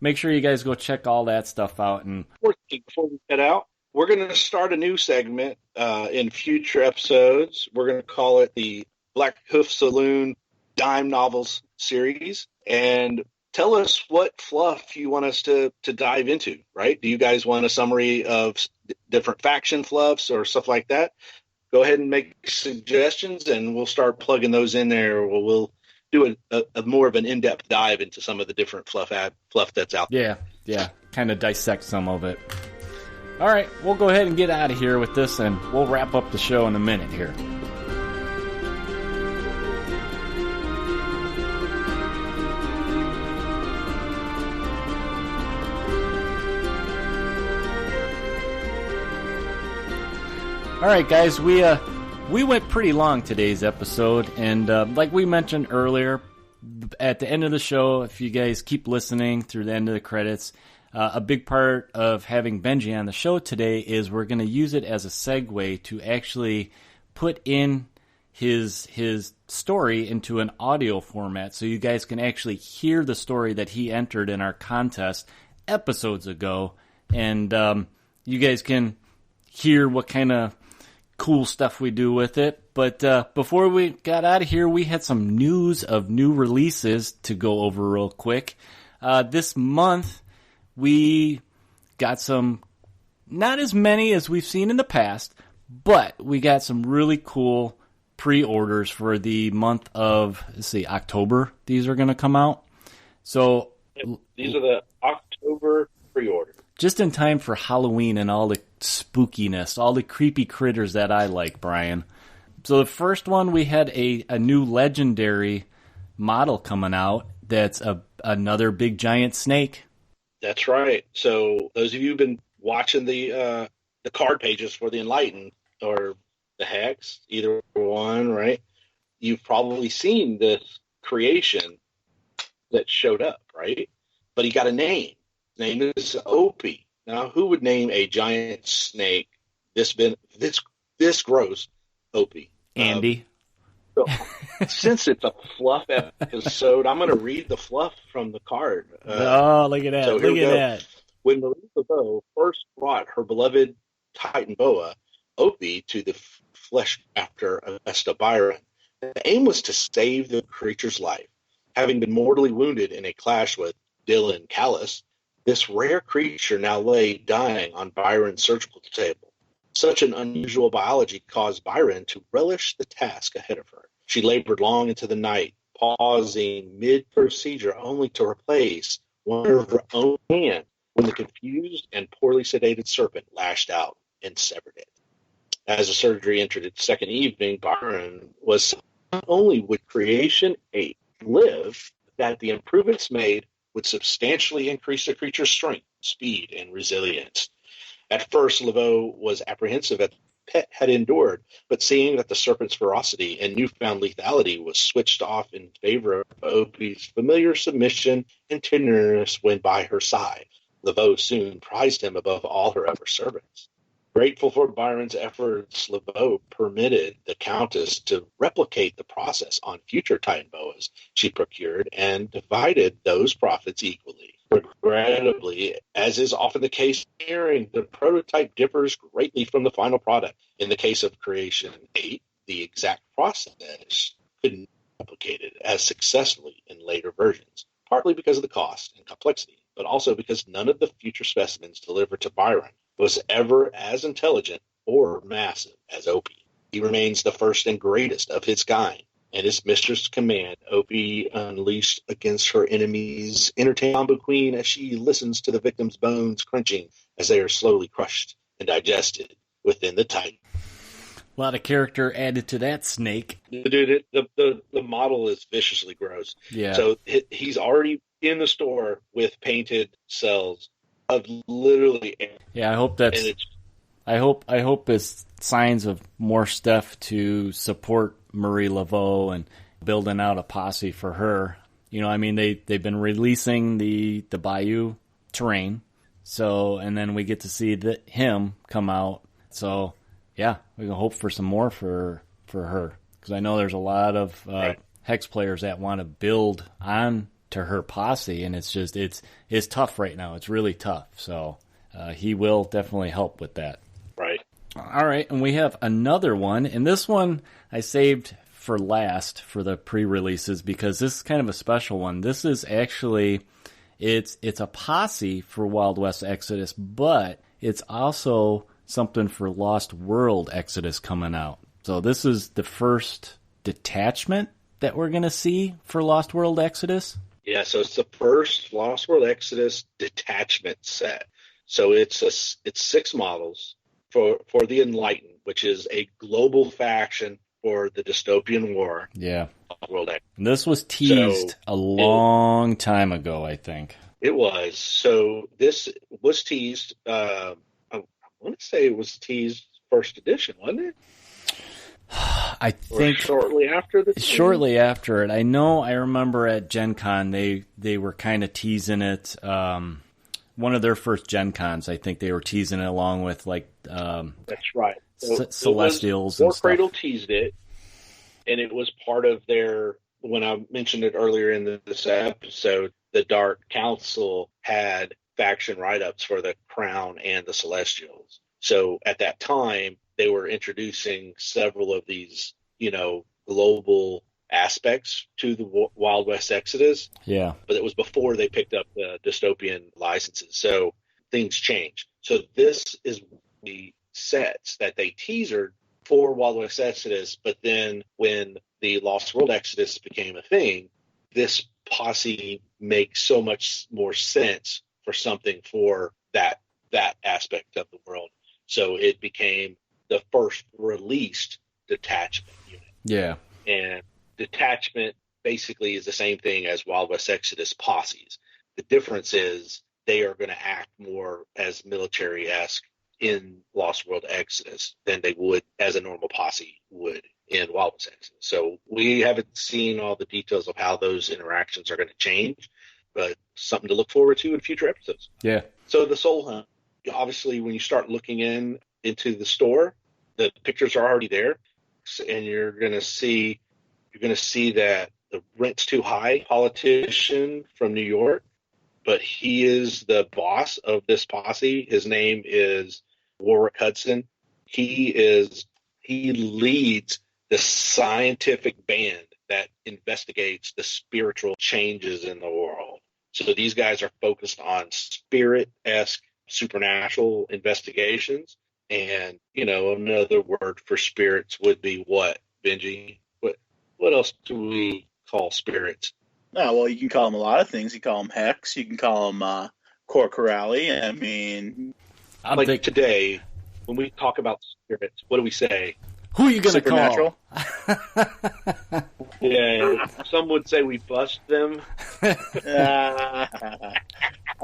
make sure you guys go check all that stuff out. And before we head out, we're going to start a new segment in future episodes. We're going to call it the Blackhoof Saloon Dime Novels series. And tell us what fluff you want us to dive into, right? Do you guys want a summary of different faction fluffs or stuff like that? Go ahead and make suggestions, and we'll start plugging those in there. We'll do a more of an in-depth dive into some of the different fluff that's out there. Yeah, kind of dissect some of it. All right, we'll go ahead and get out of here with this, and we'll wrap up the show in a minute here. All right, guys, we went pretty long today's episode, and like we mentioned earlier, at the end of the show, if you guys keep listening through the end of the credits, a big part of having Benji on the show today is we're going to use it as a segue to actually put in his story into an audio format, so you guys can actually hear the story that he entered in our contest episodes ago, and you guys can hear what kind of cool stuff we do with it. But before we got out of here, we had some news of new releases to go over real quick. This month, we got some, not as many as we've seen in the past, but we got some really cool pre-orders for the month of, October. These are going to come out. So these are the October pre-orders. Just in time for Halloween and all the spookiness, all the creepy critters that I like, Brian. So the first one, we had a new legendary model coming out that's another big giant snake. That's right. So those of you who've been watching the card pages for the Enlightened or the Hex, either one, right? You've probably seen this creation that showed up, right? But he got a name. His name is Opie. Now, who would name a giant snake this gross Opie? Andy. So, since it's a fluff episode, I'm going to read the fluff from the card. Look at that. So look at that. When Marie Laveau first brought her beloved Titan boa, Opie, to the flesh after Augusta Byron, the aim was to save the creature's life. Having been mortally wounded in a clash with Dylan Callis, this rare creature now lay dying on Byron's surgical table. Such an unusual biology caused Byron to relish the task ahead of her. She labored long into the night, pausing mid-procedure only to replace one of her own hands when the confused and poorly sedated serpent lashed out and severed it. As the surgery entered its second evening, Byron was not only would creation 8 live, that the improvements made would substantially increase the creature's strength, speed, and resilience. At first, Laveau was apprehensive at the pet had endured, but seeing that the serpent's ferocity and newfound lethality was switched off in favor of Opie's familiar submission and tenderness when by her side, Laveau soon prized him above all her other servants. Grateful for Byron's efforts, Laveau permitted the Countess to replicate the process on future Titan boas she procured and divided those profits equally. Regrettably, as is often the case here, the prototype differs greatly from the final product. In the case of Creation 8, the exact process couldn't be replicated as successfully in later versions, partly because of the cost and complexity, but also because none of the future specimens delivered to Byron was ever as intelligent or massive as Opie. He remains the first and greatest of his kind, and his mistress' command, Opie unleashed against her enemies, entertain Mambo Queen as she listens to the victim's bones crunching as they are slowly crushed and digested within the Titan. A lot of character added to that snake. Dude, the model is viciously gross. Yeah. So he's already in the store with painted cells of literally. Yeah, I hope that's. I hope it's signs of more stuff to support Marie Laveau and building out a posse for her. You know, I mean, they've been releasing the Bayou terrain, so, and then we get to see him come out. So, yeah, we can hope for some more for her, because I know there's a lot of Hex players that want to build on to her posse, and it's just it's tough right now. It's really tough. So he will definitely help with that. Right. All right, and we have another one, and this one I saved for last for the pre-releases because this is kind of a special one. This is actually it's a posse for Wild West Exodus, but it's also something for Lost World Exodus coming out. So this is the first detachment that we're going to see for Lost World Exodus. Yeah, so it's the first Lost World Exodus detachment set. So it's 6 models for the Enlightened, which is a global faction for the dystopian war. Yeah. World Exodus. And this was teased a long time ago, I think. It was. So this was teased. I want to say it was teased first edition, wasn't it? I think shortly after the shortly after it. I know. I remember at Gen Con they were kind of teasing it. One of their first Gen Cons, I think they were teasing it along with like that's right. So Celestials and stuff. Cradle teased it, and it was part of their. When I mentioned it earlier in this episode, the Dark Council had faction write-ups for the Crown and the Celestials. So at that time, they were introducing several of these, global aspects to the Wild West Exodus. Yeah. But it was before they picked up the dystopian licenses. So things changed. So this is the sets that they teasered for Wild West Exodus. But then when the Lost World Exodus became a thing, this posse makes so much more sense for something for that aspect of the world. So it became the first released detachment unit. Yeah. And detachment basically is the same thing as Wild West Exodus posses. The difference is they are going to act more as military-esque in Lost World Exodus than they would as a normal posse would in Wild West Exodus. So we haven't seen all the details of how those interactions are going to change, but something to look forward to in future episodes. Yeah. So the Soul Hunt, obviously, when you start looking into the store, the pictures are already there, and you're going to see that the Rent's Too High politician from New York, but he is the boss of this posse. His name is Warwick Hudson. He leads the scientific band that investigates the spiritual changes in the world. So these guys are focused on spirit-esque supernatural investigations. And, another word for spirits would be what, Benji? What else do we call spirits? Oh, well, you can call them a lot of things. You call them Hex. You can call them Corcorelli. I mean... today, when we talk about spirits, what do we say? Who are you going to call? Yeah, some would say we bust them. I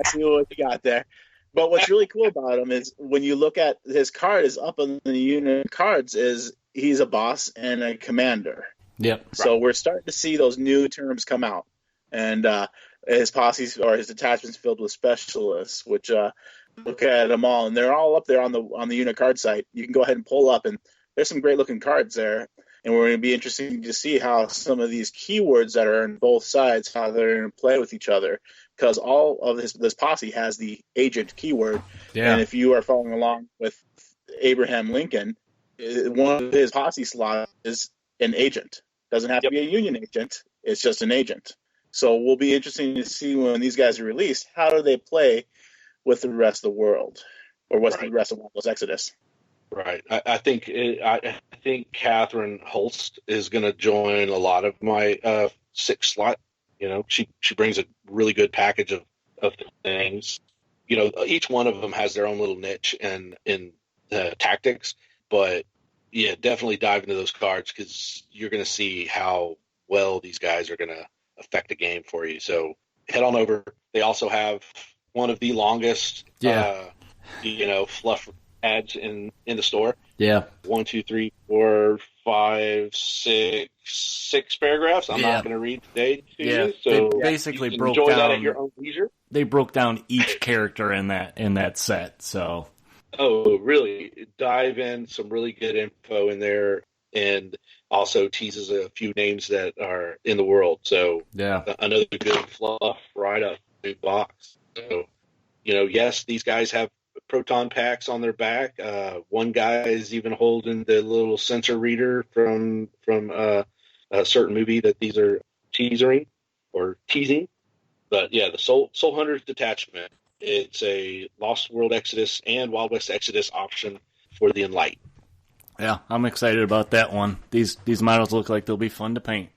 see what you got there. But what's really cool about him is when you look at his card is up on the unit cards is he's a boss and a commander. Yep. So we're starting to see those new terms come out. And his posses or his detachments filled with specialists, which look at them all, and they're all up there on the unit card site. You can go ahead and pull up, and there's some great looking cards there. And we're going to be interesting to see how some of these keywords that are in both sides, how they're going to play with each other. Because all of this posse has the agent keyword. Yeah. And if you are following along with Abraham Lincoln, one of his posse slots is an agent. Doesn't have to be a union agent. It's just an agent. So we'll be interesting to see when these guys are released, how do they play with the rest of the world, or what's the rest of Wildwest Exodus? Right. I think Catherine Holst is going to join a lot of my 6 slot. You know, she brings a really good package of things. You know, each one of them has their own little niche in tactics, but yeah, definitely dive into those cards because you're going to see how well these guys are going to affect the game for you. So head on over. They also have one of the longest, fluff ads in the store. Yeah. 1, 2, 3, 4, 5, 6 paragraphs. I'm not going to read today to you. So they basically you can broke enjoy down that at your own leisure. They broke down each character in that set. So. Oh, really? Dive in some really good info in there, and also teases a few names that are in the world. So another good fluff right up big box. So, yes, these guys have proton packs on their back. One guy is even holding the little sensor reader from a certain movie that these are teasing. But yeah, the Soul Hunters Detachment. It's a Lost World Exodus and Wild West Exodus option for the Enlightened. Yeah, I'm excited about that one. These models look like they'll be fun to paint.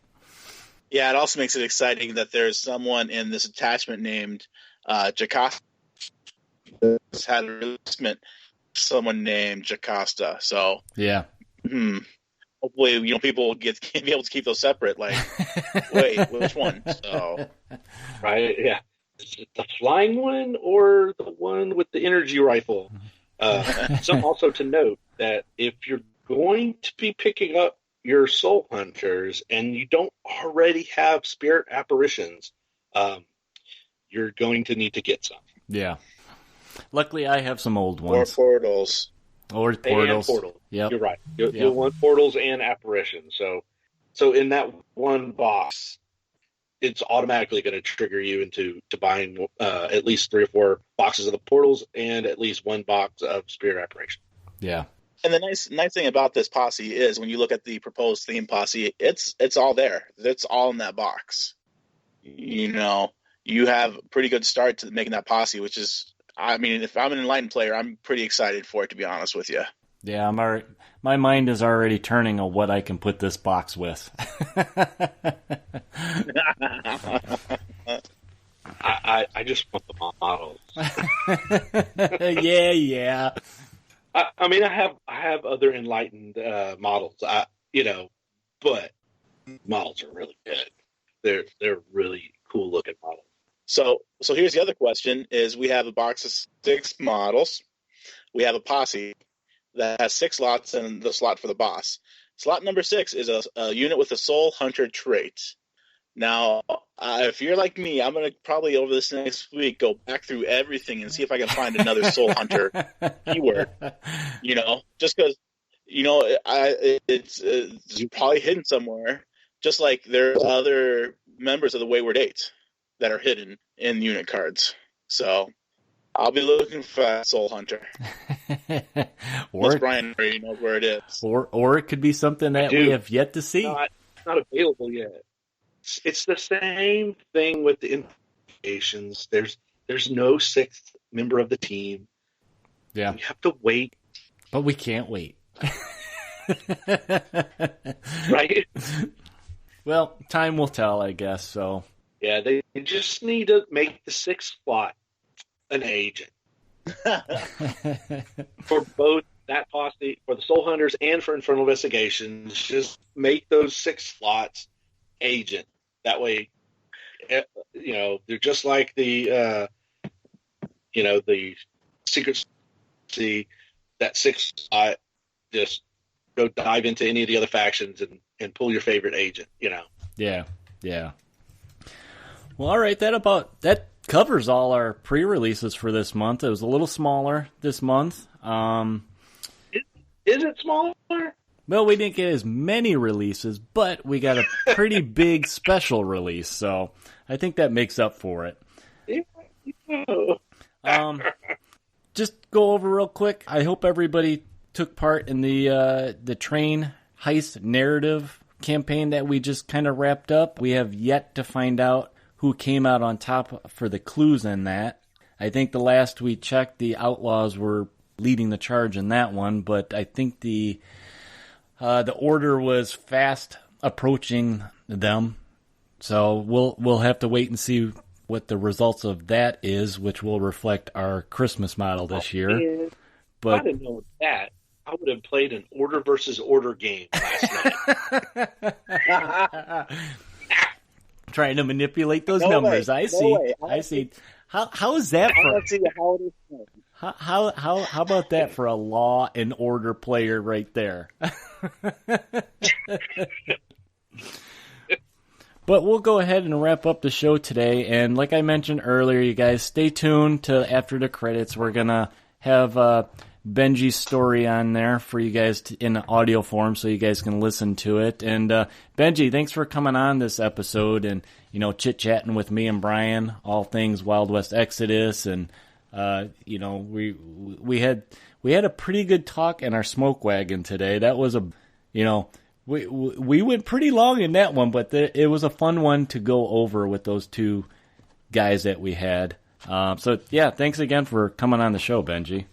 Yeah, it also makes it exciting that there's someone in this attachment named Jocasta. Had a replacement, someone named Jocasta. So yeah, hopefully, people will be able to keep those separate. Like, wait, which one? So, right, yeah. Is it the flying one or the one with the energy rifle? So also to note that if you're going to be picking up your Soul Hunters and you don't already have Spirit Apparitions, you're going to need to get some. Yeah. Luckily, I have some old ones. Or portals. And portals. Yep. You're right. You'll want portals and apparitions. So in that one box, it's automatically going to trigger you into buying at least 3 or 4 boxes of the portals and at least 1 box of Spirit Apparition. Yeah. And the nice thing about this posse is when you look at the proposed theme posse, it's all there. It's all in that box. You have a pretty good start to making that posse, which is, I mean, if I'm an Enlightened player, I'm pretty excited for it, to be honest with you. Yeah, my mind is already turning on what I can put this box with. I just want the models. yeah. I mean, I have other Enlightened models, but models are really good. They're really cool looking models. So here's the other question: is we have a box of 6 models, we have a posse that has 6 slots and the slot for the boss. Slot number 6 is a unit with a Soul Hunter trait. Now, if you're like me, I'm going to probably over this next week go back through everything and see if I can find another Soul Hunter keyword. Just because, it's probably hidden somewhere. Just like there's other members of the Wayward Eight that are hidden in unit cards. So I'll be looking for that Soul Hunter. Unless Brian already knows where it is. Or it could be something that we have yet to see. It's not available yet. It's the same thing with the invitations. There's no 6th member of the team. Yeah. You have to wait. But we can't wait. Right? Well, time will tell, I guess, so. Yeah, they just need to make the 6th slot an agent. For both that posse, for the Soul Hunters and for Infernal Investigations, just make those 6 slots agent. That way, they're just like the Secret See, that 6th slot, just go dive into any of the other factions and pull your favorite agent, Yeah. Well, all right, that covers all our pre-releases for this month. It was a little smaller this month. Is it smaller? Well, we didn't get as many releases, but we got a pretty big special release, so I think that makes up for it. Just go over real quick. I hope everybody took part in the train heist narrative campaign that we just kind of wrapped up. We have yet to find out who came out on top for the clues in that. I think the last we checked, the Outlaws were leading the charge in that one, but I think the Order was fast approaching them. So we'll have to wait and see what the results of that is, which will reflect our Christmas model this year. Man, but if I'd have known that, I would have played an Order versus Order game last night. Trying to manipulate those numbers. I see. How is that for? How about that for a Law and Order player right there? But we'll go ahead and wrap up the show today. And like I mentioned earlier, you guys stay tuned to after the credits. We're gonna have Benji's story on there for you guys in audio form, so you guys can listen to it. And Benji, thanks for coming on this episode and chit-chatting with me and Brian, all things Wild West Exodus. And we had a pretty good talk in our Smoke-Wagon today. That was we went pretty long in that one, but it was a fun one to go over with those two guys that we had. So yeah, thanks again for coming on the show, Benji.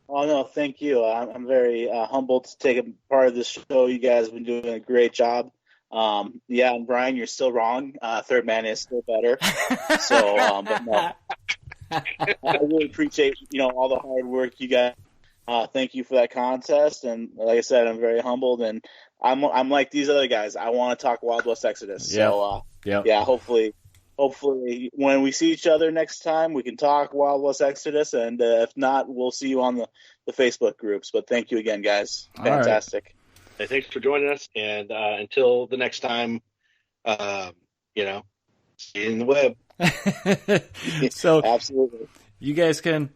Oh, no, thank you. I'm very humbled to take a part of this show. You guys have been doing a great job. And Brian, you're still wrong. Third Man is still better. So, but no. I really appreciate, all the hard work you guys. Thank you for that contest. And like I said, I'm very humbled. And I'm like these other guys. I want to talk Wild West Exodus. So, yeah, hopefully when we see each other next time, we can talk Wild West Exodus, and if not, we'll see you on the Facebook groups. But thank you again, guys. Fantastic. Right. Hey, thanks for joining us, and until the next time, see you in the web. So absolutely, you guys can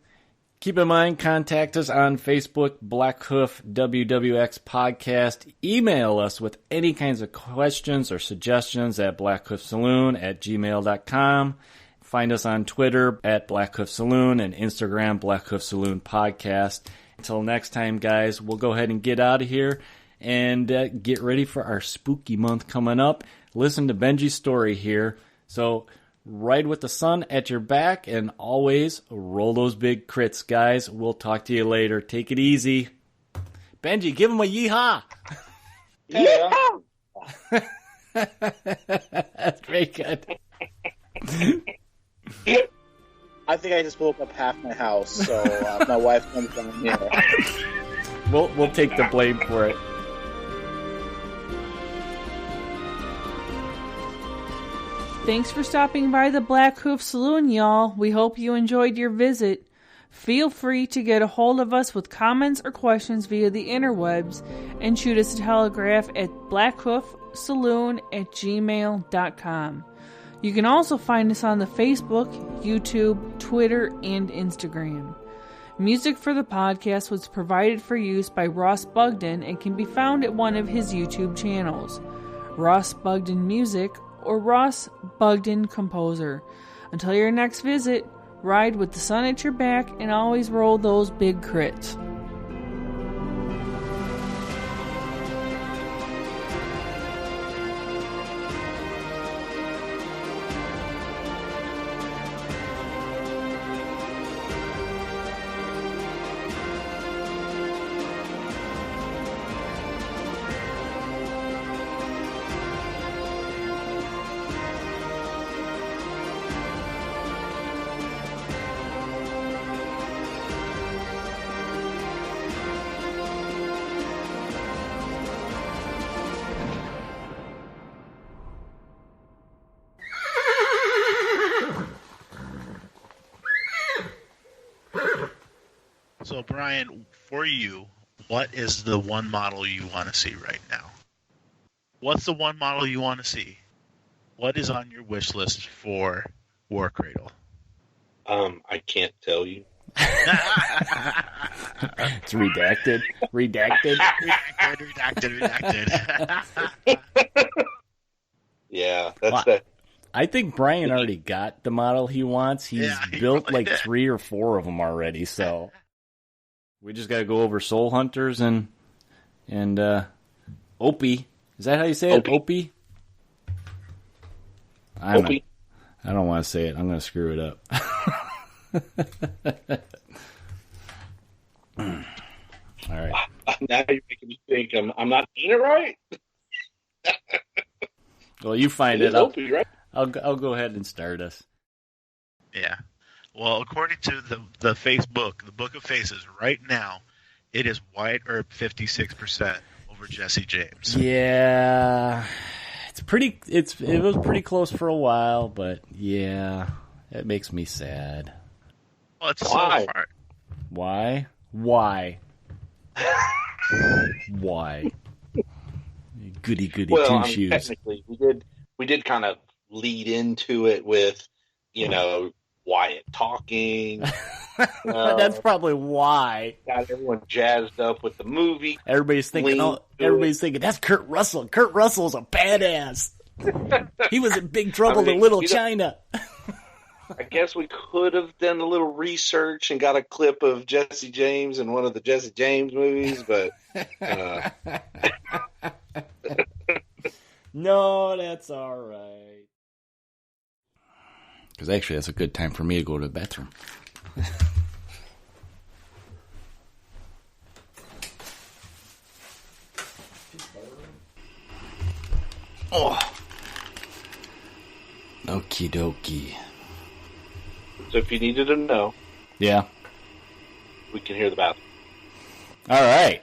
keep in mind, contact us on Facebook, Blackhoof WWX Podcast. Email us with any kinds of questions or suggestions at blackhoofsaloon@gmail.com. Find us on Twitter at Blackhoof Saloon and Instagram Blackhoof Saloon Podcast. Until next time, guys, we'll go ahead and get out of here and get ready for our spooky month coming up. Listen to Benji's story here. So ride with the sun at your back, and always roll those big crits, guys. We'll talk to you later. Take it easy. Benji, give him a yeehaw. Yeah. That's very good. I think I just woke up half my house, so my wife comes down here. We'll take the blame for it. Thanks for stopping by the Blackhoof Saloon, y'all. We hope you enjoyed your visit. Feel free to get a hold of us with comments or questions via the interwebs and shoot us a telegraph at blackhoofsaloon@gmail.com. You can also find us on the Facebook, YouTube, Twitter, and Instagram. Music for the podcast was provided for use by Ross Bugden and can be found at one of his YouTube channels, Ross Bugden Music or Ross Bugden Composer. Until your next visit, ride with the sun at your back and always roll those big crits. So, Brian, for you, what is the one model you want to see right now? What's the one model you want to see? What is on your wish list for War Cradle? I can't tell you. It's redacted. Redacted. Yeah, that's the. I think Brian already got the model he wants. He's built like 3 or 4 of them already, so we just got to go over Soul Hunters and Opie. Is that how you say it? Opie? I don't want to say it. I'm going to screw it up. All right. Now you're making me think I'm not doing it right. Well, you find it. Opie, right? I'll go ahead and start us. Yeah. Well, according to the Facebook, the Book of Faces, right now, it is Wyatt Earp 56% over Jesse James. Yeah, it was pretty close for a while, but yeah, it makes me sad. Well, it's so hard. Why? Why? Goody well, two shoes. Technically, we did kind of lead into it with, Wyatt talking. That's probably why. Got everyone jazzed up with the movie. Everybody's thinking that's Kurt Russell. Kurt Russell's a badass. He was in Big Trouble in Little China. I guess we could have done a little research and got a clip of Jesse James in one of the Jesse James movies, but no, that's all right. Because actually, that's a good time for me to go to the bathroom. Oh. Okie dokie. So if you needed to know, yeah, we can hear the bathroom. All right,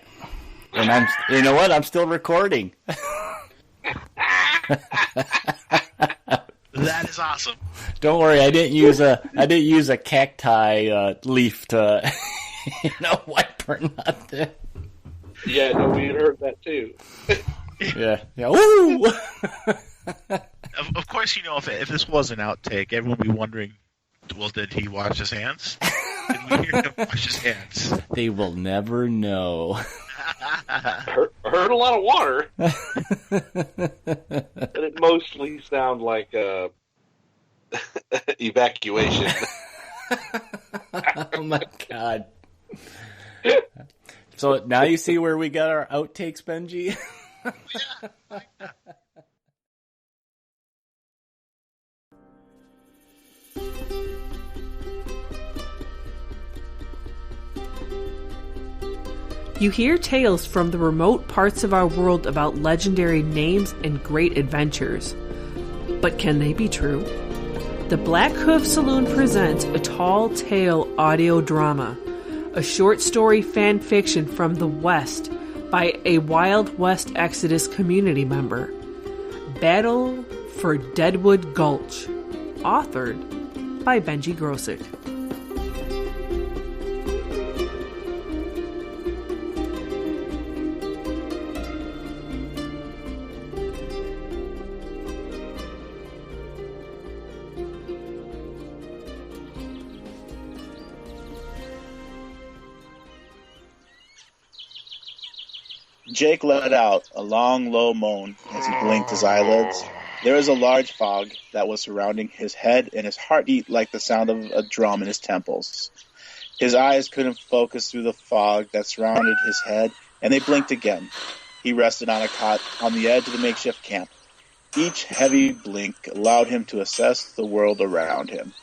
and you know what? I'm still recording. That is awesome. Don't worry, I didn't use a cacti leaf to wipe her nothing. Yeah, no, we had heard that too. Yeah. Ooh. Of course, if this was an outtake, everyone would be wondering, well, did he wash his hands? Did we hear him wash his hands? They will never know. Heard a lot of water. But it mostly sounded like evacuation. Oh my god. So now you see where we got our outtakes, Benji? Yeah. You hear tales from the remote parts of our world about legendary names and great adventures. But can they be true? The Blackhoof Saloon presents a tall tale audio drama, a short story fan fiction from the West by a Wild West Exodus community member. Battle for Deadwood Gulch, authored by Benji Grosek. Jake let out a long, low moan as he blinked his eyelids. There was a large fog that was surrounding his head, and his heart beat like the sound of a drum in his temples. His eyes couldn't focus through the fog that surrounded his head, and they blinked again. He rested on a cot on the edge of the makeshift camp. Each heavy blink allowed him to assess the world around him.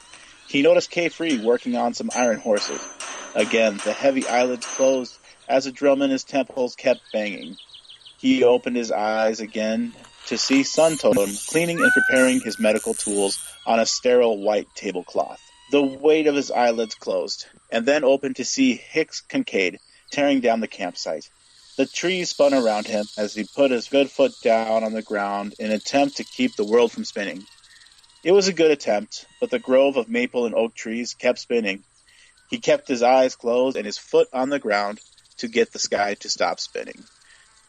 He noticed K-Free working on some iron horses. Again, the heavy eyelids closed as the drum in his temples kept banging. He opened his eyes again to see Sun Totem cleaning and preparing his medical tools on a sterile white tablecloth. The weight of his eyelids closed, and then opened to see Hicks Kincaid tearing down the campsite. The trees spun around him as he put his good foot down on the ground in an attempt to keep the world from spinning. It was a good attempt, but the grove of maple and oak trees kept spinning. He kept his eyes closed and his foot on the ground to get the sky to stop spinning.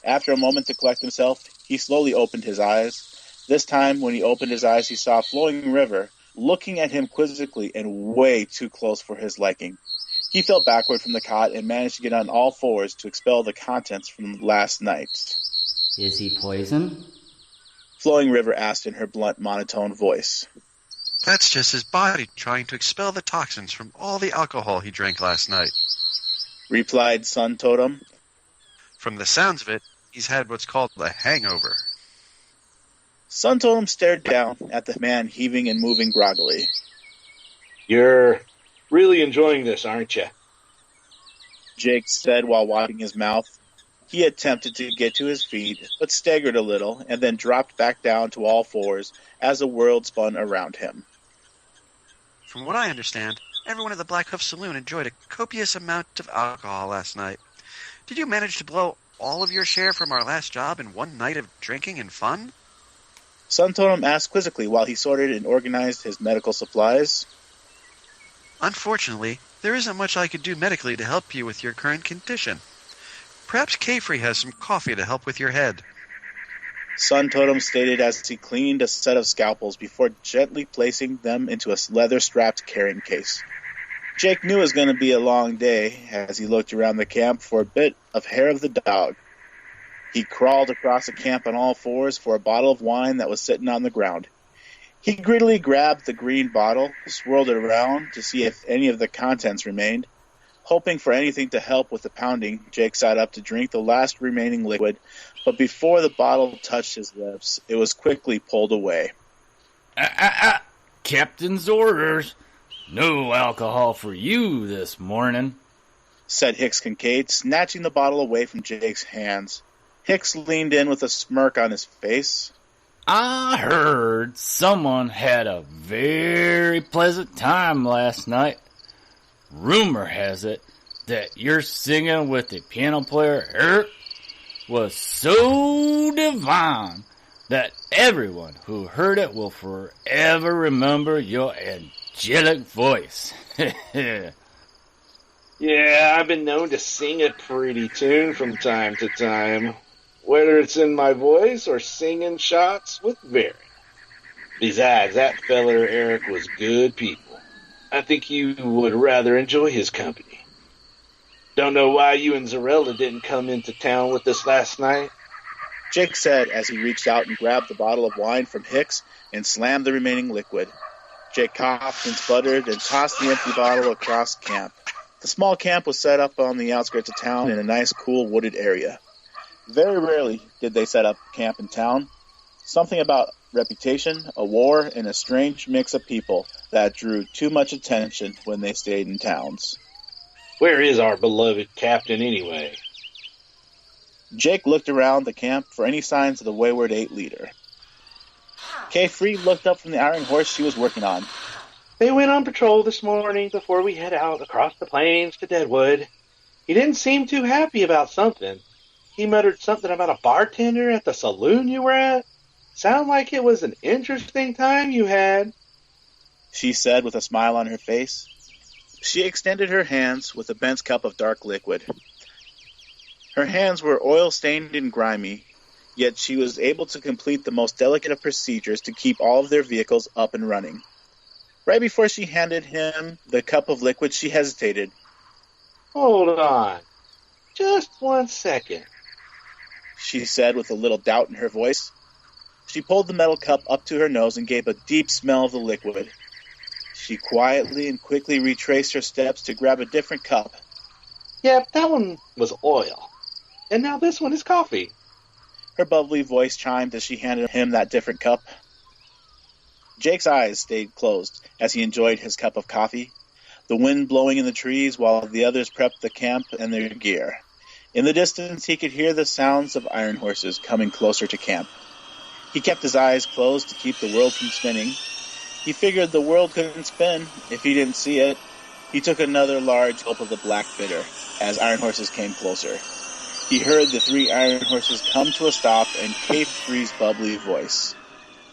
After a moment to collect himself, he slowly opened his eyes. This time, when he opened his eyes, he saw a flowing river looking at him quizzically and way too close for his liking. He fell backward from the cot and managed to get on all fours to expel the contents from last night. Is he poison? Flowing River asked in her blunt, monotone voice. That's just his body trying to expel the toxins from all the alcohol he drank last night. Replied Sun Totem. From the sounds of it, he's had what's called a hangover. Sun Totem stared down at the man heaving and moving groggily. You're really enjoying this, aren't you? Jake said while wiping his mouth. He attempted to get to his feet, but staggered a little, and then dropped back down to all fours as the world spun around him. From what I understand, everyone at the Blackhoof Saloon enjoyed a copious amount of alcohol last night. Did you manage to blow all of your share from our last job in one night of drinking and fun? Sun Totem asked quizzically while he sorted and organized his medical supplies. Unfortunately, there isn't much I could do medically to help you with your current condition. Perhaps K-Free has some coffee to help with your head. Sun Totem stated as he cleaned a set of scalpels before gently placing them into a leather-strapped carrying case. Jake knew it was going to be a long day as he looked around the camp for a bit of hair of the dog. He crawled across the camp on all fours for a bottle of wine that was sitting on the ground. He greedily grabbed the green bottle, swirled it around to see if any of the contents remained. Hoping for anything to help with the pounding, Jake sat up to drink the last remaining liquid, but before the bottle touched his lips, it was quickly pulled away. Captain's orders. No alcohol for you this morning, said Hicks Kincaid, snatching the bottle away from Jake's hands. Hicks leaned in with a smirk on his face. I heard someone had a very pleasant time last night. Rumor has it that your singing with the piano player Eric was so divine that everyone who heard it will forever remember your angelic voice. Yeah, I've been known to sing a pretty tune from time to time, whether it's in my voice or singing shots with Barry. Besides, that feller Eric was good people. I think you would rather enjoy his company. Don't know why you and Zarella didn't come into town with us last night. Jake said as he reached out and grabbed the bottle of wine from Hicks and slammed the remaining liquid. Jake coughed and sputtered and tossed the empty bottle across camp. The small camp was set up on the outskirts of town in a nice, cool, wooded area. Very rarely did they set up camp in town. Something about reputation, a war, and a strange mix of people that drew too much attention when they stayed in towns. Where is our beloved captain anyway? Jake looked around the camp for any signs of the Wayward 8 leader. K-Free looked up from the iron horse she was working on. They went on patrol this morning before we head out across the plains to Deadwood. He didn't seem too happy about something. He muttered something about a bartender at the saloon you were at. Sound like it was an interesting time you had, she said with a smile on her face. She extended her hands with a bent cup of dark liquid. Her hands were oil-stained and grimy, yet she was able to complete the most delicate of procedures to keep all of their vehicles up and running. Right before she handed him the cup of liquid, she hesitated. Hold on. Just 1 second, she said with a little doubt in her voice. She pulled the metal cup up to her nose and gave a deep smell of the liquid. She quietly and quickly retraced her steps to grab a different cup. Yep, that one was oil. And now this one is coffee. Her bubbly voice chimed as she handed him that different cup. Jake's eyes stayed closed as he enjoyed his cup of coffee, the wind blowing in the trees while the others prepped the camp and their gear. In the distance, he could hear the sounds of iron horses coming closer to camp. He kept his eyes closed to keep the world from spinning. He figured the world couldn't spin if he didn't see it. He took another large gulp of the black bitter as iron horses came closer. He heard the 3 iron horses come to a stop and K-Free's bubbly voice.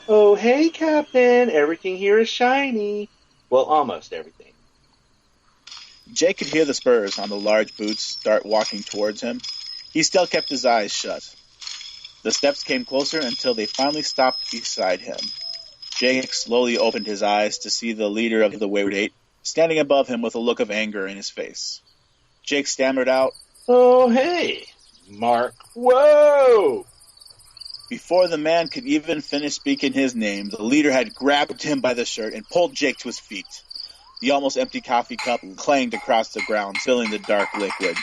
Oh, hey, Captain. Everything here is shiny. Well, almost everything. Jake could hear the spurs on the large boots start walking towards him. He still kept his eyes shut. The steps came closer until they finally stopped beside him. Jake slowly opened his eyes to see the leader of the Wayward 8, standing above him with a look of anger in his face. Jake stammered out, "Oh, hey, Mark, whoa!" Before the man could even finish speaking his name, the leader had grabbed him by the shirt and pulled Jake to his feet. The almost empty coffee cup clanged across the ground, filling the dark liquid.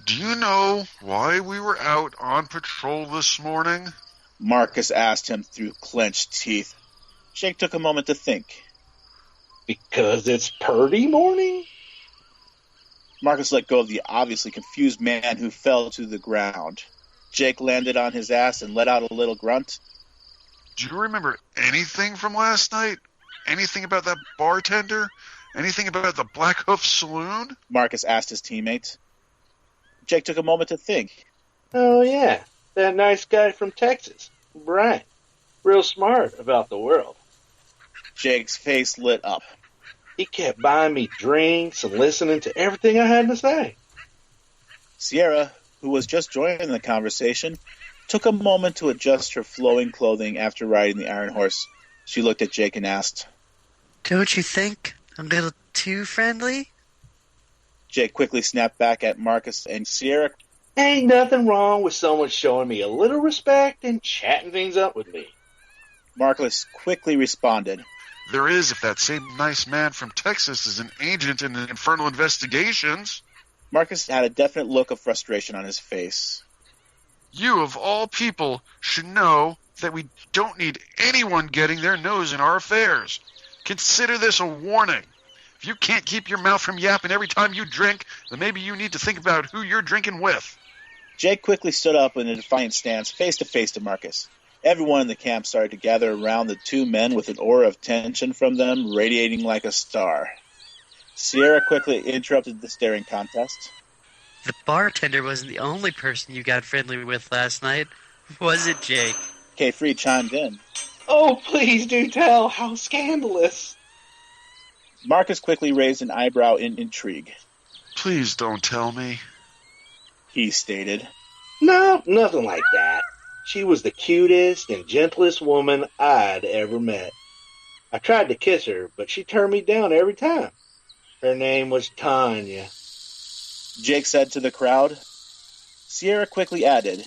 "Do you know why we were out on patrol this morning?" Marcus asked him through clenched teeth. Jake took a moment to think. "Because it's Purdy morning?" Marcus let go of the obviously confused man who fell to the ground. Jake landed on his ass and let out a little grunt. "Do you remember anything from last night? Anything about that bartender? Anything about the Blackhoof Saloon?" Marcus asked his teammates. Jake took a moment to think. "Oh, yeah, that nice guy from Texas, Brian. Real smart about the world." Jake's face lit up. "He kept buying me drinks and listening to everything I had to say." Sierra, who was just joining the conversation, took a moment to adjust her flowing clothing after riding the Iron Horse. She looked at Jake and asked, "Don't you think a little too friendly?" Jake quickly snapped back at Marcus and Sierra. "Ain't nothing wrong with someone showing me a little respect and chatting things up with me." Marcus quickly responded, "There is if that same nice man from Texas is an agent in the Infernal Investigations." Marcus had a definite look of frustration on his face. "You, of all people, should know that we don't need anyone getting their nose in our affairs. Consider this a warning. If you can't keep your mouth from yapping every time you drink, then maybe you need to think about who you're drinking with." Jake quickly stood up in a defiant stance, face to face to Marcus. Everyone in the camp started to gather around the two men with an aura of tension from them radiating like a star. Sierra quickly interrupted the staring contest. "The bartender wasn't the only person you got friendly with last night, was it, Jake?" K-Free chimed in. "Oh, please do tell. How scandalous." Marcus quickly raised an eyebrow in intrigue. "Please don't tell me," he stated. "No, nothing like that. She was the cutest and gentlest woman I'd ever met. I tried to kiss her, but she turned me down every time. Her name was Tanya," Jake said to the crowd. Sierra quickly added,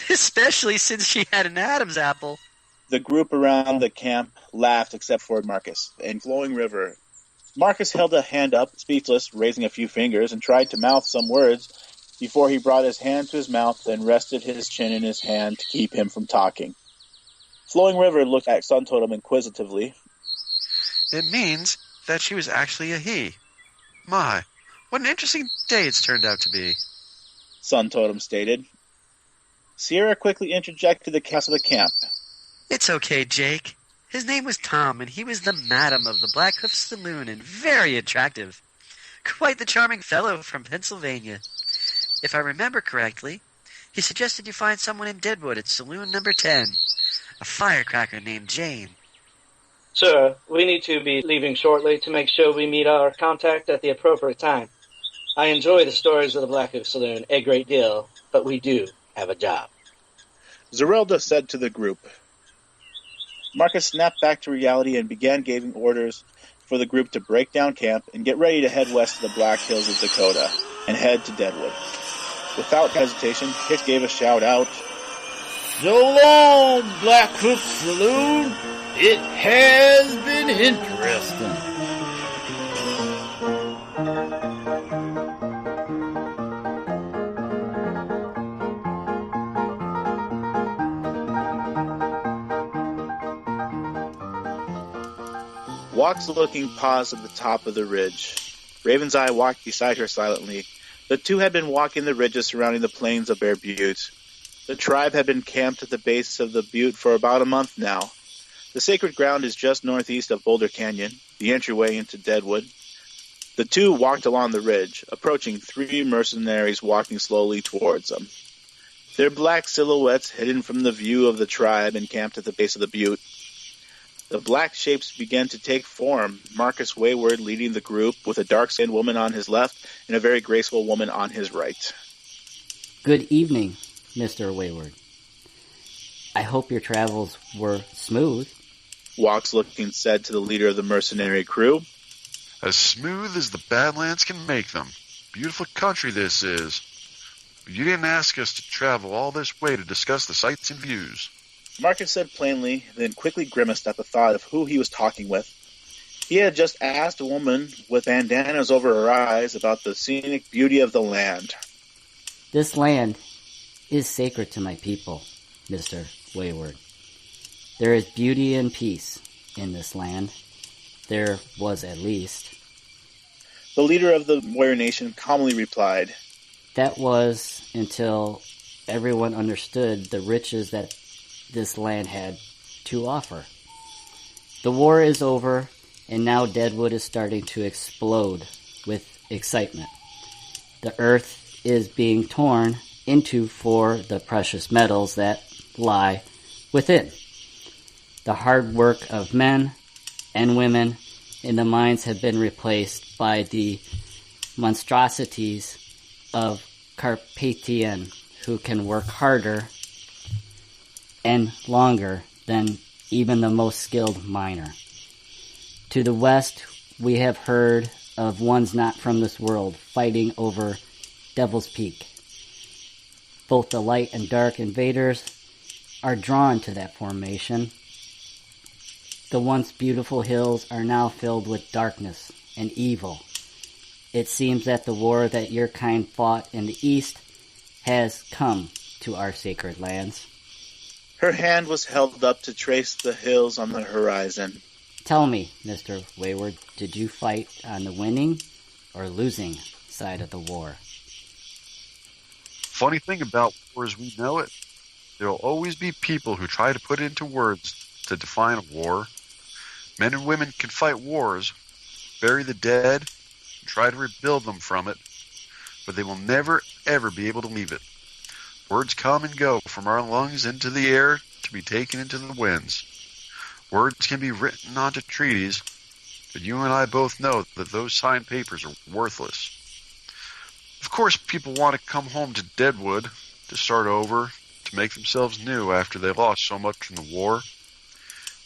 "Especially since she had an Adam's apple." The group around the camp laughed except for Marcus and Flowing River. Marcus held a hand up, speechless, raising a few fingers, and tried to mouth some words before he brought his hand to his mouth and rested his chin in his hand to keep him from talking. Flowing River looked at Sun Totem inquisitively. "It means that she was actually a he. My, what an interesting day it's turned out to be," Sun Totem stated. Sierra quickly interjected the cast of the camp. "It's okay, Jake. His name was Tom, and he was the madam of the Blackhoof Saloon, and very attractive. Quite the charming fellow from Pennsylvania. If I remember correctly, he suggested you find someone in Deadwood at Saloon number 10, a firecracker named Jane." "Sir, we need to be leaving shortly to make sure we meet our contact at the appropriate time. I enjoy the stories of the Blackhoof Saloon a great deal, but we do have a job." Zerelda said to the group. Marcus snapped back to reality and began giving orders for the group to break down camp and get ready to head west to the Black Hills of Dakota and head to Deadwood. Without hesitation, Hicks gave a shout out, "So long, Blackhoof Saloon. It has been interesting." Walk's looking paused at the top of the ridge. Raven's Eye walked beside her silently. The two had been walking the ridges surrounding the plains of Bear Butte. The tribe had been camped at the base of the butte for about a month now. The sacred ground is just northeast of Boulder Canyon, the entryway into Deadwood. The two walked along the ridge, approaching three mercenaries walking slowly towards them. Their black silhouettes hidden from the view of the tribe encamped at the base of the butte. The black shapes began to take form, Marcus Wayward leading the group with a dark-skinned woman on his left and a very graceful woman on his right. "Good evening, Mr. Wayward. I hope your travels were smooth." Walks looking said to the leader of the mercenary crew. As smooth as the Badlands can make them. Beautiful country this is. But you didn't ask us to travel all this way to discuss the sights and views. Marcus said plainly, then quickly grimaced at the thought of who he was talking with. He had just asked a woman with bandanas over her eyes about the scenic beauty of the land. This land is sacred to my people, Mr. Wayward. There is beauty and peace in this land. There was at least. The leader of the warrior nation calmly replied, That was until everyone understood the riches that this land had to offer. The war is over, and now Deadwood is starting to explode with excitement. The earth is being torn into for the precious metals that lie within. The hard work of men and women in the mines have been replaced by the monstrosities of Carpathian, who can work harder and longer than even the most skilled miner. To the west, we have heard of ones not from this world fighting over Devil's Peak. Both the light and dark invaders are drawn to that formation. The once beautiful hills are now filled with darkness and evil. It seems that the war that your kind fought in the east has come to our sacred lands. Her hand was held up to trace the hills on the horizon. Tell me, Mr. Wayward, did you fight on the winning or losing side of the war? Funny thing about war as we know it, there will always be people who try to put it into words to define a war. Men and women can fight wars, bury the dead, and try to rebuild them from it, but they will never, ever be able to leave it. Words come and go from our lungs into the air to be taken into the winds. Words can be written onto treaties, but you and I both know that those signed papers are worthless. Of course, people want to come home to Deadwood, to start over, to make themselves new after they lost so much in the war.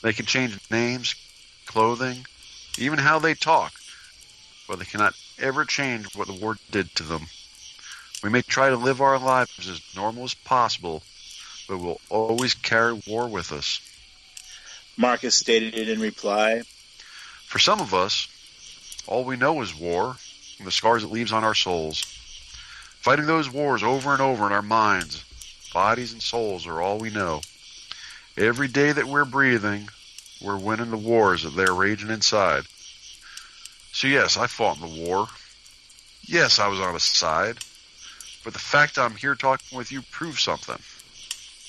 They can change names, clothing, even how they talk, but they cannot ever change what the war did to them. We may try to live our lives as normal as possible, but we'll always carry war with us. Marcus stated it in reply. For some of us, all we know is war and the scars it leaves on our souls. Fighting those wars over and over in our minds, bodies and souls are all we know. Every day that we're breathing, we're winning the wars that they're raging inside. So yes, I fought in the war. Yes, I was on a side. But the fact I'm here talking with you proves something.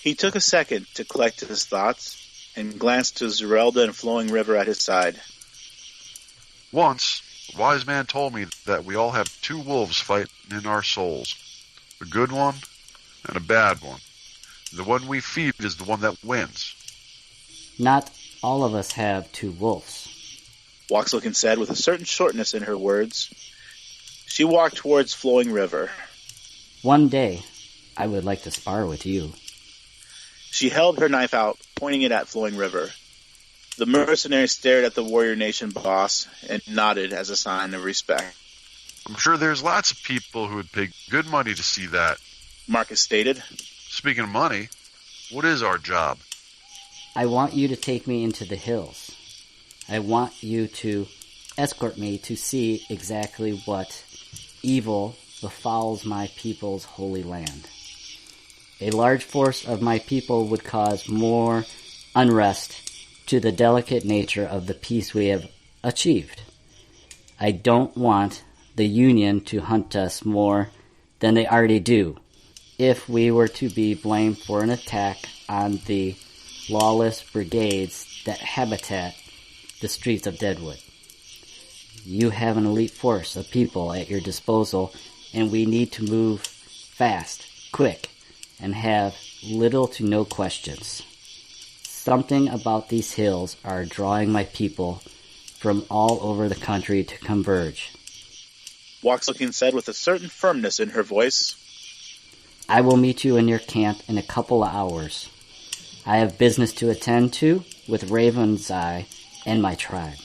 He took a second to collect his thoughts and glanced to Zerelda and Flowing River at his side. Once, a wise man told me that we all have two wolves fighting in our souls. A good one and a bad one. The one we feed is the one that wins. Not all of us have two wolves. Waxlookin said with a certain shortness in her words. She walked towards Flowing River. One day, I would like to spar with you. She held her knife out, pointing it at Flowing River. The mercenary stared at the warrior nation boss and nodded as a sign of respect. I'm sure there's lots of people who would pay good money to see that. Marcus stated. Speaking of money, what is our job? I want you to take me into the hills. I want you to escort me to see exactly what evil befouls my people's holy land. A large force of my people would cause more unrest to the delicate nature of the peace we have achieved. I don't want the Union to hunt us more than they already do. If we were to be blamed for an attack on the lawless brigades that habitat the streets of Deadwood. You have an elite force of people at your disposal, and we need to move fast, quick, and have little to no questions. Something about these hills are drawing my people from all over the country to converge. Waxlookin said with a certain firmness in her voice. I will meet you in your camp in a couple of hours. I have business to attend to with Raven's Eye and my tribe.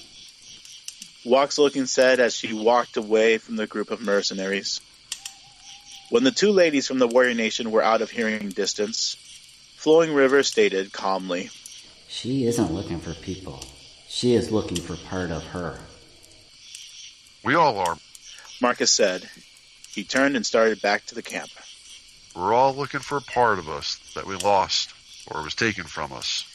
Wax-Looking said as she walked away from the group of mercenaries. When the two ladies from the warrior nation were out of hearing distance, Flowing River stated calmly, She isn't looking for people. She is looking for part of her. We all are. Marcus said. He turned and started back to the camp. We're all looking for a part of us that we lost or was taken from us.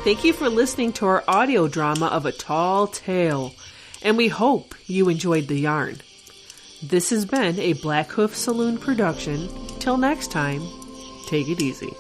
Thank you for listening to our audio drama of A Tall Tale, and we hope you enjoyed the yarn. This has been a Blackhoof Saloon production. Till next time, take it easy.